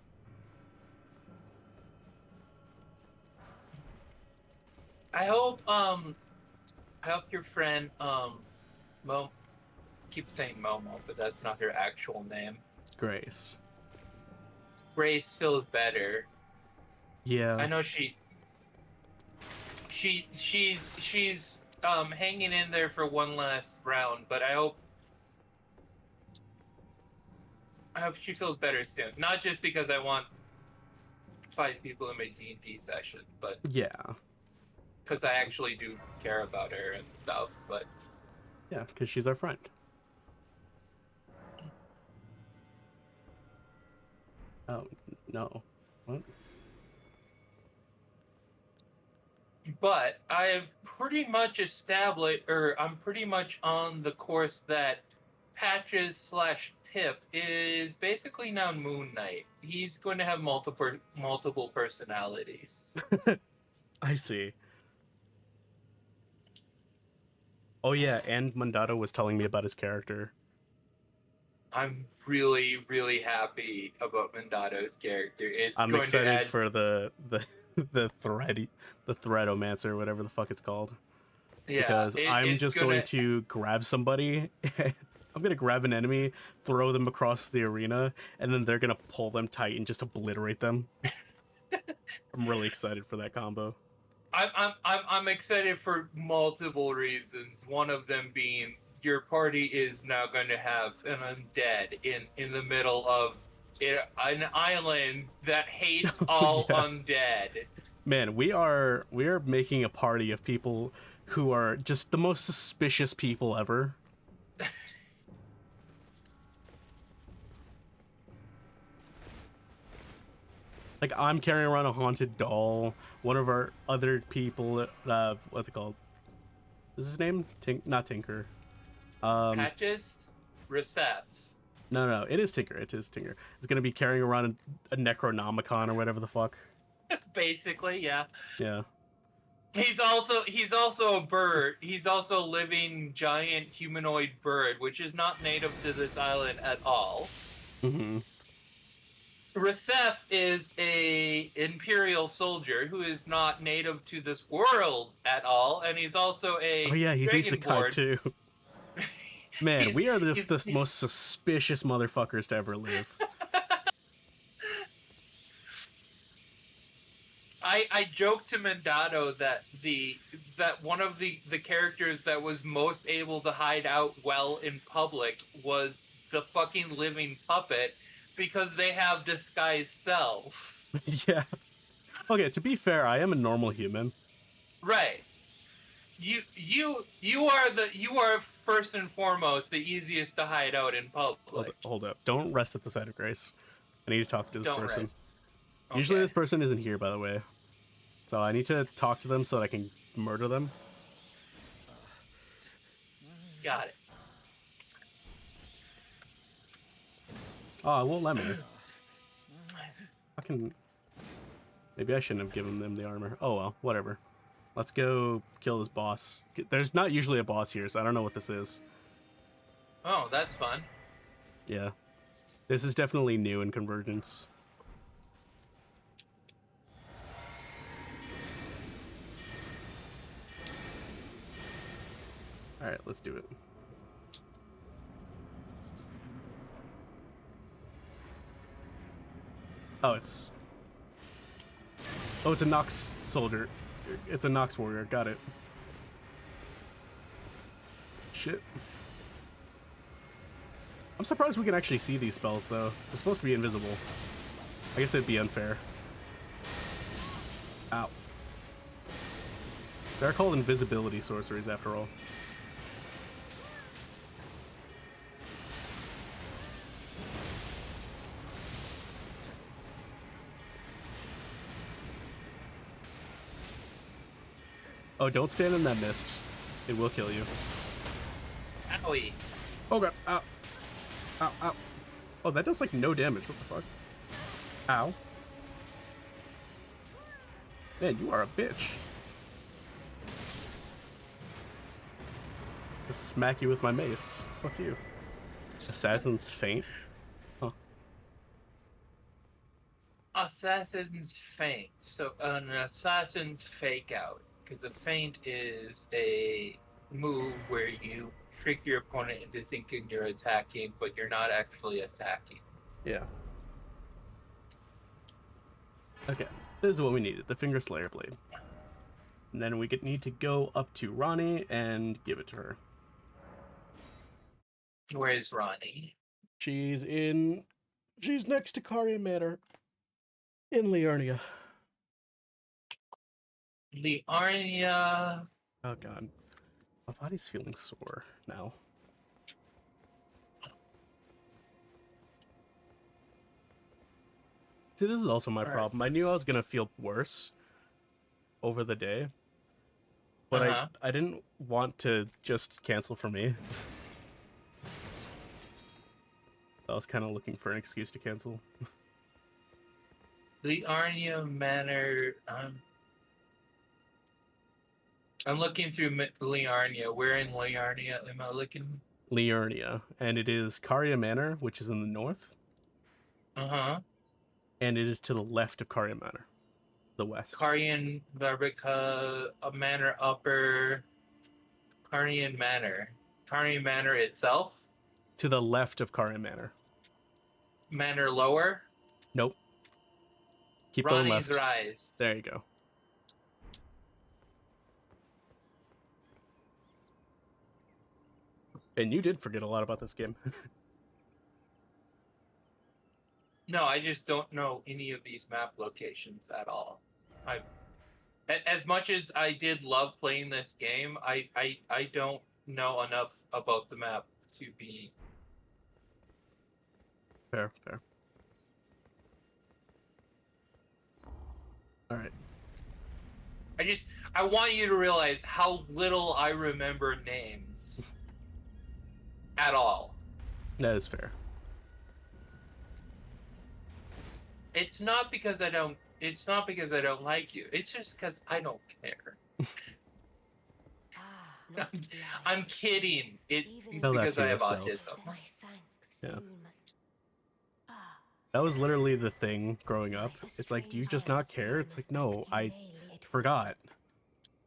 S2: I hope your friend Mo keeps saying Momo, but that's not her actual name.
S1: Grace.
S2: Grace feels better.
S1: Yeah.
S2: I know she's hanging in there for one last round, but I hope she feels better soon. Not just because I want 5 people in my D&D session, but
S1: Yeah.
S2: because I actually do care about her and stuff. But
S1: yeah, because she's our friend. Oh, no. What?
S2: But I've pretty much established, or I'm pretty much on the course that Patches/Pip is basically now Moon Knight. He's going to have multiple personalities.
S1: I see. Oh yeah, and Mandato was telling me about his character.
S2: I'm really, really happy about Mondato's character.
S1: I'm
S2: going
S1: excited
S2: to add...
S1: for the threadomancer, whatever the fuck it's called.
S2: Yeah,
S1: because I'm just going
S2: to
S1: to grab somebody. I'm going to grab an enemy, throw them across the arena, and then they're going to pull them tight and just obliterate them. I'm really excited for that combo.
S2: I'm excited for multiple reasons. One of them being your party is now going to have an undead in the middle of an island that hates all
S1: Yeah.
S2: undead.
S1: Man, we are making a party of people who are just the most suspicious people ever. Like, I'm carrying around a haunted doll. One of our other people, what's it called? Is his name? Not Tinker.
S2: Patches? Recef.
S1: No, it is Tinker. It is Tinker. He's gonna be carrying around a Necronomicon or whatever the fuck.
S2: Basically, yeah.
S1: Yeah.
S2: He's also a bird. He's also a living giant humanoid bird, which is not native to this island at all.
S1: Mm-hmm.
S2: Recef is a imperial soldier who is not native to this world at all, and he's also a
S1: he's Isekai too. Man, we are just the most suspicious motherfuckers to ever live.
S2: I joked to Mandato that one of the characters that was most able to hide out well in public was the fucking living puppet, because they have disguised self.
S1: Yeah. Okay, to be fair, I am a normal human.
S2: Right. You are first and foremost the easiest to hide out in public.
S1: Hold up. Don't rest at the sight of Grace. I need to talk to this person.
S2: Rest. Okay.
S1: Usually this person isn't here, by the way. So I need to talk to them so that I can murder them.
S2: Got it.
S1: Oh, it won't let me. Maybe I shouldn't have given them the armor. Oh well, whatever. Let's go kill this boss. There's not usually a boss here, so I don't know what this is.
S2: Oh, that's fun.
S1: Yeah. This is definitely new in Convergence. Alright, let's do it. Oh, it's a Nox soldier. It's a Nox warrior. Got it. Shit. I'm surprised we can actually see these spells, though. They're supposed to be invisible. I guess it'd be unfair. Ow. They're called invisibility sorceries, after all. Oh, don't stand in that mist. It will kill you.
S2: Owie.
S1: Oh god. Ow. Ow, ow. Oh, that does like no damage. What the fuck? Ow. Man, you are a bitch. Just smack you with my mace. Fuck you. Assassin's Feint? Huh.
S2: Assassin's Feint. So an assassin's fake out, because a feint is a move where you trick your opponent into thinking you're attacking, but you're not actually attacking.
S1: Yeah. Okay. This is what we needed. The Finger Slayer Blade. And then we need to go up to Ronnie and give it to her.
S2: Where is Ronnie?
S1: She's next to Caria Manor. In Liurnia.
S2: Liurnia.
S1: Oh god. My body's feeling sore now. See, this is also my problem. I knew I was gonna feel worse over the day, but I didn't want to just cancel for me. I was kind of looking for an excuse to cancel.
S2: Liurnia Manor. I'm looking through Liurnia. Where in Liurnia am I looking?
S1: Liurnia, and it is Caria Manor, which is in the north. And it is to the left of Caria Manor, the west.
S2: Carian Barbica Manor Upper. Carian Manor. Carian Manor itself?
S1: To the left of Caria Manor.
S2: Manor Lower?
S1: Nope. Keep
S2: Ronnie's
S1: going left.
S2: Rise.
S1: There you go. And you did forget a lot about this game.
S2: No, I just don't know any of these map locations at all. As much as I did love playing this game, I don't know enough about the map to be...
S1: Fair. Alright.
S2: I want you to realize how little I remember names. At all.
S1: That is fair.
S2: It's not because I don't like you. It's just because I don't care. I'm kidding. It's because I have autism.
S1: Yeah. That was literally the thing growing up. It's like, do you just not care? It's like, no, I forgot.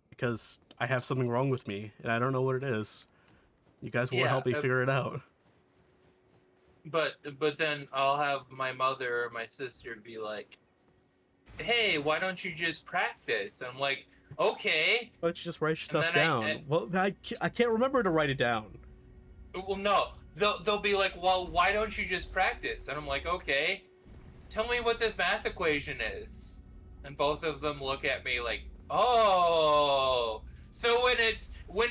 S1: Because I have something wrong with me, and I don't know what it is. You guys won't help me figure it out.
S2: But then I'll have my mother or my sister be like, hey, why don't you just practice? I'm like, okay.
S1: Why don't you just write stuff down? Well, I can't remember to write it down.
S2: Well, no. They'll be like, well, why don't you just practice? And I'm like, okay. Tell me what this math equation is. And both of them look at me like, oh. So when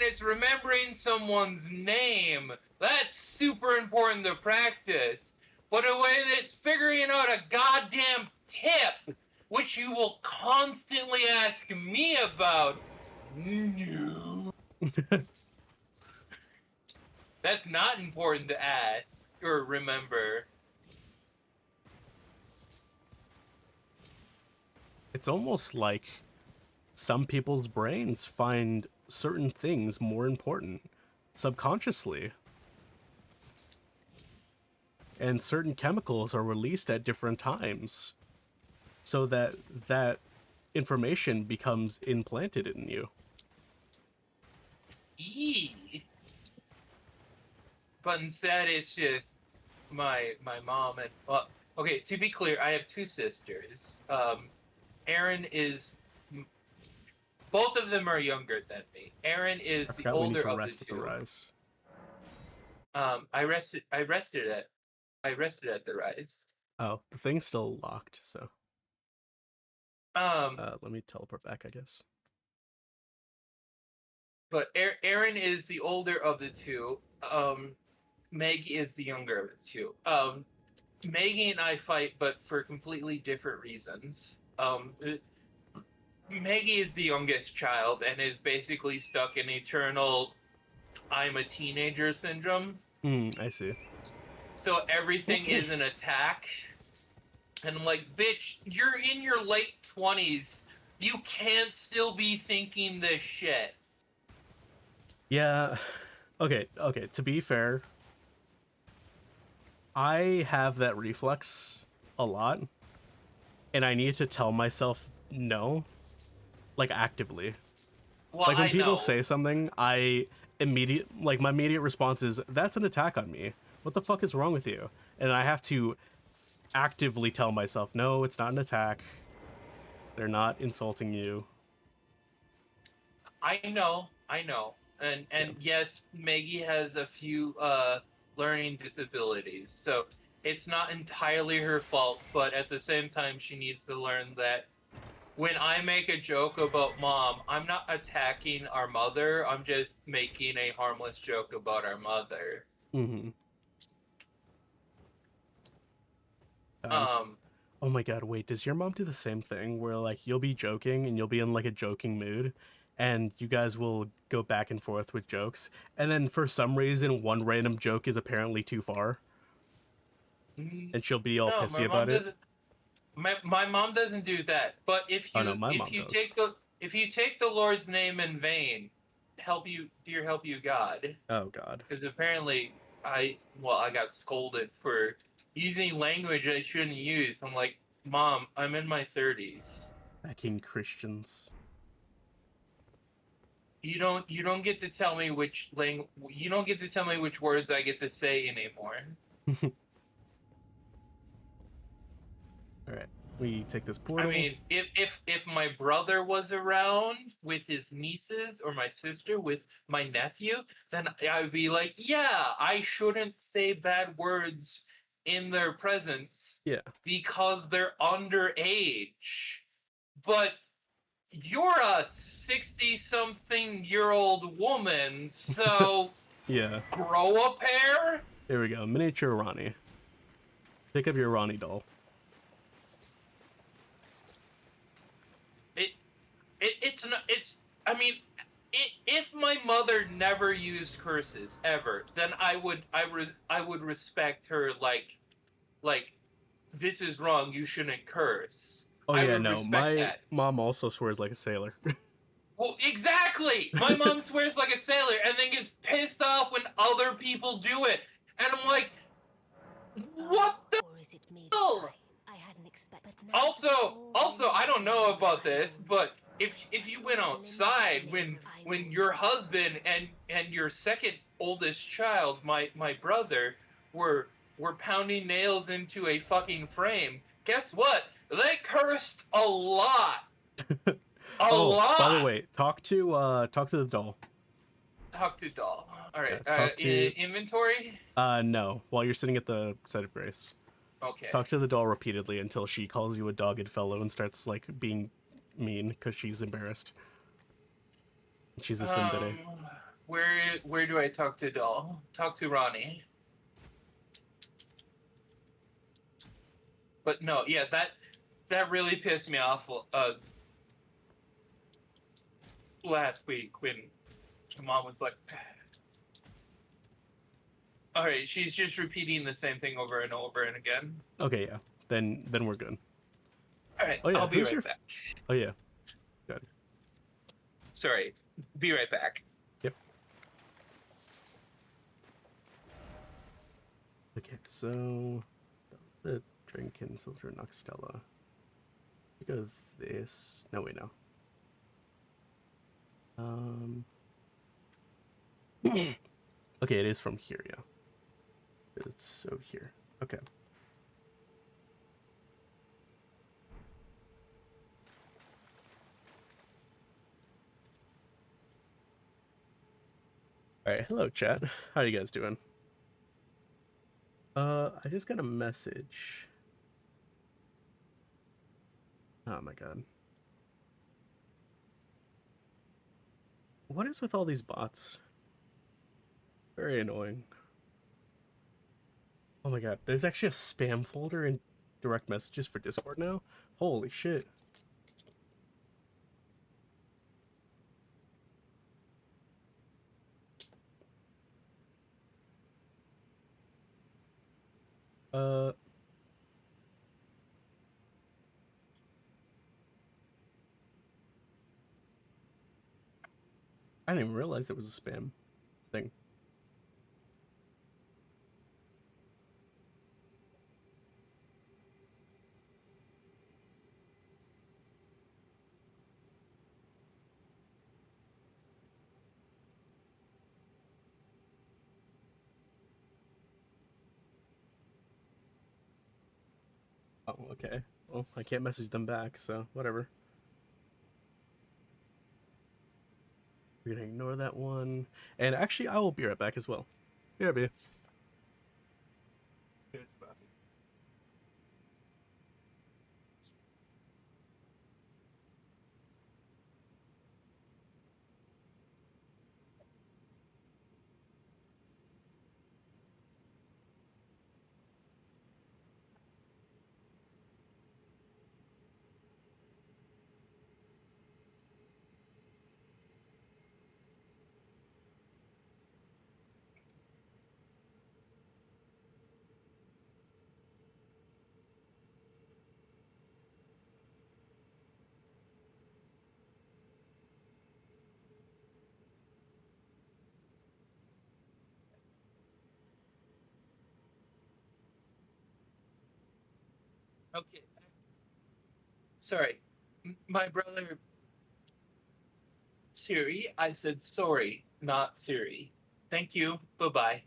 S2: it's remembering someone's name, that's super important to practice. But when it's figuring out a goddamn tip, which you will constantly ask me about, no. That's not important to ask or remember.
S1: It's almost like some people's brains find certain things more important subconsciously. And certain chemicals are released at different times so that that information becomes implanted in you.
S2: But instead it's just my mom and... Well, okay, to be clear, I have two sisters. Erin is... Both of them are younger than me. Erin is the older of the two. I rested at the Rise.
S1: Oh, the thing's still locked, so. Let me teleport back, I guess.
S2: But Erin is the older of the two. Maggie is the younger of the two. Maggie and I fight, but for completely different reasons. Maggie is the youngest child and is basically stuck in eternal I'm a teenager syndrome.
S1: I see.
S2: So everything is an attack. And I'm like, bitch, you're in your late 20s. You can't still be thinking this shit.
S1: Yeah. Okay, to be fair, I have that reflex a lot, and I need to tell myself no, like actively.
S2: Well,
S1: Like when
S2: I
S1: people
S2: know.
S1: say something, my immediate response is, "That's an attack on me. What the fuck is wrong with you?" And I have to actively tell myself, "No, it's not an attack. They're not insulting you."
S2: I know. I know.
S1: Yeah.
S2: And yes, Maggie has a few learning disabilities. So it's not entirely her fault, but at the same time she needs to learn that when I make a joke about mom, I'm not attacking our mother. I'm just making a harmless joke about our mother.
S1: Mm-hmm. God.
S2: Um,
S1: Oh my god, wait, does your mom do the same thing where like you'll be joking and you'll be in like a joking mood and you guys will go back and forth with jokes and then for some reason one random joke is apparently too far and she'll be all
S2: no, my
S1: pissy
S2: mom
S1: about it?
S2: doesn't. My mom doesn't do that. But
S1: Oh no, my mom does.
S2: if you take the Lord's name in vain, help you, dear, help you God.
S1: Oh god.
S2: Because apparently I got scolded for using language I shouldn't use. I'm like, Mom, I'm in my 30s.
S1: Fucking Christians.
S2: You don't get to tell me you don't get to tell me which words I get to say anymore.
S1: Alright, we take this
S2: I
S1: portal.
S2: mean, if my brother was around with his nieces or my sister with my nephew, then I would be like, yeah, I shouldn't say bad words in their presence
S1: Yeah.
S2: because they're underage. But you're a 60-something-year-old woman, so
S1: Yeah.
S2: grow a pair?
S1: Here we go. Miniature Ronnie. Pick up your Ronnie doll.
S2: It it's not it's I mean if my mother never used curses ever, then I would respect her like this is wrong, you shouldn't curse.
S1: Oh
S2: I
S1: yeah,
S2: would
S1: no.
S2: respect
S1: My
S2: that.
S1: mom also swears like a sailor.
S2: Well, exactly. My mom swears like a sailor and then gets pissed off when other people do it. And I'm like, what the
S3: Or is it me this
S2: hell?
S3: time? I hadn't expected. Now
S2: Also, I don't know about this, but if you went outside when your husband and your second oldest child, my brother, were pounding nails into a fucking frame, guess what? They cursed a lot. A
S1: Oh, by the
S2: lot.
S1: way, talk to the doll.
S2: Talk to doll. All
S1: Yeah,
S2: right.
S1: talk to
S2: Inventory.
S1: no, while you're sitting at the site of grace.
S2: Okay.
S1: Talk to the doll repeatedly until she calls you a dogged fellow and starts like being mean because she's embarrassed. She's a tsundere.
S2: Um, where do I talk to doll? Talk to Ronnie. But no, yeah, that really pissed me off last week when mom was like, all right, she's just repeating the same thing over and over and again.
S1: Okay, yeah. Then we're good.
S2: All right,
S1: Oh yeah,
S2: I'll be right back.
S1: Oh yeah. Good.
S2: Sorry, be right back.
S1: Yep. Okay, so the Drinking Silver Noxtella. We go this. No, wait, no. Okay, it is from here, yeah. It's so here. Okay. Alright, hello chat. How you guys doing? I just got a message. Oh my god. What is with all these bots? Very annoying. Oh my god, there's actually a spam folder in direct messages for Discord now? Holy shit. Uh I didn't even realize it was a spam thing. Oh, okay. Well, I can't message them back, so whatever. We're gonna ignore that one. And actually, I will be right back as well. BRB.
S2: Okay. Sorry. My brother Siri, I said sorry, not Siri. Thank you. Bye-bye.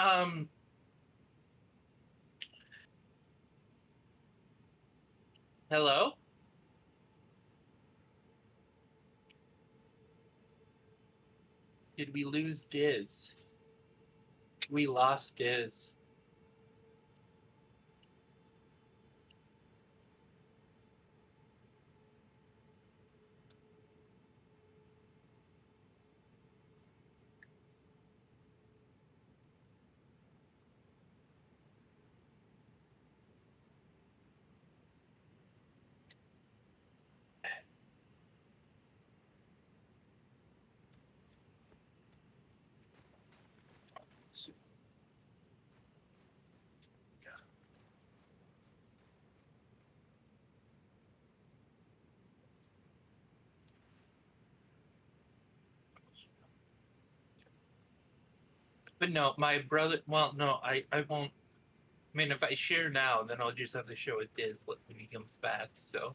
S2: Um Hello? Did we lose Diz? We lost Diz. But no, my brother. Well, no, I won't. I mean, if I share now, then I'll just have to show it Diz when he comes back. So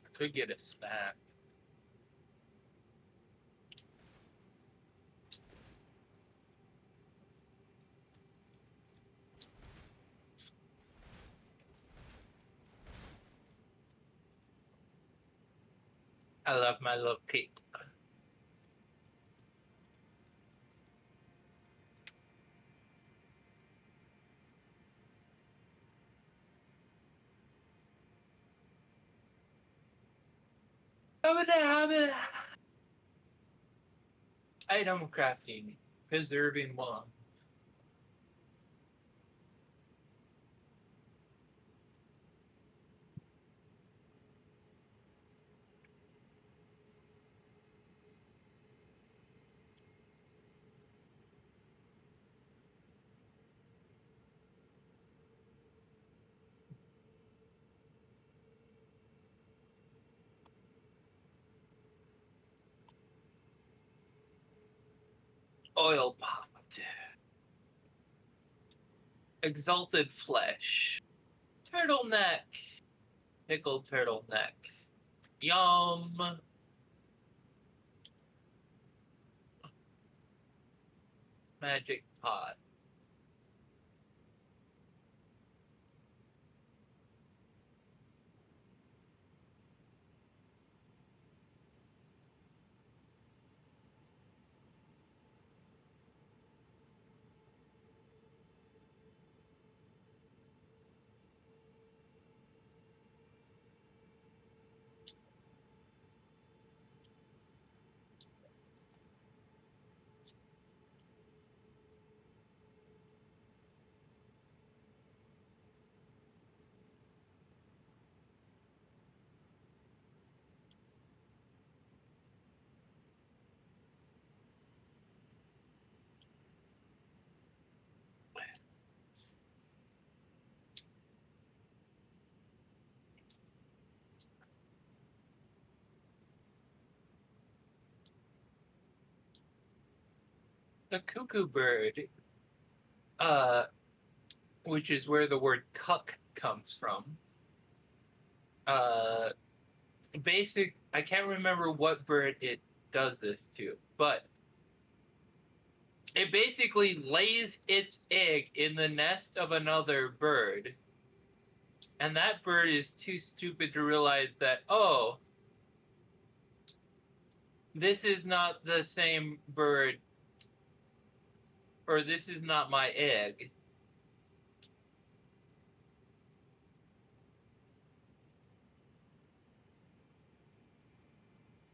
S2: I could get a snack. I love my little cake. Item crafting, preserving one. Oil pot. Exalted flesh. Turtleneck. Pickled turtleneck. Yum. Magic pot. the cuckoo bird, which is where the word cuck comes from. I can't remember what bird it does this to, but it basically lays its egg in the nest of another bird, and that bird is too stupid to realize that, oh, this is not the same bird, or this is not my egg.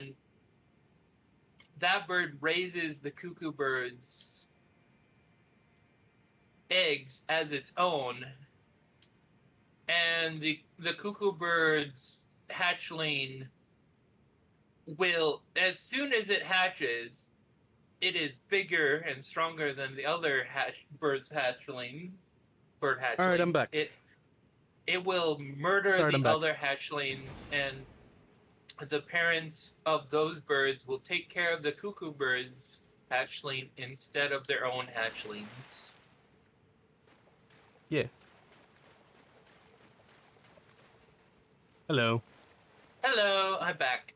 S2: And that bird raises the cuckoo bird's eggs as its own, and the cuckoo bird's hatchling will, as soon as it hatches, it is bigger and stronger than the other bird hatchlings.
S1: All right, I'm back.
S2: It will murder
S1: All right,
S2: the
S1: I'm back.
S2: other hatchlings, and the parents of those birds will take care of the cuckoo bird's hatchling instead of their own hatchlings.
S1: Yeah. Hello.
S2: Hello, I'm back.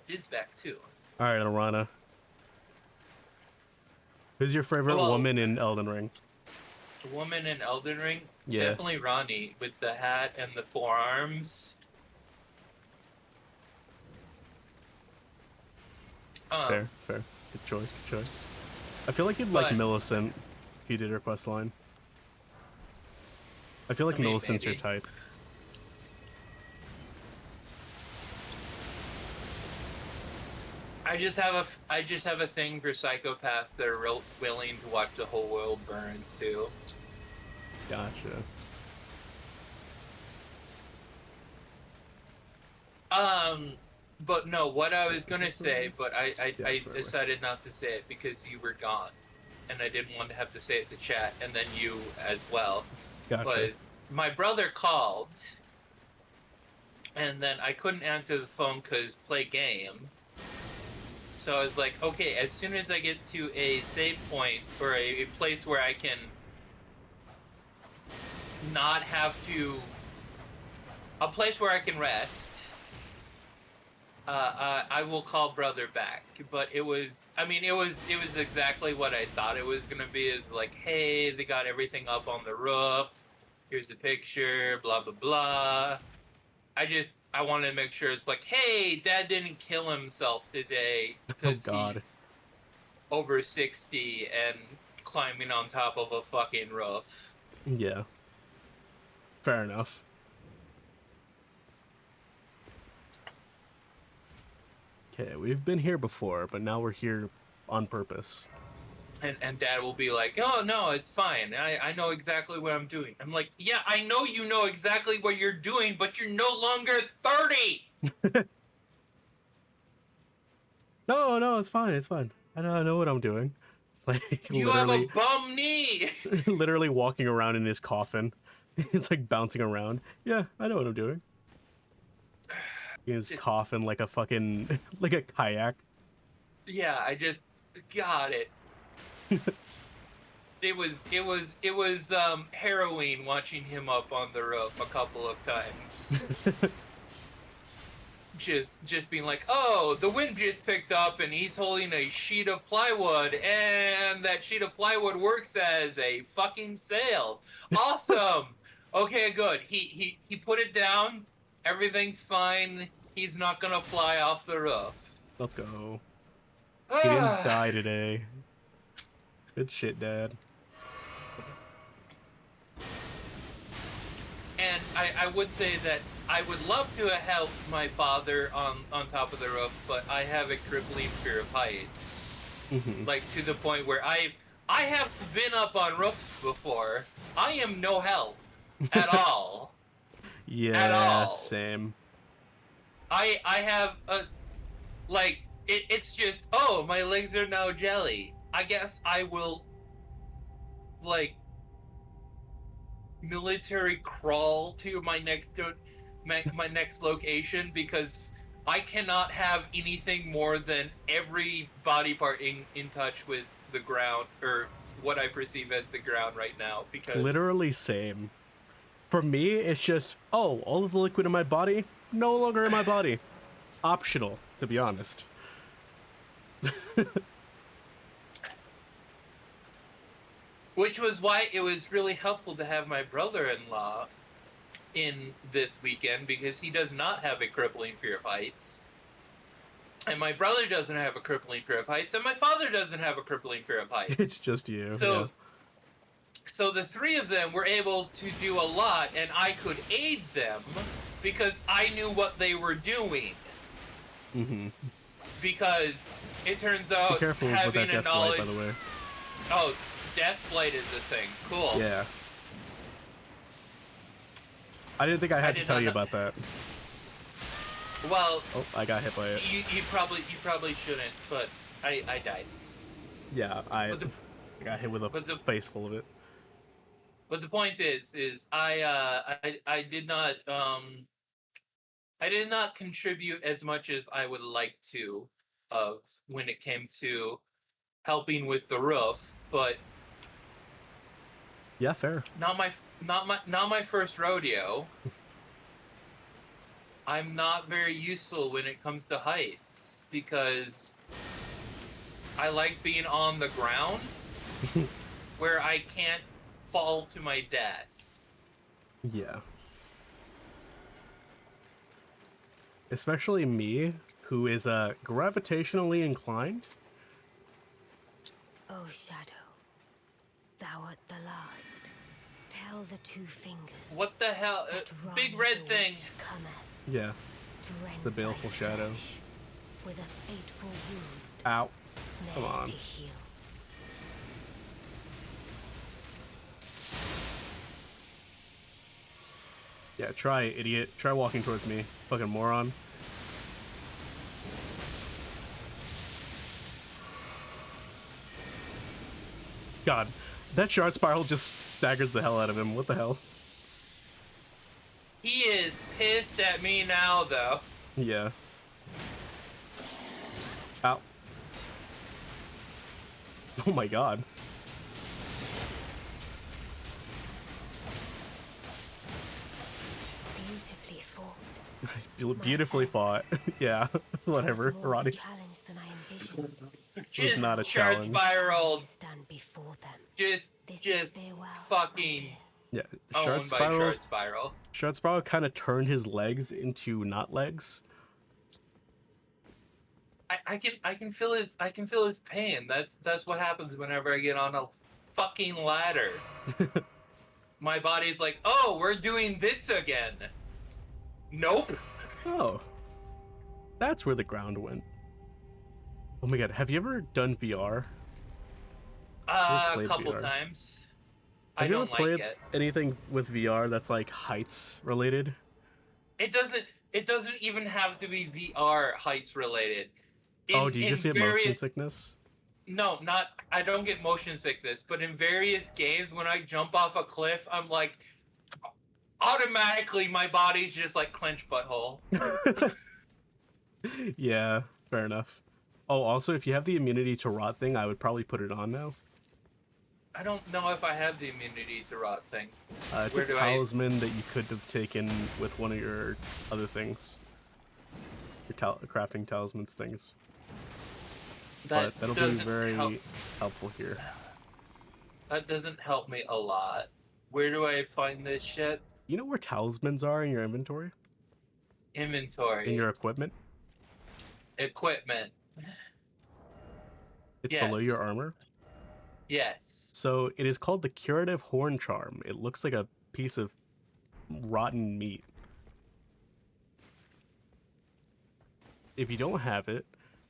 S2: Is back too.
S1: All right, Alana. Who's your favorite
S2: Well,
S1: woman in Elden Ring?
S2: The woman in Elden Ring?
S1: Yeah.
S2: Definitely Ronnie with the hat and the forearms.
S1: Fair. Good choice. I feel like you'd like
S2: But-
S1: Millicent if you did her quest line. I feel like
S2: I mean,
S1: Millicent's your
S2: maybe.
S1: type.
S2: I just have a thing for psychopaths that are willing to watch the whole world burn too.
S1: Gotcha.
S2: But no, what I was gonna say, but I
S1: sorry.
S2: decided not to say it because you were gone, and I didn't want to have to say it to chat, and then you as well.
S1: Gotcha.
S2: Was my brother called, and then I couldn't answer the phone because play game. So I was like, okay, as soon as I get to a save point or a place where I can not have to, a place where I can rest, I will call brother back. But it was exactly what I thought it was gonna be. It was like, hey, they got everything up on the roof. Here's the picture, blah blah blah. I wanted to make sure it's like, hey, Dad didn't kill himself today because
S1: God.
S2: he's over 60 and climbing on top of a fucking roof.
S1: Yeah. Fair enough. Okay, we've been here before, but now we're here on purpose.
S2: And Dad will be like, oh, no, it's fine. I know exactly what I'm doing. I'm like, yeah, I know you know exactly what you're doing, but you're no longer 30!
S1: No, it's fine. I know what I'm doing. It's like
S2: You have a
S1: literally,
S2: bum knee!
S1: literally walking around in his coffin. It's like bouncing around. Yeah, I know what I'm doing. In his coffin like a fucking, like a kayak.
S2: Yeah, I just got it. It was harrowing watching him up on the roof a couple of times. just being like, oh, the wind just picked up and he's holding a sheet of plywood and that sheet of plywood works as a fucking sail. Awesome. Okay, good. He put it down. Everything's fine. He's not gonna fly off the roof.
S1: Let's go. He didn't die today. Good shit, Dad.
S2: And I would say that I would love to have helped my father on top of the roof, but I have a crippling fear of heights.
S1: Mhm.
S2: Like, to the point where I have been up on roofs before. I am no help at all.
S1: Yeah,
S2: At all.
S1: same.
S2: I have a, like, it's just, oh, my legs are now jelly. I guess I will, like, military crawl to my next location because I cannot have anything more than every body part in touch with the ground, or what I perceive as the ground right now, because
S1: Literally same. For me, it's just, oh, all of the liquid in my body, no longer in my body. Optional, to be honest.
S2: which was why it was really helpful to have my brother-in-law in this weekend, because he does not have a crippling fear of heights. And my brother doesn't have a crippling fear of heights, and my father doesn't have a crippling fear of heights.
S1: It's just you.
S2: So,
S1: yeah.
S2: so the three of them were able to do a lot, and I could aid them because I knew what they were doing.
S1: Mm-hmm.
S2: Because it turns
S1: Be
S2: out
S1: careful with
S2: having
S1: that
S2: a
S1: death
S2: knowledge.
S1: blight, by the way.
S2: Oh, death blight is a thing. Cool.
S1: Yeah. I didn't think I had to
S2: did
S1: tell
S2: not
S1: you
S2: know-
S1: about that.
S2: Well,
S1: Oh, I got hit by it.
S2: you probably shouldn't, but I died.
S1: Yeah, I
S2: But the
S1: got hit with a
S2: but the-
S1: face full of it.
S2: but the point is I did not contribute as much as I would like to, when it came to helping with the roof, but
S1: Yeah, fair.
S2: not my first rodeo. I'm not very useful when it comes to heights because I like being on the ground where I can't fall to my death.
S1: Yeah. Especially me, who is gravitationally inclined.
S3: Oh, Shadow, thou art the last. Tell the two fingers.
S2: What the hell?
S3: that
S2: Big
S3: Rani
S2: red
S3: the
S2: thing.
S3: witch cometh,
S1: Yeah.
S3: rend
S1: The
S3: thy
S1: baleful shadow.
S3: flesh with a fateful wound,
S1: Ow. Come
S3: ne'er
S1: on.
S3: to heal.
S1: Yeah, try, idiot. Try walking towards me. Fucking moron. God, that shard spiral just staggers the hell out of him. What the hell?
S2: He is pissed at me now, though.
S1: Yeah. Ow. Oh my god.
S3: Beautifully fought.
S1: Beautifully fought. Yeah, whatever,
S3: It was more of a
S1: Roddy.
S3: challenge than I envisioned.
S2: Just
S1: not a
S2: shard
S1: challenge.
S2: spiral.
S3: Stand before them.
S2: Just
S3: This is
S2: just
S3: farewell, my
S2: fucking
S3: dear.
S1: Yeah,
S2: owned by shard spiral.
S1: Shard spiral kind of turned his legs into not legs.
S2: I can feel his pain. That's what happens whenever I get on a fucking ladder. My body's like, oh, we're doing this again. Nope.
S1: Oh, that's where the ground went. Oh my god, have you ever done VR?
S2: A
S1: played
S2: couple
S1: VR?
S2: times. I
S1: Have you ever
S2: don't like
S1: played
S2: it.
S1: anything with VR that's like heights related?
S2: It doesn't even have to be VR heights related.
S1: Oh, do you just get motion
S2: various
S1: sickness?
S2: No, not I don't get motion sickness, but in various games when I jump off a cliff, I'm like automatically my body's just like clenched butthole.
S1: Yeah, fair enough. Oh, also, if you have the immunity to rot thing, I would probably put it on now.
S2: I don't know if I have the immunity to rot thing.
S1: It's
S2: Where
S1: a
S2: do I-
S1: talisman that you could have taken with one of your other things. Your crafting talismans things.
S2: That
S1: But that'll be
S2: doesn't
S1: very
S2: help.
S1: helpful here.
S2: That doesn't help me a lot. Where do I find this shit?
S1: You know where talismans are in your inventory?
S2: Inventory.
S1: In your equipment?
S2: Equipment.
S1: It's below your
S2: Yes.
S1: armor.
S2: Yes.
S1: So it is called the Curative Horn Charm. It looks like a piece of rotten meat. If you don't have it,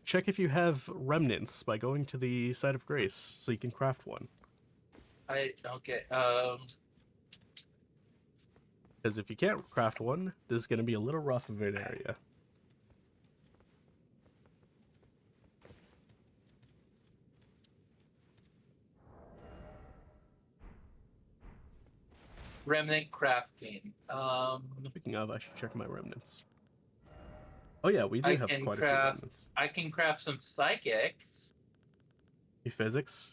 S1: check if you have remnants by going to the Site of Grace so you can craft one.
S2: Okay.
S1: Because if you can't craft one, this is going to be a little rough of an area.
S2: Remnant crafting.
S1: Speaking of, I should check my remnants. Oh yeah, we do
S2: I
S1: have
S2: can
S1: quite a few
S2: craft.
S1: remnants.
S2: I can craft some psychics.
S1: Physics.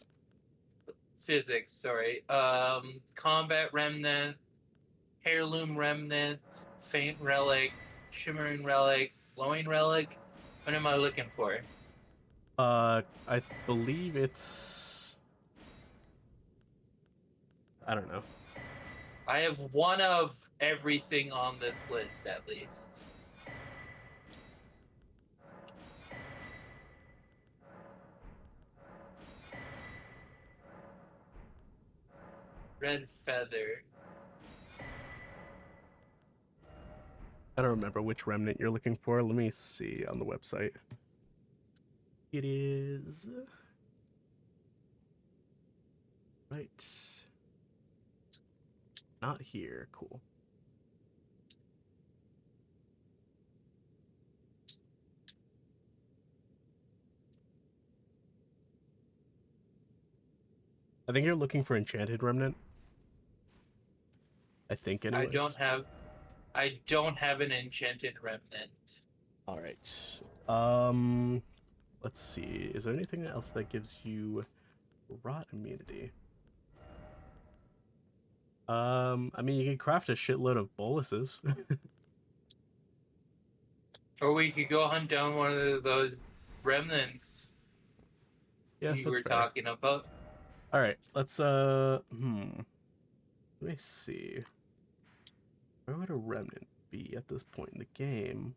S2: Physics, sorry. Combat remnant, heirloom remnant, faint relic, shimmering relic, glowing relic. What am I looking for?
S1: I believe it's. I don't know.
S2: I have one of everything on this list at least. Red feather.
S1: I don't remember which remnant you're looking for. Let me see on the website. It is right. Not here. Cool. I think you're looking for enchanted remnant. I think,
S2: I
S1: anyways.
S2: don't have an enchanted remnant.
S1: All right. Let's see. Is there anything else that gives you rot immunity? I mean, you can craft a shitload of boluses.
S2: Or we could go hunt down one of those remnants
S1: Yeah,
S2: you
S1: that's
S2: were
S1: fair.
S2: talking about.
S1: All right, let's let me see. Where would a remnant be at this point in the game?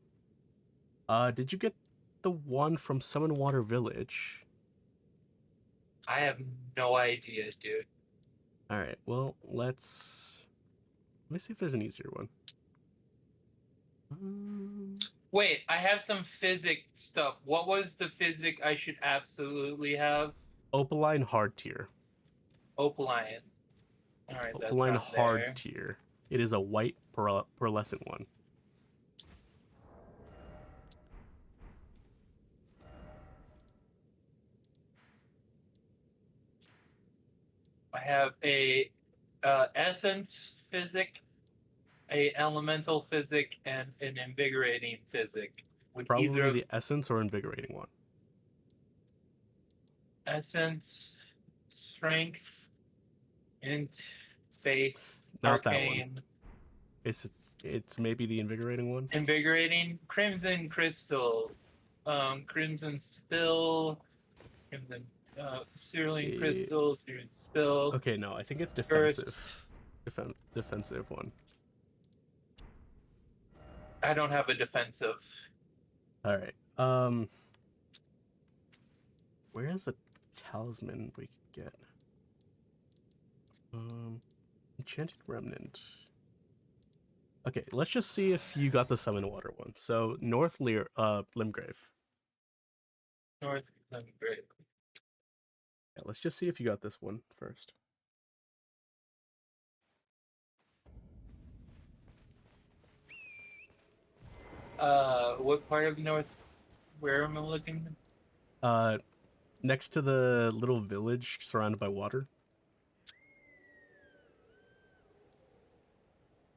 S1: Did you get the one from Summon Water Village?
S2: I have no idea, dude.
S1: All right, well, let me see if there's an easier one.
S2: Wait, I have some physic stuff. What was the physic I should absolutely have?
S1: Opaline Hard Tier.
S2: Opaline. Alright, that's
S1: Opaline
S2: not
S1: Hard
S2: there.
S1: Tier. It is a white pearlescent one.
S2: I have a essence physic, a elemental physic, and an invigorating physic. Would either
S1: Probably
S2: of
S1: the essence or invigorating one.
S2: essence, strength, int, faith,
S1: Not that one.
S2: arcane,
S1: It's maybe the invigorating one.
S2: invigorating, crimson crystal, crimson spill, crimson cerulean
S1: See.
S2: crystal, cerulean spill,
S1: Okay, no, I think it's defensive.
S2: burst.
S1: Defensive one.
S2: I don't have a defensive.
S1: All right. Where is a talisman we could get? Enchanted remnant. Okay, let's just see if you got the summon water one. So Limgrave.
S2: North Limgrave.
S1: Yeah, let's just see if you got this one first.
S2: What part of North? Where am I looking?
S1: Next to the little village surrounded by water.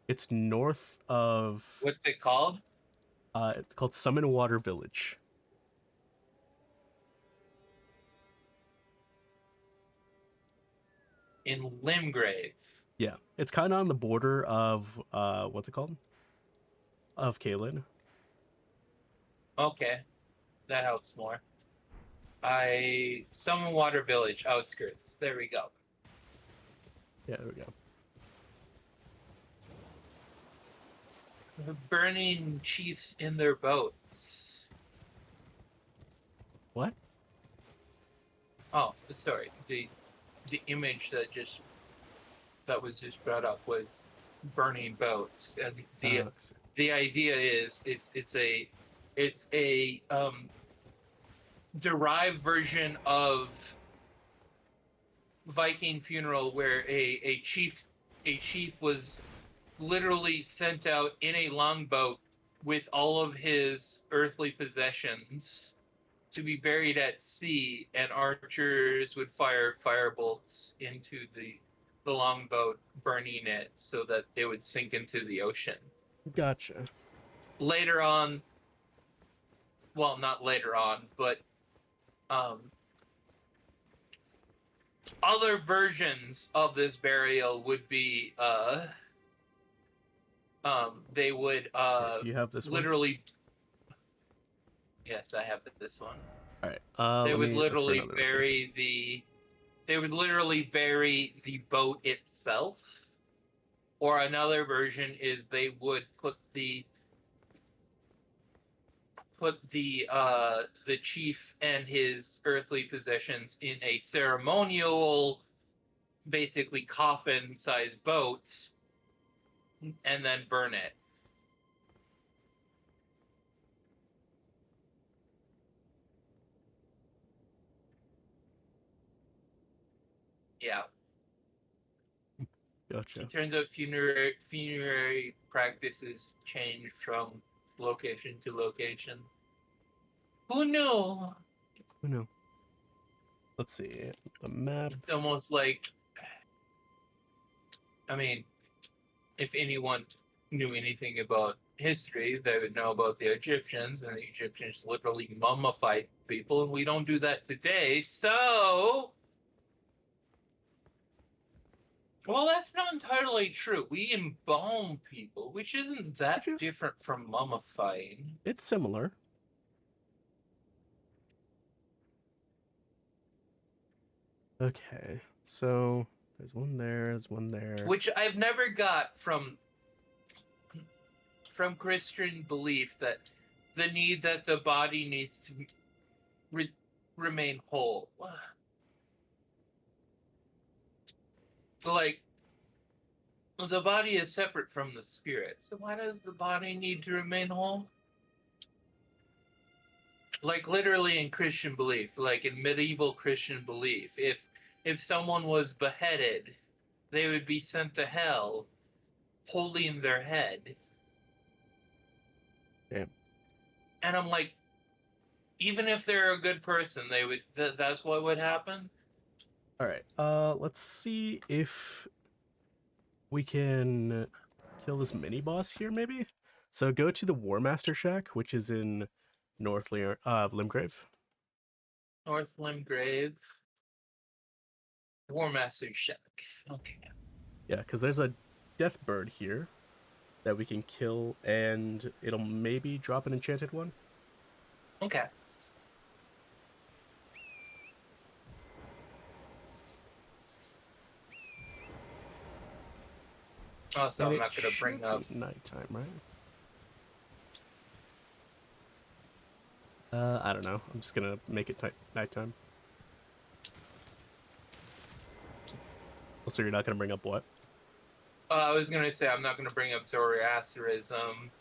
S1: It's north of.
S2: What's it called?
S1: It's called Summon Water Village.
S2: In Limgrave.
S1: Yeah, it's kind of on the border of what's it called? Of Caelid.
S2: Okay, that helps more. I summon Water Village outskirts. There we go.
S1: Yeah, there we go.
S2: The burning chiefs in their boats.
S1: What?
S2: Oh, sorry. The image that was just brought up was burning boats, and the idea is it's a derived version of Viking funeral where a chief was literally sent out in a longboat with all of his earthly possessions to be buried at sea, and archers would fire firebolts into the longboat, burning it so that they would sink into the ocean.
S1: Gotcha.
S2: Later on, well, not later on, but other versions of this burial would be they would
S1: Do you have this one?
S2: literally. Yes, I have this one.
S1: All right.
S2: They
S1: Let
S2: would
S1: me look for
S2: literally
S1: another location.
S2: bury the. They would literally bury the boat itself, or another version is they would put the chief and his earthly possessions in a ceremonial, basically coffin-sized boat, and then burn it. Yeah.
S1: Gotcha.
S2: It turns out funerary practices change from location to location. Who knew?
S1: Who knew? Let's see the map.
S2: It's almost like, I mean, if anyone knew anything about history, they would know about the Egyptians, and the Egyptians literally mummified people, and we don't do that today. So, well, that's not entirely true. We embalm people, which isn't that
S1: Which is-
S2: different from mummifying.
S1: It's similar. Okay, so there's one there. There's one there.
S2: Which I've never got from Christian belief, that the need that the body needs to remain whole. Like, the body is separate from the spirit, so why does the body need to remain whole? Like, literally in Christian belief, like in medieval Christian belief, if someone was beheaded, they would be sent to hell holding their head.
S1: Damn.
S2: And I'm like, even if they're a good person, they would that's what would happen?
S1: All right. Let's see if we can kill this mini boss here, maybe. So go to the War Master Shack, which is in North Limgrave.
S2: North Limgrave. War Master Shack. Okay.
S1: Yeah, because there's a death bird here that we can kill, and it'll maybe drop an enchanted one.
S2: Okay. Also,
S1: And
S2: I'm
S1: it
S2: not going to bring
S1: should
S2: up.
S1: be nighttime, right? I don't know. I'm just gonna make it nighttime. So you're not gonna bring up what?
S2: I was going to say I'm not going to bring up Zoroastrianism,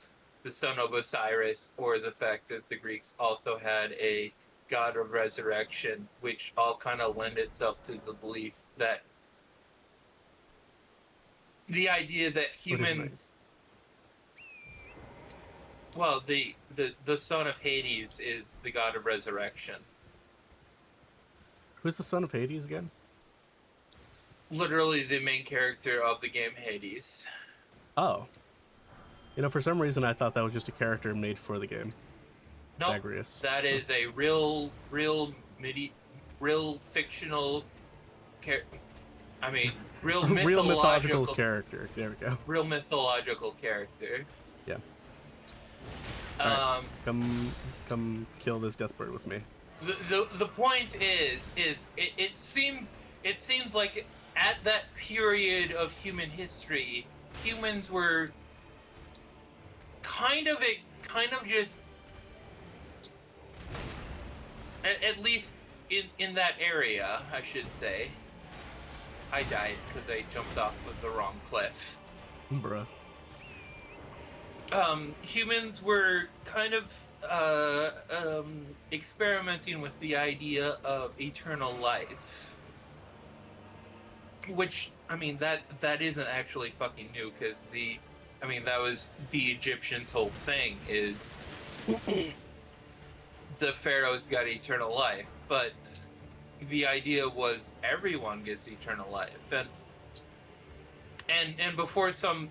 S2: the son of Osiris, or the fact that the Greeks also had a god of resurrection, which all kind of lend itself to the belief that the idea that humans. Well, the son of Hades is the god of resurrection.
S1: Who's the son of Hades again?
S2: Literally the main character of the game Hades.
S1: Oh. You know, for some reason I thought that was just a character made for the game.
S2: No,
S1: Agrius.
S2: that is a real fictional real
S1: Real mythological
S2: mythological
S1: character. There we go.
S2: real mythological character.
S1: Yeah. Alright. Come kill this death bird with me.
S2: The point is it seems like at that period of human history, humans were kind of just at least in that area, I should say. I died because I jumped off of the wrong cliff.
S1: Bruh.
S2: Humans were kind of experimenting with the idea of eternal life, which, I mean, that isn't actually fucking new, because that was the Egyptians' whole thing, is the pharaohs got eternal life, but the idea was everyone gets eternal life, and before some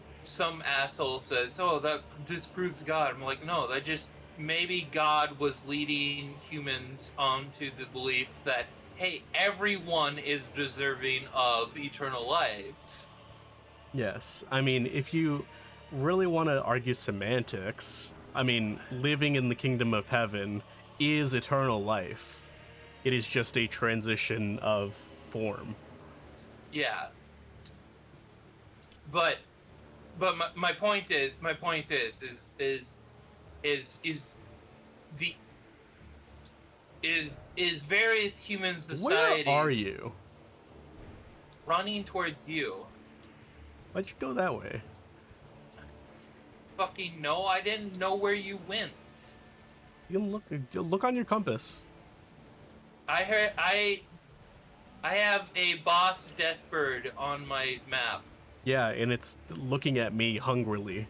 S2: asshole says, "Oh, that disproves God," I'm like, no, that just maybe God was leading humans onto the belief that, hey, everyone is deserving of eternal life.
S1: Yes. I mean, if you really want to argue semantics, I mean, living in the kingdom of heaven is eternal life. It is just a transition of form.
S2: Yeah. But my point is the is various human
S1: Where are
S2: societies
S1: you?
S2: running towards you.
S1: Why'd you go that way?
S2: Fucking no, I didn't know where you went.
S1: You can look on your compass.
S2: I heard I have a boss deathbird on my map.
S1: Yeah, and it's looking at me hungrily.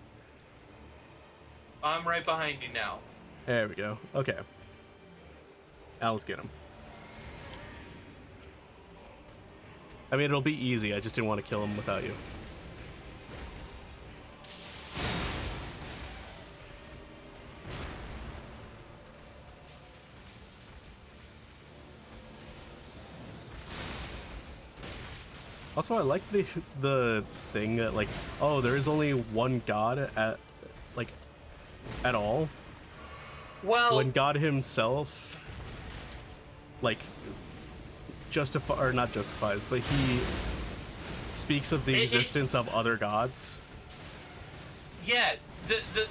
S2: I'm right behind you now.
S1: There we go. Okay. Now let's get him. I mean, it'll be easy. I just didn't want to kill him without you. Also, I like the thing that, like, oh, there is only one god at all.
S2: Well,
S1: When God himself, like, not justifies, but he speaks of the existence of other gods.
S2: yes, the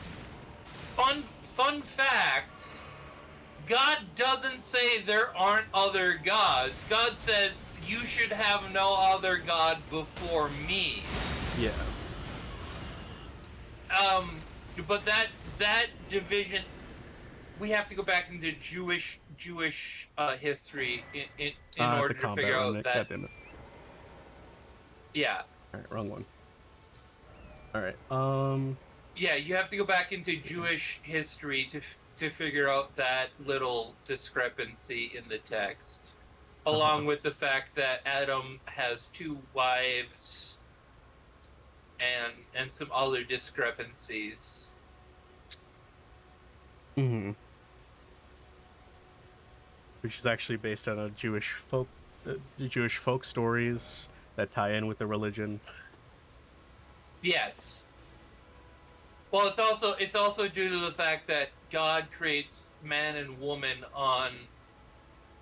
S2: fun fact, God doesn't say there aren't other gods. God says you should have no other god before me.
S1: Yeah.
S2: But that division, we have to go back into Jewish history in
S1: It's
S2: order
S1: a
S2: to
S1: combat
S2: figure out
S1: remnant.
S2: that.
S1: God damn it.
S2: Yeah.
S1: All right, wrong one. All right.
S2: Yeah, you have to go back into Jewish history to figure out that little discrepancy in the text, along with the fact that Adam has 2 wives and some other discrepancies.
S1: Mm-hmm. Which is actually based on a Jewish folk stories that tie in with the religion.
S2: Yes. Well, it's also due to the fact that God creates man and woman on.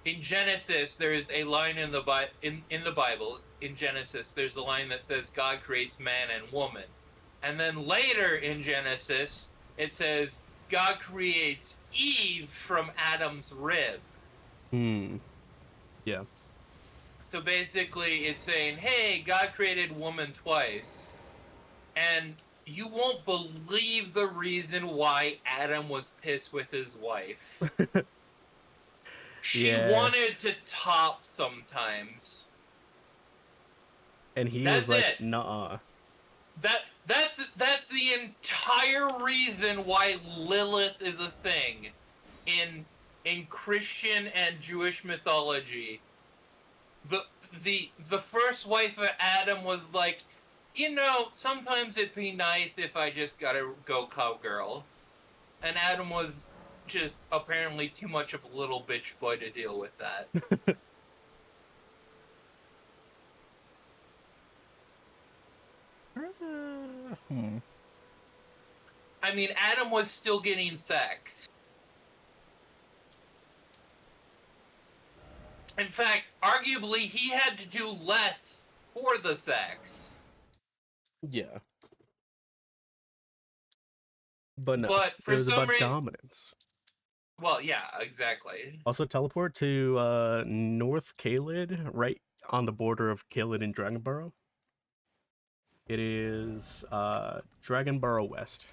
S2: In Genesis, there is a line in the Bible. In Genesis, there's a line that says God creates man and woman, and then later in Genesis, it says God creates Eve from Adam's rib.
S1: Hmm. Yeah.
S2: So basically, it's saying, hey, God created woman twice, and you won't believe the reason why Adam was pissed with his wife. She
S1: Yeah.
S2: wanted to top sometimes.
S1: And he was
S2: That's
S1: like,
S2: it.
S1: "Nuh-uh."
S2: That's the entire reason why Lilith is a thing in Christian and Jewish mythology. The first wife of Adam was like, sometimes it'd be nice if I just gotta go cowgirl. And Adam was just apparently too much of a little bitch boy to deal with that. I mean, Adam was still getting sex. In fact, arguably, he had to do less for the sex.
S1: Yeah. But no,
S2: But
S1: it
S2: for
S1: was
S2: some
S1: about
S2: reason,
S1: dominance.
S2: well, yeah, exactly.
S1: Also, teleport to North Caelid, right on the border of Caelid and Dragonborough. It is Dragonborough West.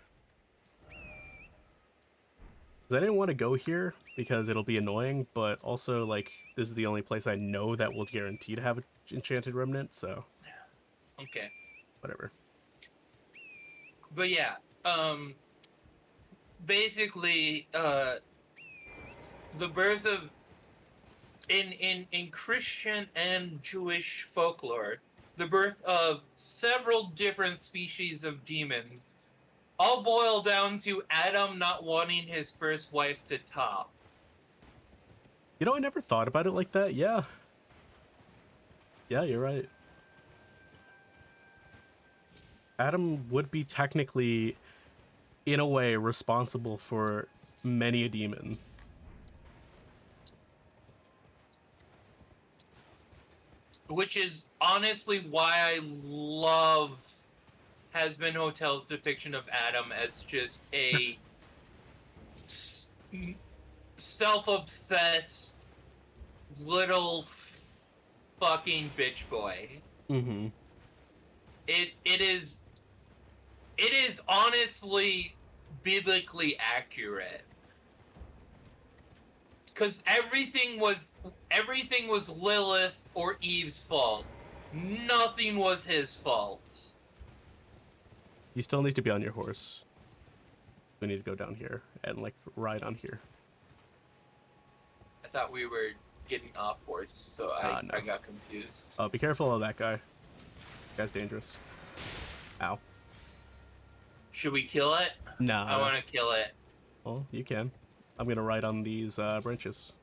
S1: Because I didn't want to go here because it'll be annoying, but also, like, this is the only place I know that will guarantee to have an enchanted remnant, so
S2: Okay.
S1: whatever.
S2: But yeah, basically, the birth of in Christian and Jewish folklore, the birth of several different species of demons all boil down to Adam not wanting his first wife to top.
S1: You know, I never thought about it like that. Yeah. Yeah, you're right. Adam would be technically, in a way, responsible for many a demon.
S2: Which is honestly why I love Has-Been Hotel's depiction of Adam as just a self-obsessed little fucking bitch boy.
S1: Mm-hmm.
S2: It is honestly biblically accurate. Because everything was Lilith or Eve's fault. Nothing was his fault.
S1: You still need to be on your horse. We need to go down here and, like, ride on here.
S2: I thought we were getting off horse, so
S1: No.
S2: I got confused.
S1: Oh, be careful of that guy. That guy's dangerous. Ow.
S2: Should we kill it?
S1: Nah.
S2: I want to kill it.
S1: Well, you can. I'm gonna ride on these branches.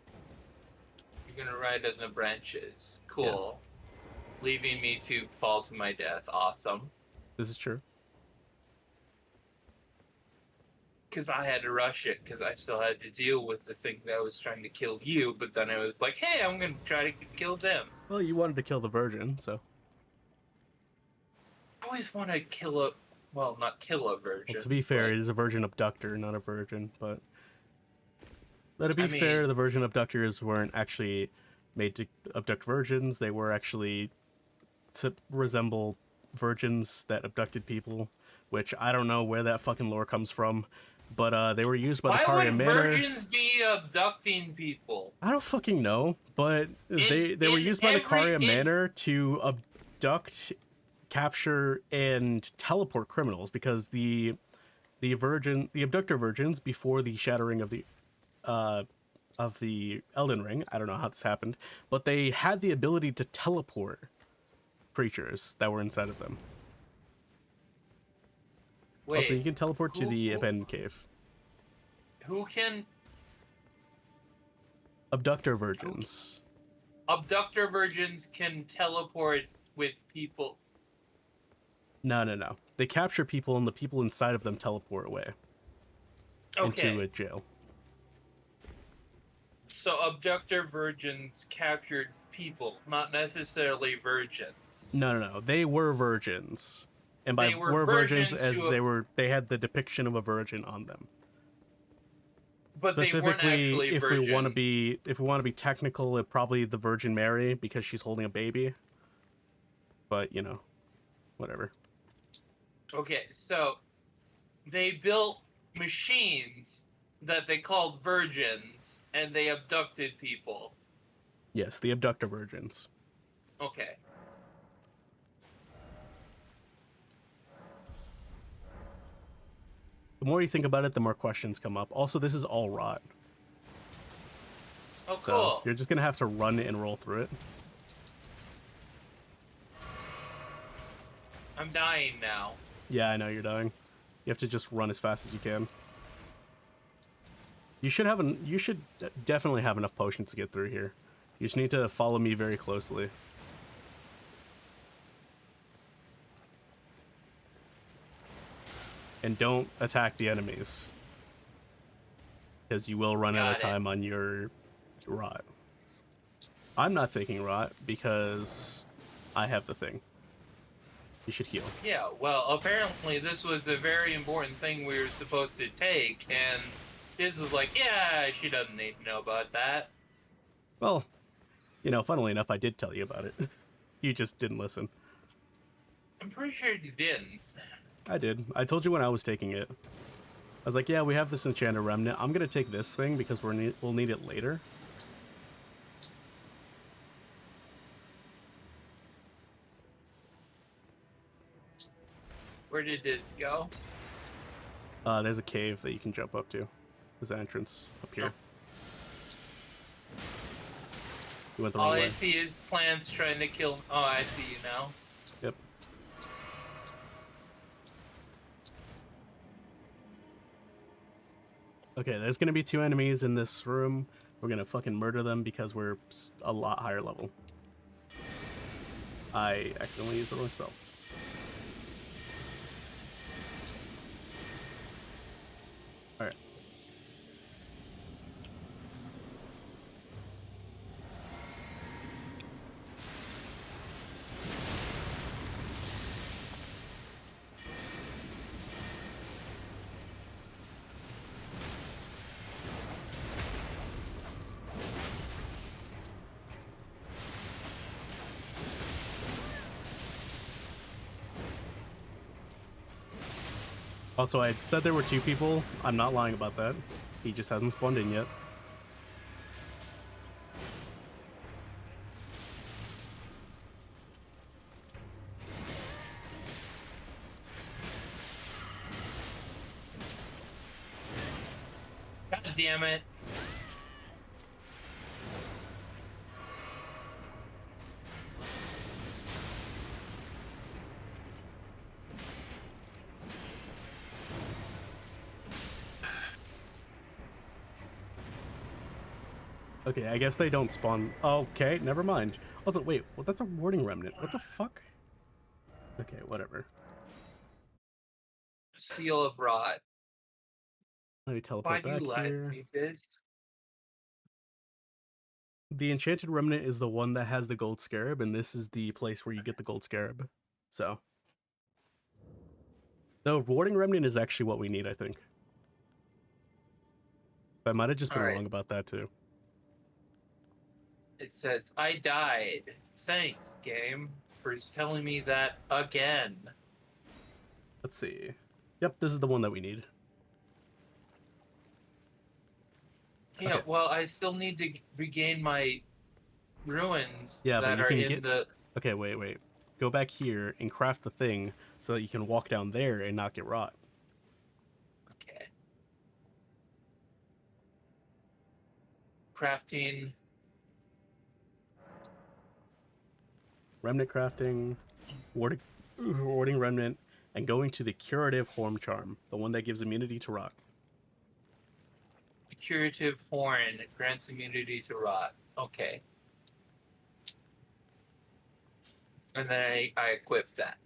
S2: You're gonna ride on the branches. Cool. Yeah. Leaving me to fall to my death. Awesome.
S1: This is true.
S2: Because I had to rush it, because I still had to deal with the thing that was trying to kill you, but then I was like, hey, I'm gonna try to kill them.
S1: Well, you wanted to kill the virgin, so...
S2: I always want to kill a... Well, not kill a virgin.
S1: Well, to be fair,
S2: but...
S1: it is a virgin abductor, not a virgin, but... Let it be fair, the virgin abductors weren't actually made to abduct virgins. They were actually to resemble virgins that abducted people, which I don't know where that fucking lore comes from, but they were used by the Karia Manor.
S2: Why would virgins be abducting people?
S1: I don't fucking know, but they were used by the Karia Manor to abduct, capture, and teleport criminals, because the abductor virgins, before the shattering of the Elden Ring, I don't know how this happened, but they had the ability to teleport creatures that were inside of them.
S2: Wait,
S1: also, you can teleport to the abandoned cave.
S2: Who can...
S1: Abductor virgins.
S2: Abductor virgins can teleport with people.
S1: No. They capture people, and the people inside of them teleport away.
S2: Okay.
S1: Into a jail.
S2: So abductor virgins captured people, not necessarily virgins.
S1: No. They were virgins. And by were virgins as they had the depiction of a virgin on them.
S2: But
S1: specifically,
S2: they weren't actually
S1: if
S2: virgins.
S1: we want to be technical, it probably the Virgin Mary, because she's holding a baby. But, you know, whatever.
S2: Okay, so they built machines that they called virgins, and they abducted people.
S1: Yes, the abductor virgins.
S2: Okay.
S1: The more you think about it, the more questions come up. Also, this is all rot.
S2: Oh, cool.
S1: So you're just going to have to run and roll through it.
S2: I'm dying now.
S1: Yeah, I know you're dying. You have to just run as fast as you can. You should definitely have enough potions to get through here. You just need to follow me very closely. And don't attack the enemies, because you will run out of time on your rot. I'm not taking rot because I have the thing. You should heal.
S2: Yeah, well, apparently this was a very important thing we were supposed to take, and this was like, yeah, she doesn't need to know about that.
S1: Well, you know, funnily enough, I did tell you about it. You just didn't listen.
S2: I'm pretty sure you didn't.
S1: I did. I told you when I was taking it. I was like, yeah, we have this enchanted remnant. I'm going to take this thing because we'll need it later.
S2: Where did this go?
S1: There's a cave that you can jump up to. There's an entrance up here. You went the wrong way.
S2: All I see is plants trying to kill... Oh, I see you now.
S1: Yep. Okay, there's gonna be 2 enemies in this room. We're gonna fucking murder them because we're a lot higher level. I accidentally used the wrong spell. Alright. Also, I said there were 2 people. I'm not lying about that. He just hasn't spawned in yet.
S2: God damn it.
S1: Okay, I guess they don't spawn. Okay, never mind. Also, wait, well, that's a warding remnant. What the fuck? Okay, whatever.
S2: Seal of Rot.
S1: Let me
S2: Why
S1: teleport
S2: do you
S1: back
S2: lie to
S1: here.
S2: me, Fizz?
S1: The enchanted remnant is the one that has the gold scarab, and this is the place where you get the gold scarab. So, the warding remnant is actually what we need, I think. I might have just been
S2: Alright.
S1: wrong about that too.
S2: It says, I died. Thanks, game, for telling me that again.
S1: Let's see. Yep, this is the one that we need.
S2: Yeah,
S1: Okay.
S2: well, I still need to regain my ruins
S1: Yeah, but
S2: that
S1: you
S2: are
S1: can
S2: in
S1: get.
S2: the...
S1: Okay, wait. Go back here and craft the thing so that you can walk down there and not get rot.
S2: Okay. Crafting.
S1: Remnant crafting, warding remnant, and going to the curative horn charm, the one that gives immunity to rot.
S2: Curative Horn grants immunity to rot. Okay. And then I equip that.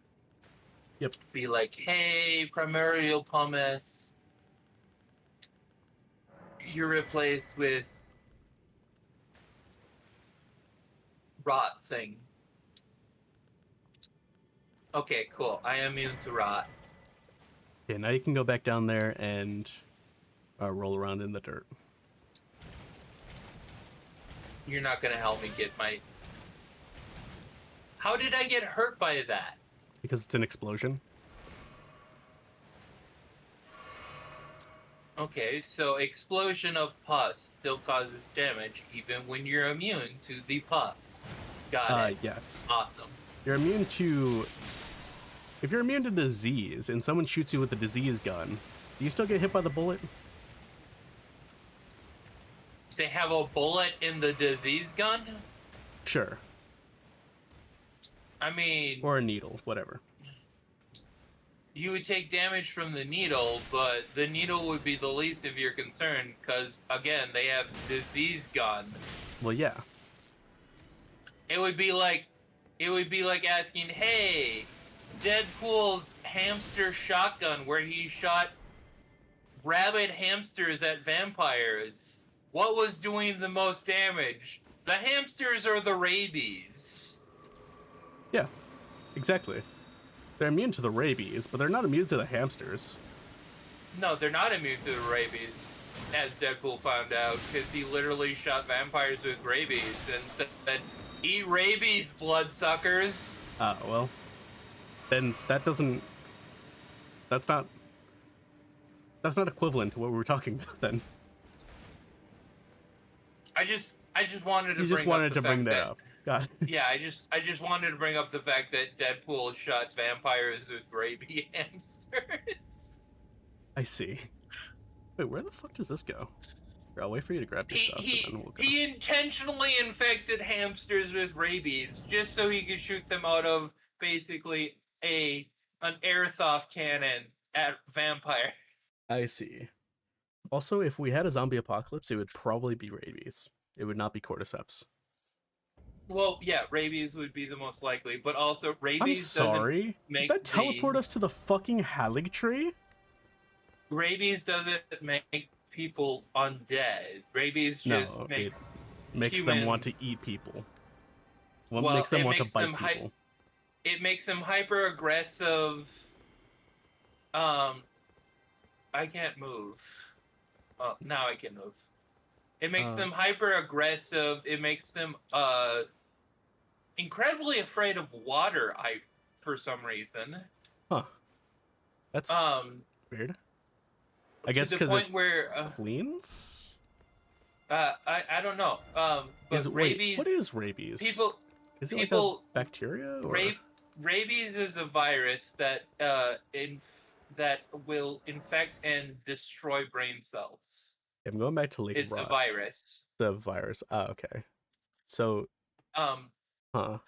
S1: Yep.
S2: Be like, hey, Primordial Pumice, you're replaced with rot thing. Okay, cool. I am immune to rot.
S1: Okay, now you can go back down there and roll around in the dirt.
S2: You're not gonna help me get my... How did I get hurt by that?
S1: Because it's an explosion.
S2: Okay, so explosion of pus still causes damage even when you're immune to the pus. Got it.
S1: Yes.
S2: Awesome.
S1: You're immune to... If you're immune to disease and someone shoots you with a disease gun, do you still get hit by the bullet?
S2: They have a bullet in the disease gun?
S1: Sure.
S2: I mean...
S1: Or a needle, whatever.
S2: You would take damage from the needle, but the needle would be the least of your concern, because, again, they have disease gun.
S1: Well, yeah.
S2: It would be like asking, hey, Deadpool's hamster shotgun where he shot rabid hamsters at vampires. What was doing the most damage? The hamsters or the rabies?
S1: Yeah, exactly. They're immune to the rabies, but they're not immune to the hamsters.
S2: No, they're not immune to the rabies, as Deadpool found out, because he literally shot vampires with rabies and said, eat rabies, bloodsuckers.
S1: Well, then that's not equivalent to what we were talking about then.
S2: I just wanted to
S1: You just wanted to bring that up. Got it.
S2: Yeah, I just wanted to bring up the fact that Deadpool shot vampires with rabies hamsters.
S1: I see. Wait, where the fuck does this go? Here, I'll wait for you to grab your stuff and then we'll go.
S2: He intentionally infected hamsters with rabies just so he could shoot them out of basically an airsoft cannon at vampire.
S1: I see. Also, if we had a zombie apocalypse, it would probably be rabies. It would not be cordyceps.
S2: Well, yeah, rabies would be the most likely, but also
S1: I'm
S2: rabies doesn't
S1: sorry. Did
S2: make
S1: that teleport us to the fucking Hallig tree?
S2: rabies doesn't make people undead. Rabies
S1: No,
S2: just makes
S1: makes them want to
S2: humans-
S1: eat people.
S2: Well,
S1: Makes them
S2: it
S1: want to
S2: makes
S1: bite
S2: them
S1: people.
S2: it makes them hyper aggressive. I can't move. Oh, now I can move. It makes them hyper aggressive. It makes them incredibly afraid of water. For some reason.
S1: Huh. That's weird. I guess
S2: to the
S1: because
S2: point
S1: it
S2: where
S1: cleans?
S2: I don't know. But rabies.
S1: What is rabies?
S2: People.
S1: Is it
S2: people,
S1: like a bacteria? Or?
S2: Rabies is a virus that that will infect and destroy brain cells.
S1: I'm going back to Lake
S2: It's
S1: Rot.
S2: a virus.
S1: It's a virus. Ah, okay. So, huh.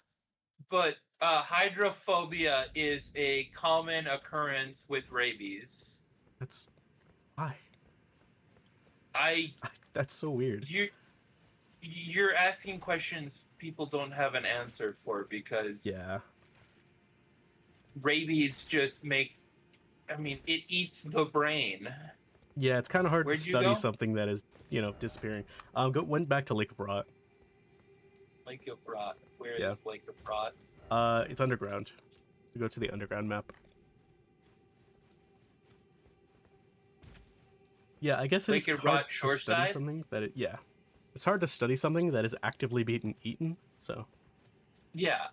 S2: But hydrophobia is a common occurrence with rabies.
S1: That's why.
S2: I
S1: That's so weird.
S2: You're asking questions people don't have an answer for because
S1: Yeah.
S2: rabies just it eats the brain.
S1: Yeah, it's kind of hard
S2: Where'd
S1: to
S2: you
S1: study
S2: go?
S1: something that is, disappearing. Went back to Lake of Rot.
S2: Lake of Rot. Where
S1: Yeah.
S2: is Lake of Rot?
S1: It's underground. So go to the underground map. Yeah, I guess it's
S2: Lake of
S1: hard
S2: Rot
S1: to
S2: shore
S1: study
S2: side?
S1: something that it's hard to study something that is actively being eaten. So
S2: Yeah,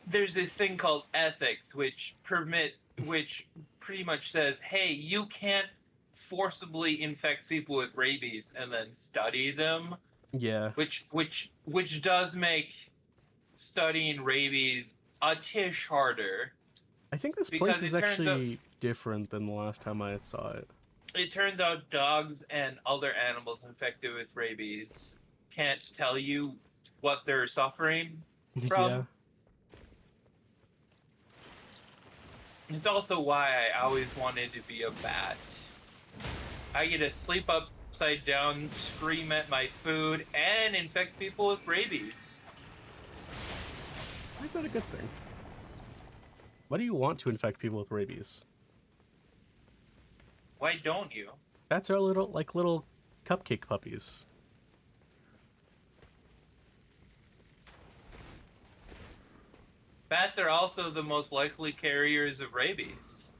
S2: there's this thing called ethics, which pretty much says, hey, you can't forcibly infect people with rabies and then study them.
S1: yeah,
S2: Which does make studying rabies a tish harder.
S1: I think this
S2: Because
S1: place is
S2: it turns
S1: actually different than the last time I saw it.
S2: It turns out dogs and other animals infected with rabies can't tell you what they're suffering from.
S1: Yeah.
S2: It's also why I always wanted to be a bat. I get to sleep upside down, scream at my food, and infect people with rabies.
S1: Why is that a good thing? Why do you want to infect people with rabies?
S2: Why don't you?
S1: Bats are little cupcake puppies.
S2: Bats are also the most likely carriers of rabies.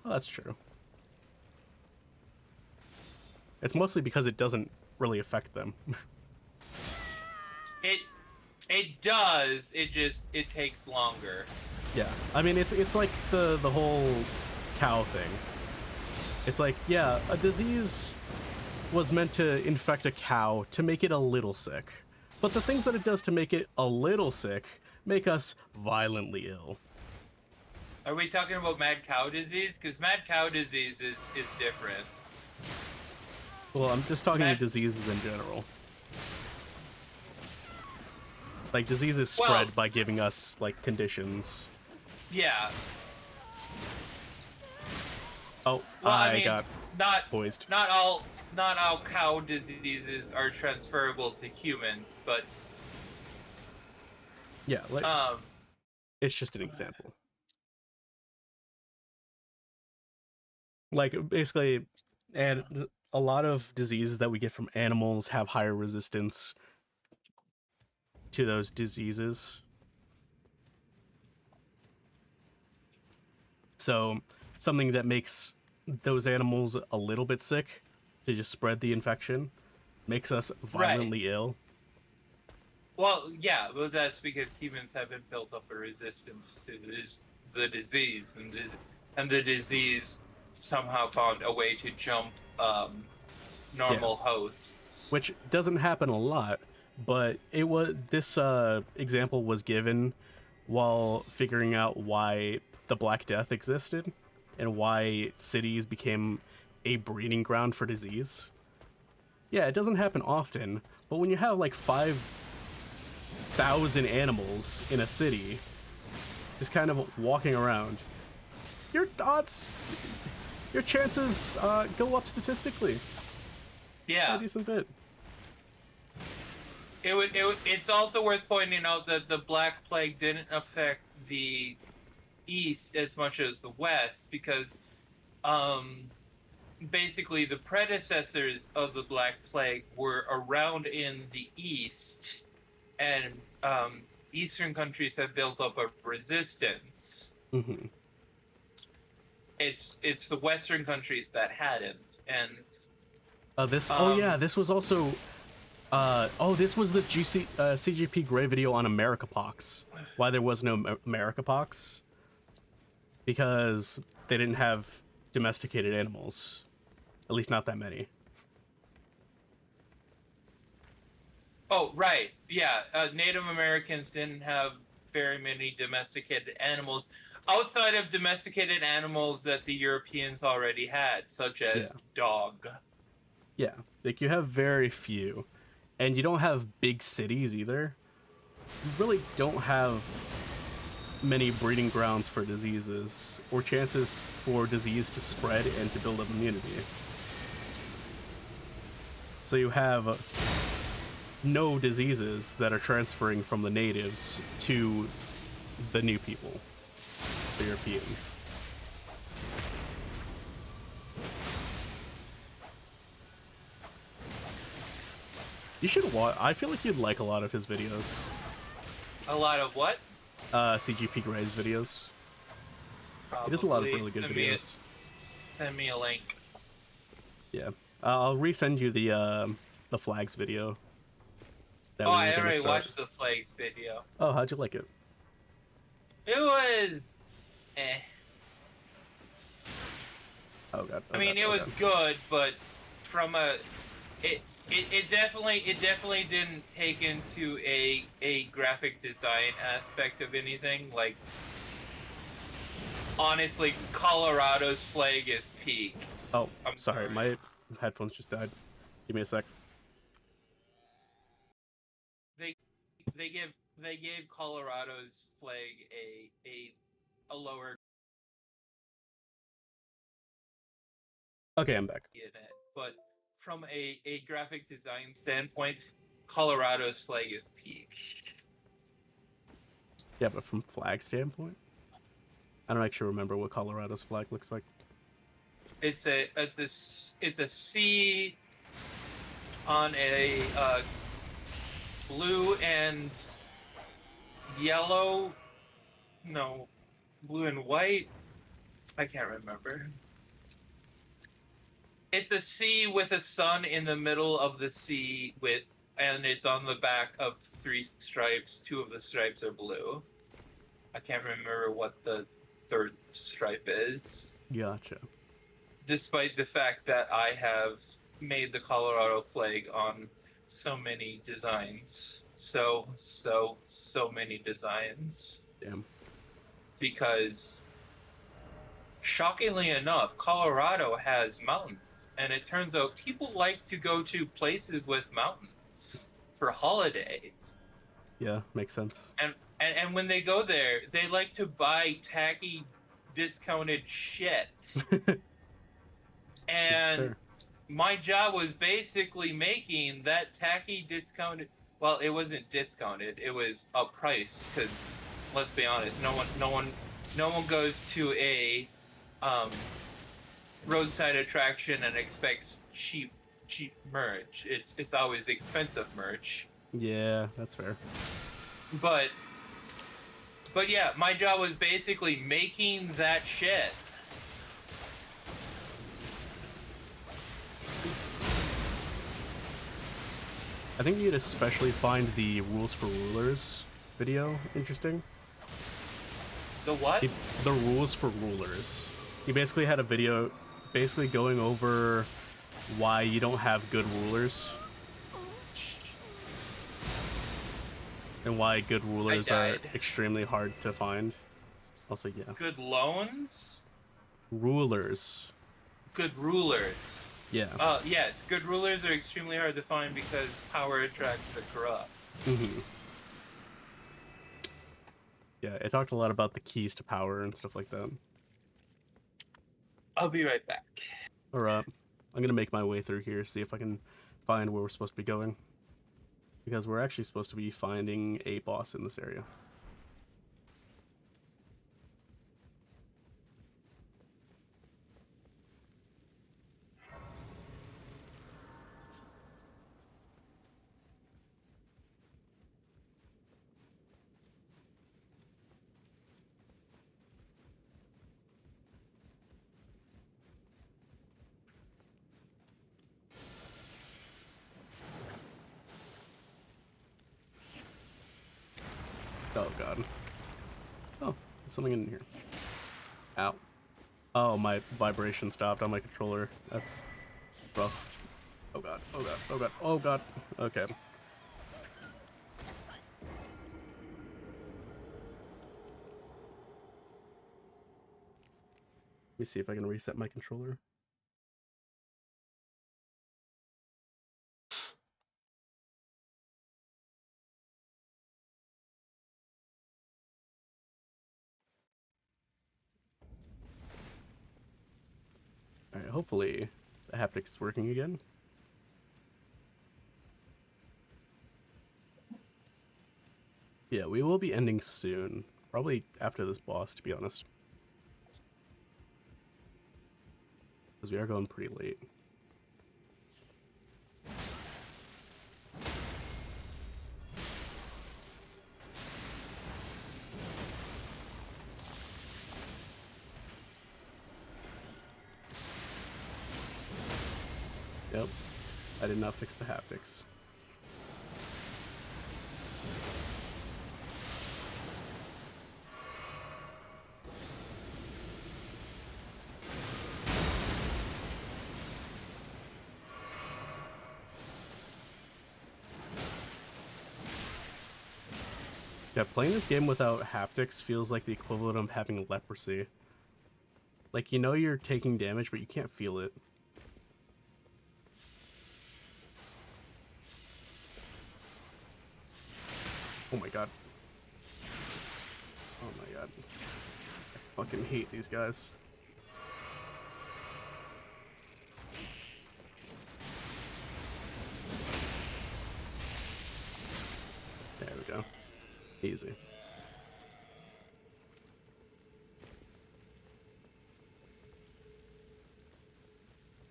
S1: Oh, that's true. It's mostly because it doesn't really affect them.
S2: It does. It takes longer.
S1: Yeah, I mean it's like the whole cow thing. It's like, yeah, a disease was meant to infect a cow to make it a little sick, but the things that it does to make it a little sick make us violently ill.
S2: Are we talking about mad cow disease? Because mad cow disease is different.
S1: Well, I'm just talking about diseases in general. Like, diseases spread by giving us, like, conditions.
S2: Yeah.
S1: Oh,
S2: Well,
S1: I got
S2: not
S1: poised.
S2: Not all cow diseases are transferable to humans, but
S1: Yeah, like, it's just an example. Like, basically, and a lot of diseases that we get from animals have higher resistance to those diseases. So, something that makes those animals a little bit sick to just spread the infection makes us violently ill.
S2: well, yeah, but that's because humans haven't built up a resistance to the disease, and the disease somehow found a way to jump normal hosts.
S1: Which doesn't happen a lot, but this example was given while figuring out why the Black Death existed and why cities became a breeding ground for disease. Yeah, it doesn't happen often, but when you have like 5,000 animals in a city just kind of walking around, your thoughts, your chances go up statistically.
S2: Yeah.
S1: A decent bit.
S2: It's also worth pointing out that the Black Plague didn't affect the East as much as the West, because basically the predecessors of the Black Plague were around in the East, and Eastern countries have built up a resistance.
S1: Mm-hmm.
S2: It's the Western countries that hadn't, and
S1: Oh yeah, this was also this was the CGP Grey video on Americapox. Why there was no Americapox? Because they didn't have domesticated animals. At least not that many.
S2: oh right, yeah, Native Americans didn't have very many domesticated animals outside of domesticated animals that the Europeans already had, such as dog.
S1: Yeah, like you have very few. And you don't have big cities either. You really don't have many breeding grounds for diseases or chances for disease to spread and to build up immunity. So you have no diseases that are transferring from the natives to the new people, the Europeans. You should watch. I feel like you'd like a lot of his videos.
S2: A lot of what?
S1: CGP Gray's videos. He does a lot of really good videos.
S2: Send me a link.
S1: Yeah, I'll resend you the flags video.
S2: Oh, I already watched the flags video.
S1: Oh, how'd you like it?
S2: It was, eh.
S1: Oh god.
S2: I mean, it was good, but from it definitely didn't take into a graphic design aspect of anything. Like, honestly, Colorado's flag is peak.
S1: Oh, I'm sorry, my headphones just died. Give me a sec.
S2: They gave Colorado's flag a lower
S1: Okay, I'm back.
S2: in it, but from a graphic design standpoint, Colorado's flag is peak.
S1: Yeah, but from flag standpoint, I don't actually remember what Colorado's flag looks like.
S2: It's a C on a blue and yellow, no, blue and white. I can't remember. It's a C with a sun in the middle of the C and it's on the back of 3 stripes. 2 of the stripes are blue. I can't remember what the 3rd stripe is.
S1: Gotcha.
S2: Despite the fact that I have made the Colorado flag on so many designs. So many designs.
S1: Damn.
S2: Because, shockingly enough, Colorado has mountains. And it turns out people like to go to places with mountains for holidays.
S1: Yeah, makes sense.
S2: And when they go there, they like to buy tacky, discounted shit. And my job was basically making that tacky, discounted. Well, it wasn't discounted; it was a price. Because let's be honest, no one goes to a roadside attraction and expects cheap merch. It's always expensive merch.
S1: Yeah, that's fair.
S2: But yeah, my job was basically making that shit.
S1: I think you'd especially find the Rules for Rulers video interesting.
S2: The what?
S1: The Rules for Rulers. He basically had a video basically going over why you don't have good rulers. And why good rulers are extremely hard to find. Also, yeah.
S2: Good loans?
S1: Rulers.
S2: Good rulers.
S1: Yeah.
S2: Yes, good rulers are extremely hard to find because power attracts the corrupt.
S1: Mm-hmm. Yeah, it talked a lot about the keys to power and stuff like that.
S2: I'll be right back.
S1: Alright. I'm gonna make my way through here, see if I can find where we're supposed to be going. Because we're actually supposed to be finding a boss in this area. Oh god. Oh, there's something in here. Ow. Oh, my vibration stopped on my controller. That's rough. Oh god, oh god, oh god, oh god. Okay. Let me see if I can reset my controller. Alright, hopefully the haptics is working again. Yeah, we will be ending soon. Probably after this boss, to be honest. Because we are going pretty late. Yep. I did not fix the haptics. Yeah, playing this game without haptics feels like the equivalent of having leprosy. Like, you know you're taking damage, but you can't feel it. Oh my god. Oh my god. I fucking hate these guys. There we go. Easy.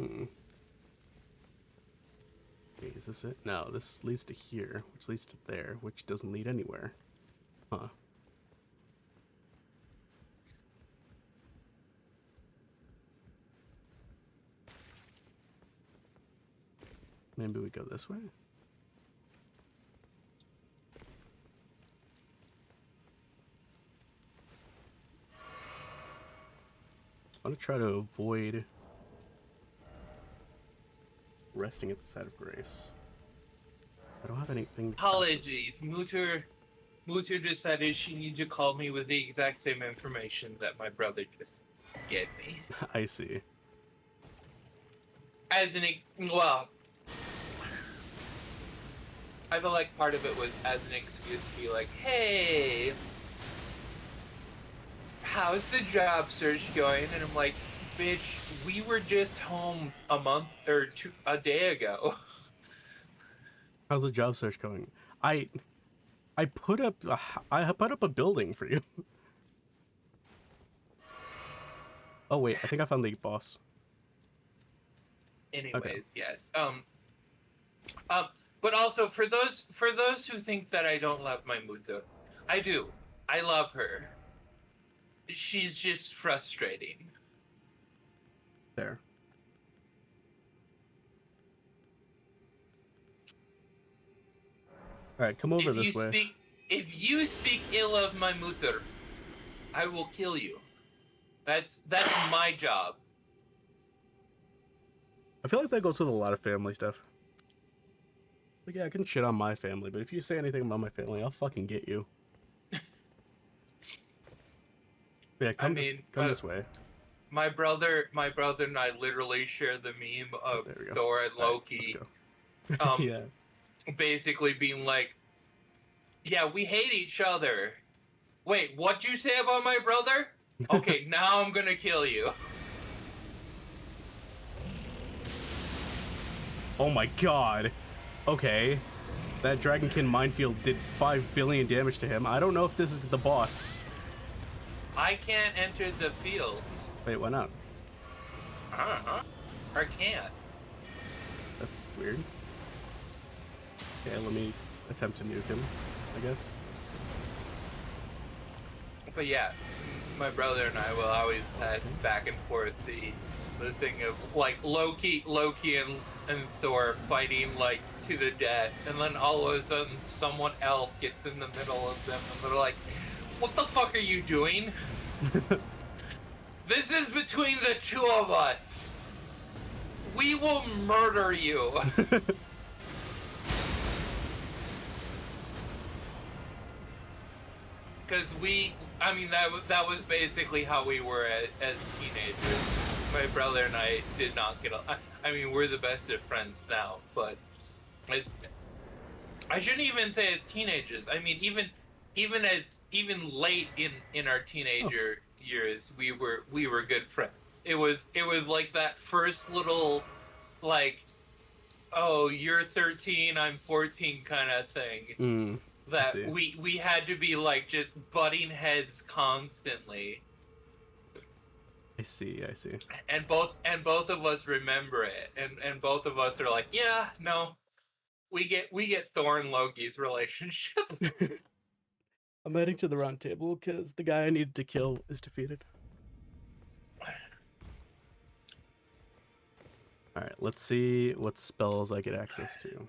S1: Okay, is this it? No, this leads to here, which leads to there, which doesn't lead anywhere. Huh. Maybe we go this way? I want to try to avoid resting at the side of grace. I don't have anything to
S2: Apologies. Mutter decided she needed to call me with the exact same information that my brother just gave me.
S1: I see.
S2: As an well, I feel like part of it was as an excuse to be like, hey, how's the job search going? And I'm like, bitch, we were just home a month or a day ago.
S1: How's the job search going? I put up a building for you. Oh wait, I think I found the boss.
S2: Anyways,
S1: Okay.
S2: yes. But also for those who think that I don't love my Muto, I do. I love her. She's just frustrating.
S1: There. Alright, come over this way.
S2: If you speak ill of my Mutter, I will kill you. That's my job.
S1: I feel like that goes with a lot of family stuff. Like, yeah, I can shit on my family, but if you say anything about my family, I'll fucking get you. Yeah, come this way.
S2: My brother and I literally share the meme of Thor and Loki.
S1: Right, yeah.
S2: Basically being like, yeah, we hate each other. Wait, what'd you say about my brother? Okay, now I'm gonna kill you.
S1: Oh my god. Okay. That Dragonkin minefield did 5 billion damage to him. I don't know if this is the boss.
S2: I can't enter the field.
S1: Wait, why not?
S2: I can't.
S1: That's weird. Okay, let me attempt to nuke him, I guess.
S2: But yeah, my brother and I will always pass back and forth the thing of like Loki and Thor fighting like to the death, and then all of a sudden someone else gets in the middle of them and they're like, "What the fuck are you doing? This is between the two of us. We will murder you." Because that was basically how we were as teenagers. My brother and I did not get along. I mean, we're the best of friends now, but I shouldn't even say as teenagers. I mean, even late in our teenager years, we were good friends. It was like that first little, like, oh, you're 13, I'm 14 kind of thing. That we had to be like just butting heads constantly.
S1: I see.
S2: And both of us remember it, and both of us are like, yeah, no, we get Thor and Loki's relationship.
S1: I'm heading to the round table because the guy I needed to kill is defeated. Alright, let's see what spells I get access to.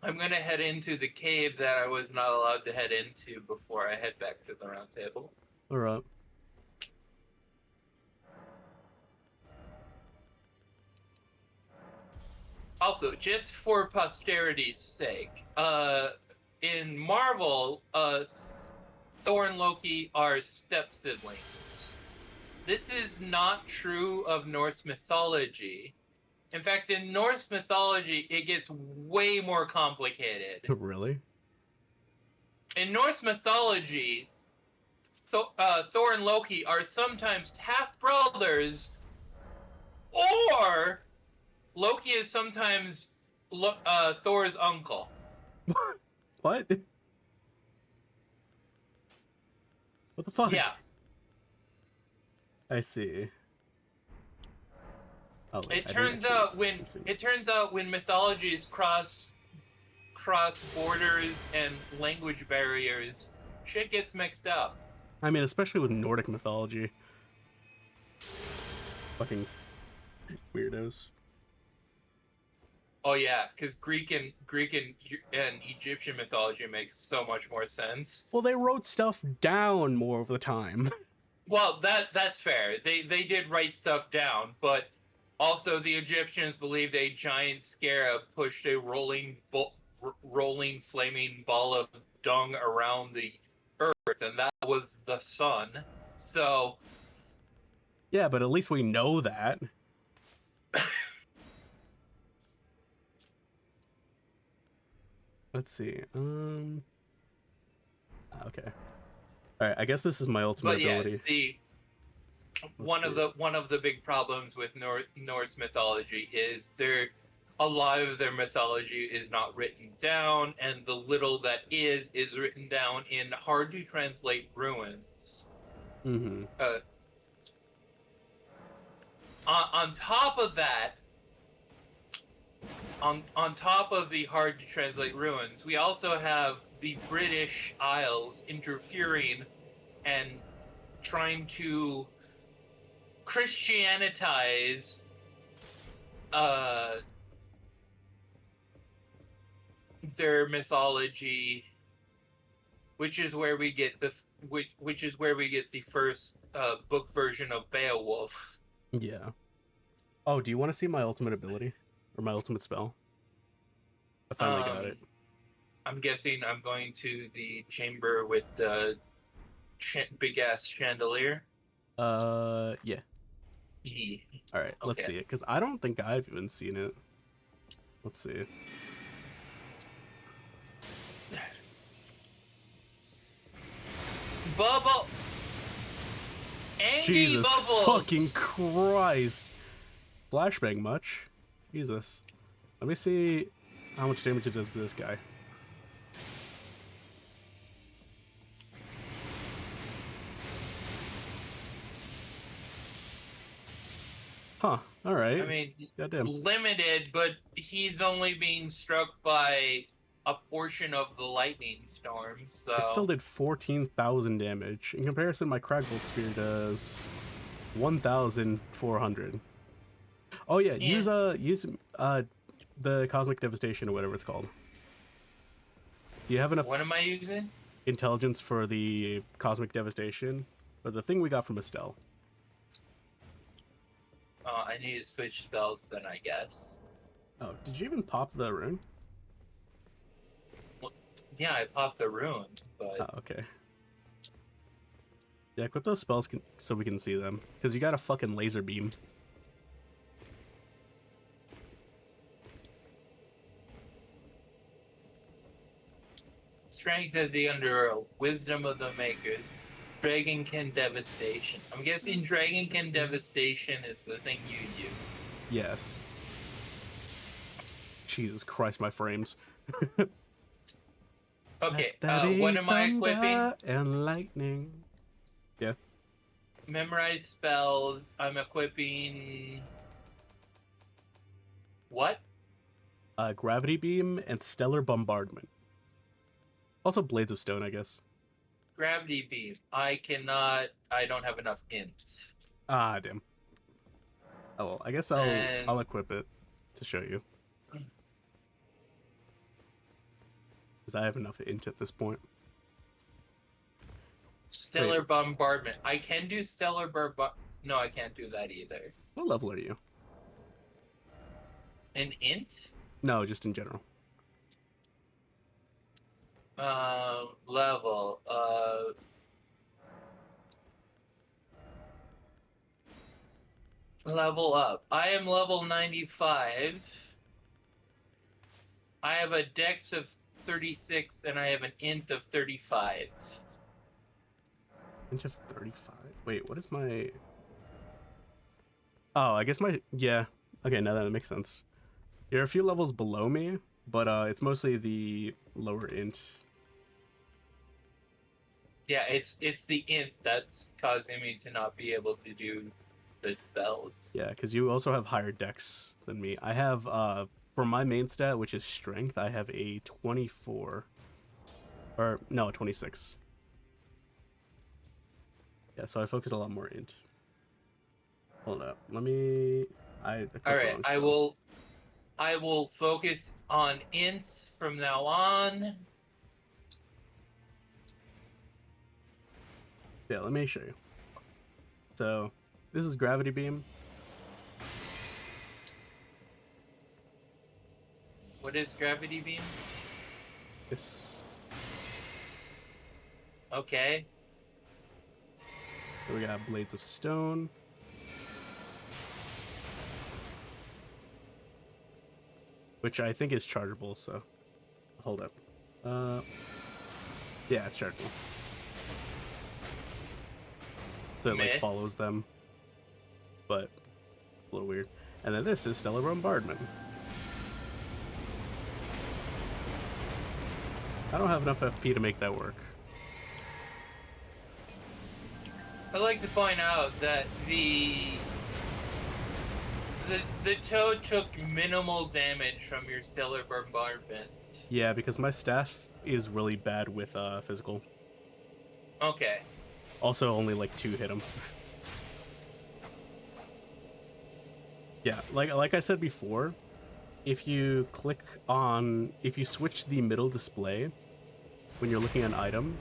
S2: I'm gonna head into the cave that I was not allowed to head into before I head back to the round table.
S1: Alright.
S2: Also, just for posterity's sake, in Marvel, Thor and Loki are step-siblings. This is not true of Norse mythology. In fact, in Norse mythology, it gets way more complicated.
S1: Really?
S2: In Norse mythology, Thor and Loki are sometimes half-brothers, or Loki is sometimes Thor's uncle.
S1: What? What the fuck?
S2: Yeah.
S1: I see. Oh,
S2: It turns out when mythologies cross borders and language barriers, shit gets mixed up.
S1: I mean, especially with Nordic mythology. Fucking weirdos.
S2: Oh yeah, because Greek and Egyptian mythology makes so much more sense.
S1: Well, they wrote stuff down more of the time.
S2: Well, that's fair. They did write stuff down, but also the Egyptians believed a giant scarab pushed a rolling flaming ball of dung around the earth, and that was the sun. So
S1: Yeah, but at least we know that. Let's see. Okay. All right. I guess this is my ultimate ability.
S2: Yes, one of the big problems with Norse mythology is a lot of their mythology is not written down, and the little that is written down in hard to translate ruins.
S1: Mm-hmm.
S2: On top of that, on top of the hard to translate ruins, we also have the British Isles interfering and trying to Christianitize their mythology, which is where we get the first book version of Beowulf.
S1: Yeah. Oh, do you want to see my ultimate ability? Or my ultimate spell? I finally got it.
S2: I'm guessing I'm going to the chamber with the big-ass chandelier.
S1: Yeah.
S2: Yeah.
S1: Alright, let's see it. Because I don't think I've even seen it. Let's see.
S2: Bubble! Andy
S1: Jesus
S2: Bubbles!
S1: fucking Christ! Flashbang much? Jesus. Let me see how much damage it does to this guy. Huh. All right.
S2: I mean,
S1: Goddamn.
S2: limited, but he's only being struck by a portion of the lightning storm, so...
S1: It still did 14,000 damage. In comparison, my Cragbolt Spear does 1,400. Oh yeah, use the Cosmic Devastation or whatever it's called. Do you have enough
S2: What am I using?
S1: intelligence for the Cosmic Devastation? Or the thing we got from Estelle?
S2: I need to switch spells then, I guess.
S1: Oh, did you even pop the rune?
S2: Well, yeah, I popped the rune, but...
S1: Oh, okay. Yeah, equip those spells so we can see them. Because you got a fucking laser beam.
S2: Strength of the Underworld, Wisdom of the Makers, Dragonkin Devastation. I'm guessing Dragonkin Devastation is the thing you use.
S1: Yes. Jesus Christ, my frames.
S2: Okay,
S1: Let there be
S2: what am I equipping?
S1: thunder and lightning. Yeah.
S2: Memorize spells. I'm equipping... What?
S1: Gravity Beam and Stellar Bombardment. Also Blades of Stone, I guess.
S2: Gravity Beam. I don't have enough ints.
S1: Ah, damn. Oh well, I guess I'll equip it to show you. Because I have enough int at this point.
S2: Stellar Bombardment. I can do Stellar Bombardment. No, I can't do that either.
S1: What level are you?
S2: An int?
S1: No, just in general.
S2: Level. Level up. I am level 95. I have a dex of 36 and I have an int of 35.
S1: Int of 35? Wait, what is my... Oh, I guess my... Yeah. Okay, now that makes sense. You're a few levels below me, but it's mostly the lower int.
S2: Yeah, it's the int that's causing me to not be able to do the spells.
S1: Yeah, because you also have higher dex than me. I have, for my main stat, which is strength, I have a 24. Or, no, a 26. Yeah, so I focus a lot more int. Hold up, let me...
S2: Alright, I will focus on ints from now on.
S1: Yeah, let me show you. So, this is Gravity Beam.
S2: What is Gravity Beam?
S1: This.
S2: Okay.
S1: So we got Blades of Stone. Which I think is chargeable, so... Hold up. Yeah, it's chargeable. So it, like,
S2: Miss.
S1: follows them. But, a little weird. And then this is Stellar Bombardment. I don't have enough FP to make that work.
S2: I'd like to point out that the toad took minimal damage from your Stellar Bombardment.
S1: Yeah, because my staff is really bad with physical.
S2: Okay.
S1: Also, only like 2 hit him. Yeah, like I said before, if you switch the middle display when you're looking at an item,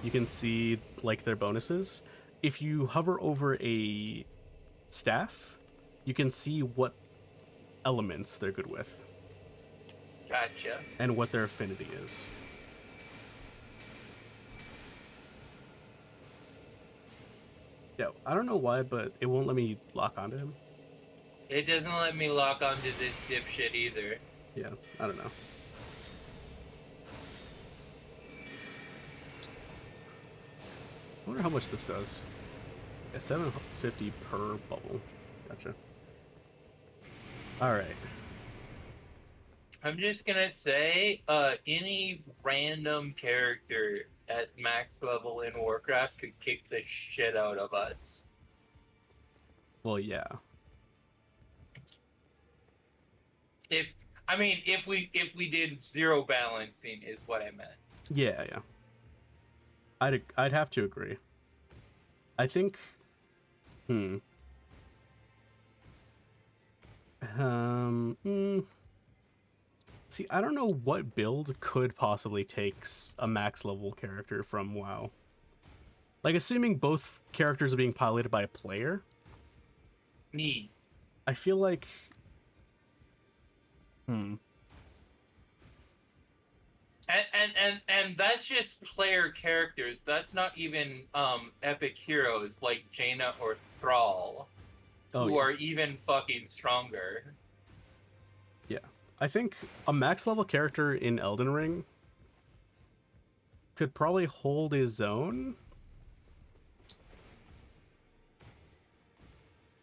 S1: you can see like their bonuses. If you hover over a staff, you can see what elements they're good with.
S2: Gotcha.
S1: And what their affinity is. Yeah, I don't know why, but it won't let me lock onto him.
S2: It doesn't let me lock onto this dipshit either.
S1: Yeah, I don't know. I wonder how much this does. Yeah, 750 per bubble. Gotcha. All right.
S2: I'm just gonna say, any random character at max level in Warcraft could kick the shit out of us.
S1: Well, yeah.
S2: If I mean, if we did zero balancing, is what I meant.
S1: Yeah, yeah. I'd have to agree. I think. Hmm. See, I don't know what build could possibly take a max level character from WoW. Like, assuming both characters are being piloted by a player,
S2: Me.
S1: I feel like. Hmm.
S2: And that's just player characters. That's not even epic heroes like Jaina or Thrall,
S1: Oh,
S2: who
S1: yeah.
S2: are even fucking stronger.
S1: Yeah. I think a max level character in Elden Ring could probably hold his own.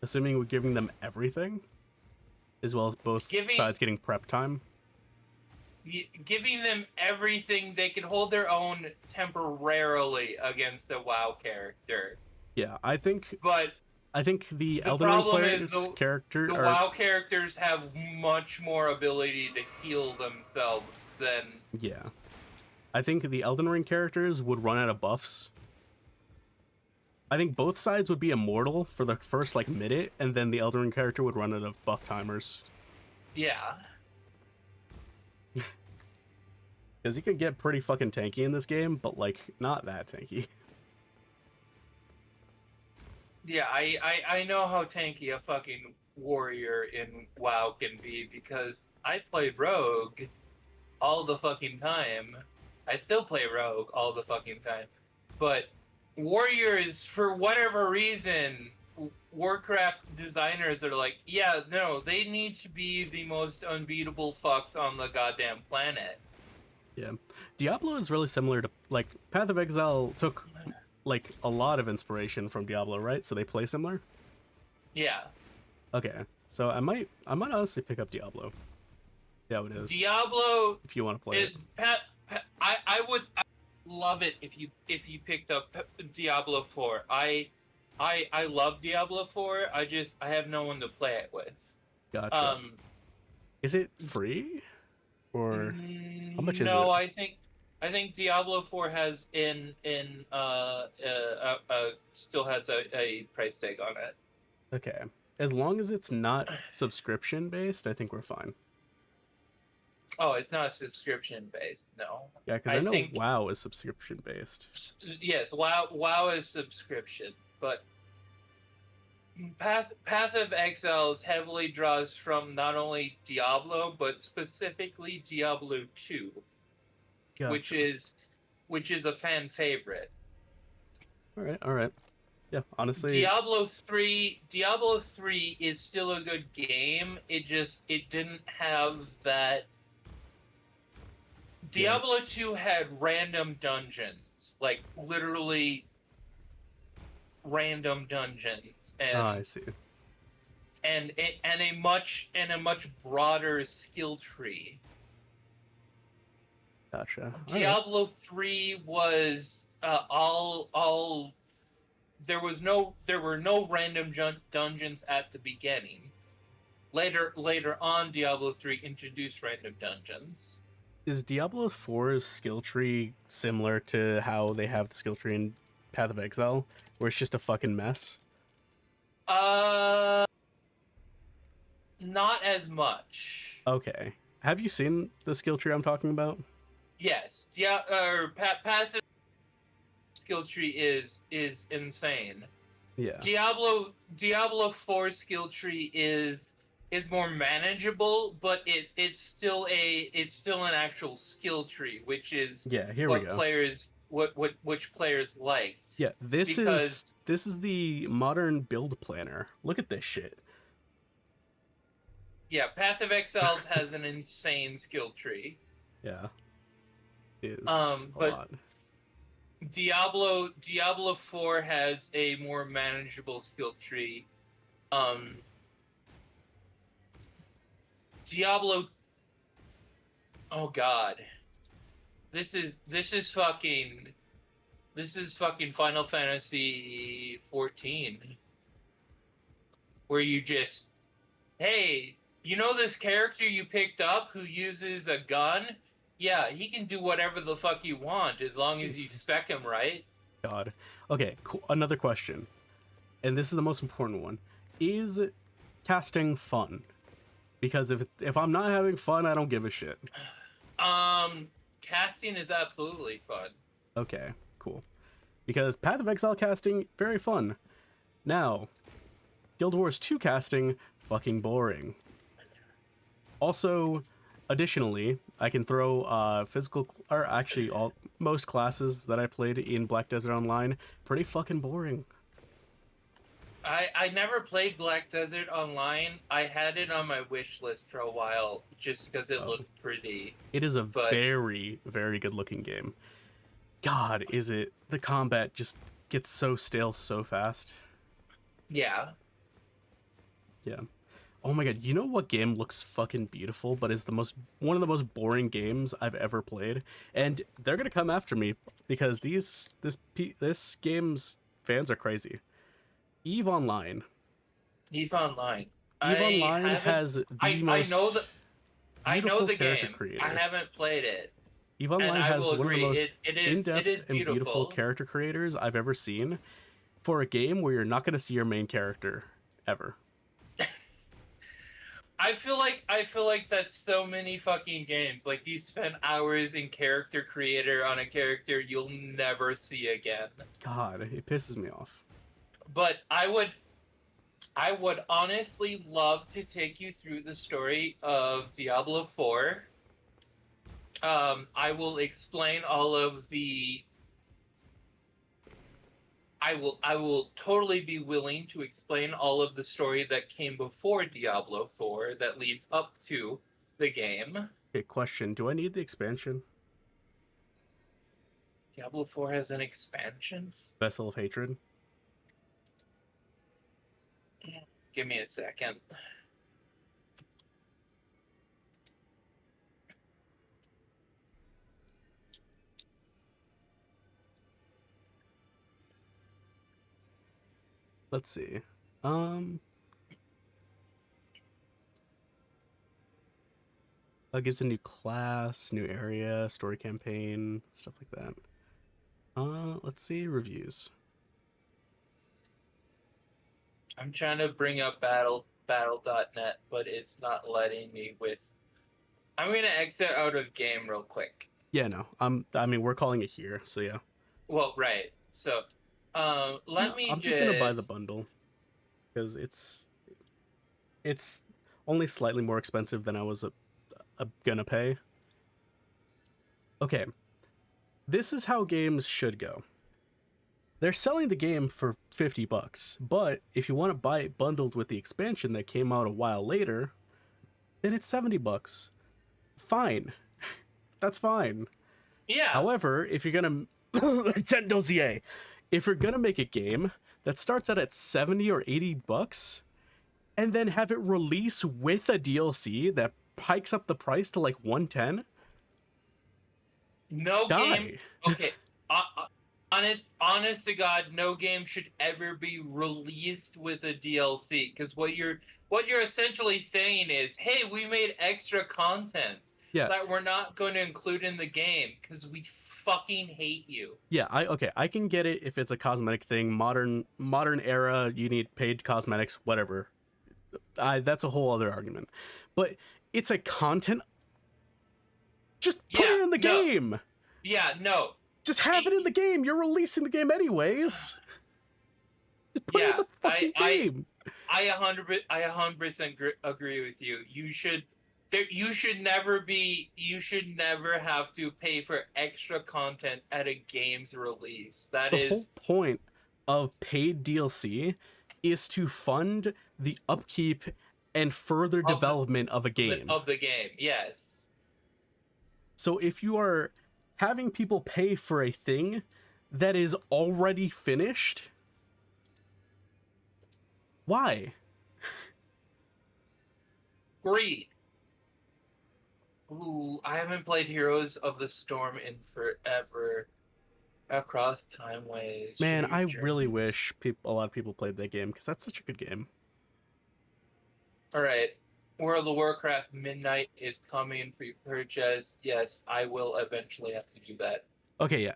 S1: Assuming we're giving them everything, as well as both sides getting prep time.
S2: Giving them everything, they can hold their own temporarily against the WoW character.
S1: Yeah, I think the Elden Ring
S2: problem
S1: player's
S2: is
S1: character
S2: the
S1: are...
S2: WoW characters have much more ability to heal themselves than...
S1: Yeah. I think the Elden Ring characters would run out of buffs. I think both sides would be immortal for the first, like, minute, and then the Elden Ring character would run out of buff timers.
S2: Yeah.
S1: Because he could get pretty fucking tanky in this game, but, like, not that tanky.
S2: Yeah, I know how tanky a fucking warrior in WoW can be, because I play Rogue all the fucking time. I still play Rogue all the fucking time. But warriors, for whatever reason, Warcraft designers are like, yeah, no, they need to be the most unbeatable fucks on the goddamn planet.
S1: Yeah. Diablo is really similar to, like, Path of Exile took, like, a lot of inspiration from Diablo, right? So they play similar?
S2: Yeah.
S1: Okay. So I might honestly pick up Diablo. Yeah, it is.
S2: Diablo,
S1: if you want to play it.
S2: I would love it if you picked up Diablo 4. I love Diablo 4. I have no one to play it with.
S1: Gotcha. Is it free? Or how much is it?
S2: No, I think Diablo 4 has still has a price tag on it.
S1: Okay. As long as it's not subscription based, I think we're fine.
S2: Oh, it's not subscription based, no.
S1: Yeah, because I know WoW is subscription based.
S2: Yes, WoW is subscription, but Path of Exiles heavily draws from not only Diablo, but specifically Diablo 2,
S1: Gotcha.
S2: which is a fan favorite.
S1: All right. Yeah, honestly,
S2: Diablo 3 is still a good game. It didn't have that. Diablo 2 had random dungeons, like literally random dungeons, and
S1: I see.
S2: And a much broader skill tree.
S1: Gotcha.
S2: Diablo 3 was all there were no random dungeons at the beginning. Later on, Diablo 3 introduced random dungeons.
S1: Is Diablo 4's skill tree similar to how they have the skill tree in Path of Exile, where it's just a fucking mess?
S2: Not as much.
S1: Okay. Have you seen the skill tree I'm talking about?
S2: Yes. Path of skill tree is insane.
S1: Yeah.
S2: Diablo 4 skill tree is more manageable, but it's still an actual skill tree, which is which players like.
S1: Yeah, this is the modern build planner. Look at this shit.
S2: Yeah, Path of Exiles has an insane skill tree.
S1: Yeah. It is a lot.
S2: Diablo 4 has a more manageable skill tree. Diablo. Oh God. This is fucking. This is fucking Final Fantasy 14, where you just, hey, you know this character you picked up who uses a gun? Yeah, he can do whatever the fuck you want as long as you spec him right.
S1: God. Okay, cool. Another question, and this is the most important one: is casting fun? Because if I'm not having fun, I don't give a shit.
S2: Casting is absolutely fun.
S1: Okay, cool. Because Path of Exile casting, very fun. Now, Guild Wars 2 casting, fucking boring. Also, additionally, I can throw most classes that I played in Black Desert Online, pretty fucking boring.
S2: I never played Black Desert Online. I had it on my wish list for a while just because it looked pretty.
S1: It is a very, very good looking game. God, the combat just gets so stale so fast.
S2: Yeah.
S1: Yeah. Oh my god, you know what game looks fucking beautiful but is one of the most boring games I've ever played? And they're going to come after me because this game's fans are crazy. EVE Online.
S2: EVE Online.
S1: EVE Online has the most
S2: I know the
S1: character
S2: game.
S1: creator.
S2: I haven't played it.
S1: EVE Online has one of the most in-depth and
S2: beautiful.
S1: beautiful character creators I've ever seen for a game where you're not going to see your main character ever.
S2: I feel like that's so many fucking games. Like you spend hours in character creator on a character you'll never see again.
S1: God, it pisses me off.
S2: But I would honestly love to take you through the story of Diablo 4. I will explain all of the. I will totally be willing to explain all of the story that came before Diablo 4 that leads up to the game.
S1: Okay, question. Do I need the expansion?
S2: Diablo 4 has an expansion?
S1: Vessel of Hatred?
S2: Give me a second.
S1: Let's see. It gives a new class, new area, story campaign, stuff like that. Let's see, reviews.
S2: I'm trying to bring up battle.net, but it's not letting me with. I'm gonna exit out of game real quick.
S1: Yeah, no. I mean, we're calling it here, so yeah.
S2: Well, right. So, I'm
S1: just gonna buy the bundle because it's only slightly more expensive than I was gonna pay. Okay, this is how games should go. They're selling the game for $50, but if you want to buy it bundled with the expansion that came out a while later, then it's $70. Fine. That's fine.
S2: Yeah.
S1: However, if you're gonna dossier, if you're gonna make a game that starts out at $70 or $80 and then have it release with a DLC that hikes up the price to like $110,
S2: no
S1: die.
S2: Game. Okay. Honest to God, no game should ever be released with a DLC. Because what you're essentially saying is, hey, we made extra content that we're not going to include in the game because we fucking hate you.
S1: Yeah, I can get it if it's a cosmetic thing, modern era, you need paid cosmetics, whatever. That's a whole other argument. But it's a content. Just put it in the game.
S2: Yeah, no.
S1: Just have it in the game. You're releasing the game anyways. Just put it in the fucking game.
S2: I 100% agree with you. You should never have to pay for extra content at a game's release.
S1: The whole point of paid DLC is to fund the upkeep and further development of a game.
S2: Of the game, yes.
S1: So if you are having people pay for a thing that is already finished, why?
S2: Greed. Ooh, I haven't played Heroes of the Storm in forever. Across timeways,
S1: Man,
S2: shared
S1: I really
S2: journeys.
S1: wish a lot of people played that game because that's such a good game.
S2: All right, World of Warcraft Midnight is coming pre-purchase. Yes, I will eventually have to do that.
S1: Okay, yeah.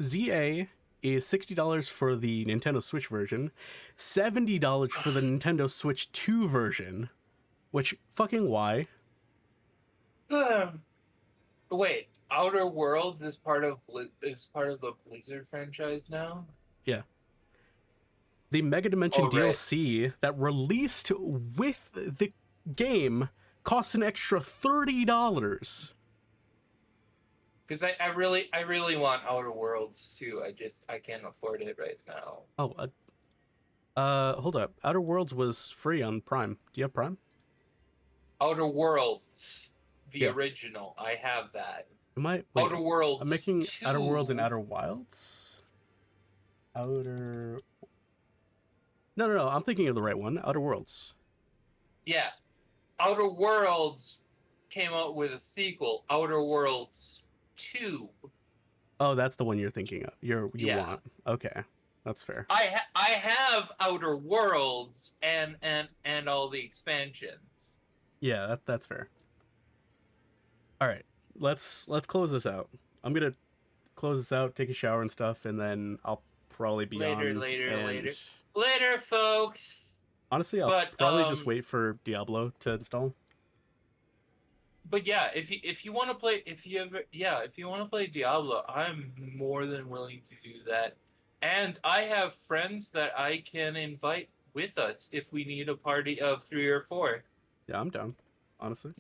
S1: ZA is $60 for the Nintendo Switch version, $70 for the Nintendo Switch 2 version, which fucking why?
S2: Wait, Outer Worlds is part of the Blizzard franchise now.
S1: Yeah. The Mega Dimension
S2: Oh right,
S1: DLC that released with the game costs an extra $30.
S2: because I really want Outer Worlds too. I can't afford it right now.
S1: Oh, hold up. Outer Worlds was free on Prime. Do you have Prime?
S2: Outer Worlds, the
S1: Yeah.
S2: original. I have that.
S1: Am I? Wait,
S2: Outer Worlds
S1: I'm making
S2: 2.
S1: Outer Worlds and Outer Wilds. Outer. No, no, no. I'm thinking of the right one. Outer Worlds.
S2: Yeah, Outer Worlds came out with a sequel, Outer Worlds 2.
S1: Oh, that's the one you're thinking of. You
S2: Yeah.
S1: want? Okay, that's fair.
S2: I have Outer Worlds and all the expansions.
S1: Yeah, that's fair. All right, let's close this out. I'm gonna close this out, take a shower and stuff, and then I'll probably be
S2: Later,
S1: on.
S2: later,
S1: and
S2: later. Later, folks.
S1: Honestly, I'll
S2: But
S1: probably just wait for Diablo to install.
S2: but yeah, if you want to play if you want to play Diablo, I'm more than willing to do that. And I have friends that I can invite with us if we need a party of 3 or 4.
S1: Yeah, I'm down. Honestly,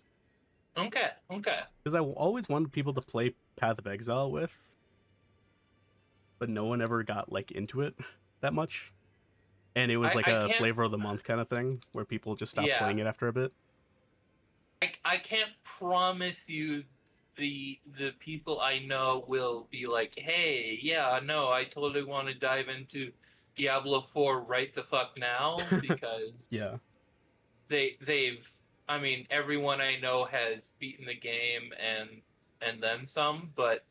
S2: Okay, okay.
S1: because I always wanted people to play Path of Exile with, but no one ever got like into it that much. And it was like
S2: I
S1: a
S2: can't
S1: flavor of the month kind of thing where people just stopped
S2: Yeah.
S1: playing it after a bit.
S2: I can't promise you the people I know will be like, hey, yeah, no, I totally want to dive into Diablo 4 right the fuck now because
S1: Yeah.
S2: they've I mean everyone I know has beaten the game and then some, but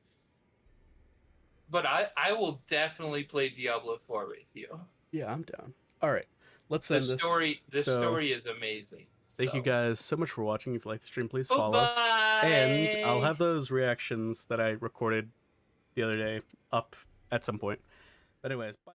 S2: I will definitely play Diablo 4 with you.
S1: Yeah, I'm down. All right, let's
S2: The
S1: end this.
S2: story is amazing.
S1: Thank you
S2: So.
S1: guys so much for watching. If you like the stream, please
S2: Bye
S1: follow.
S2: bye.
S1: And I'll have those reactions that I recorded the other day up at some point. But anyways, bye.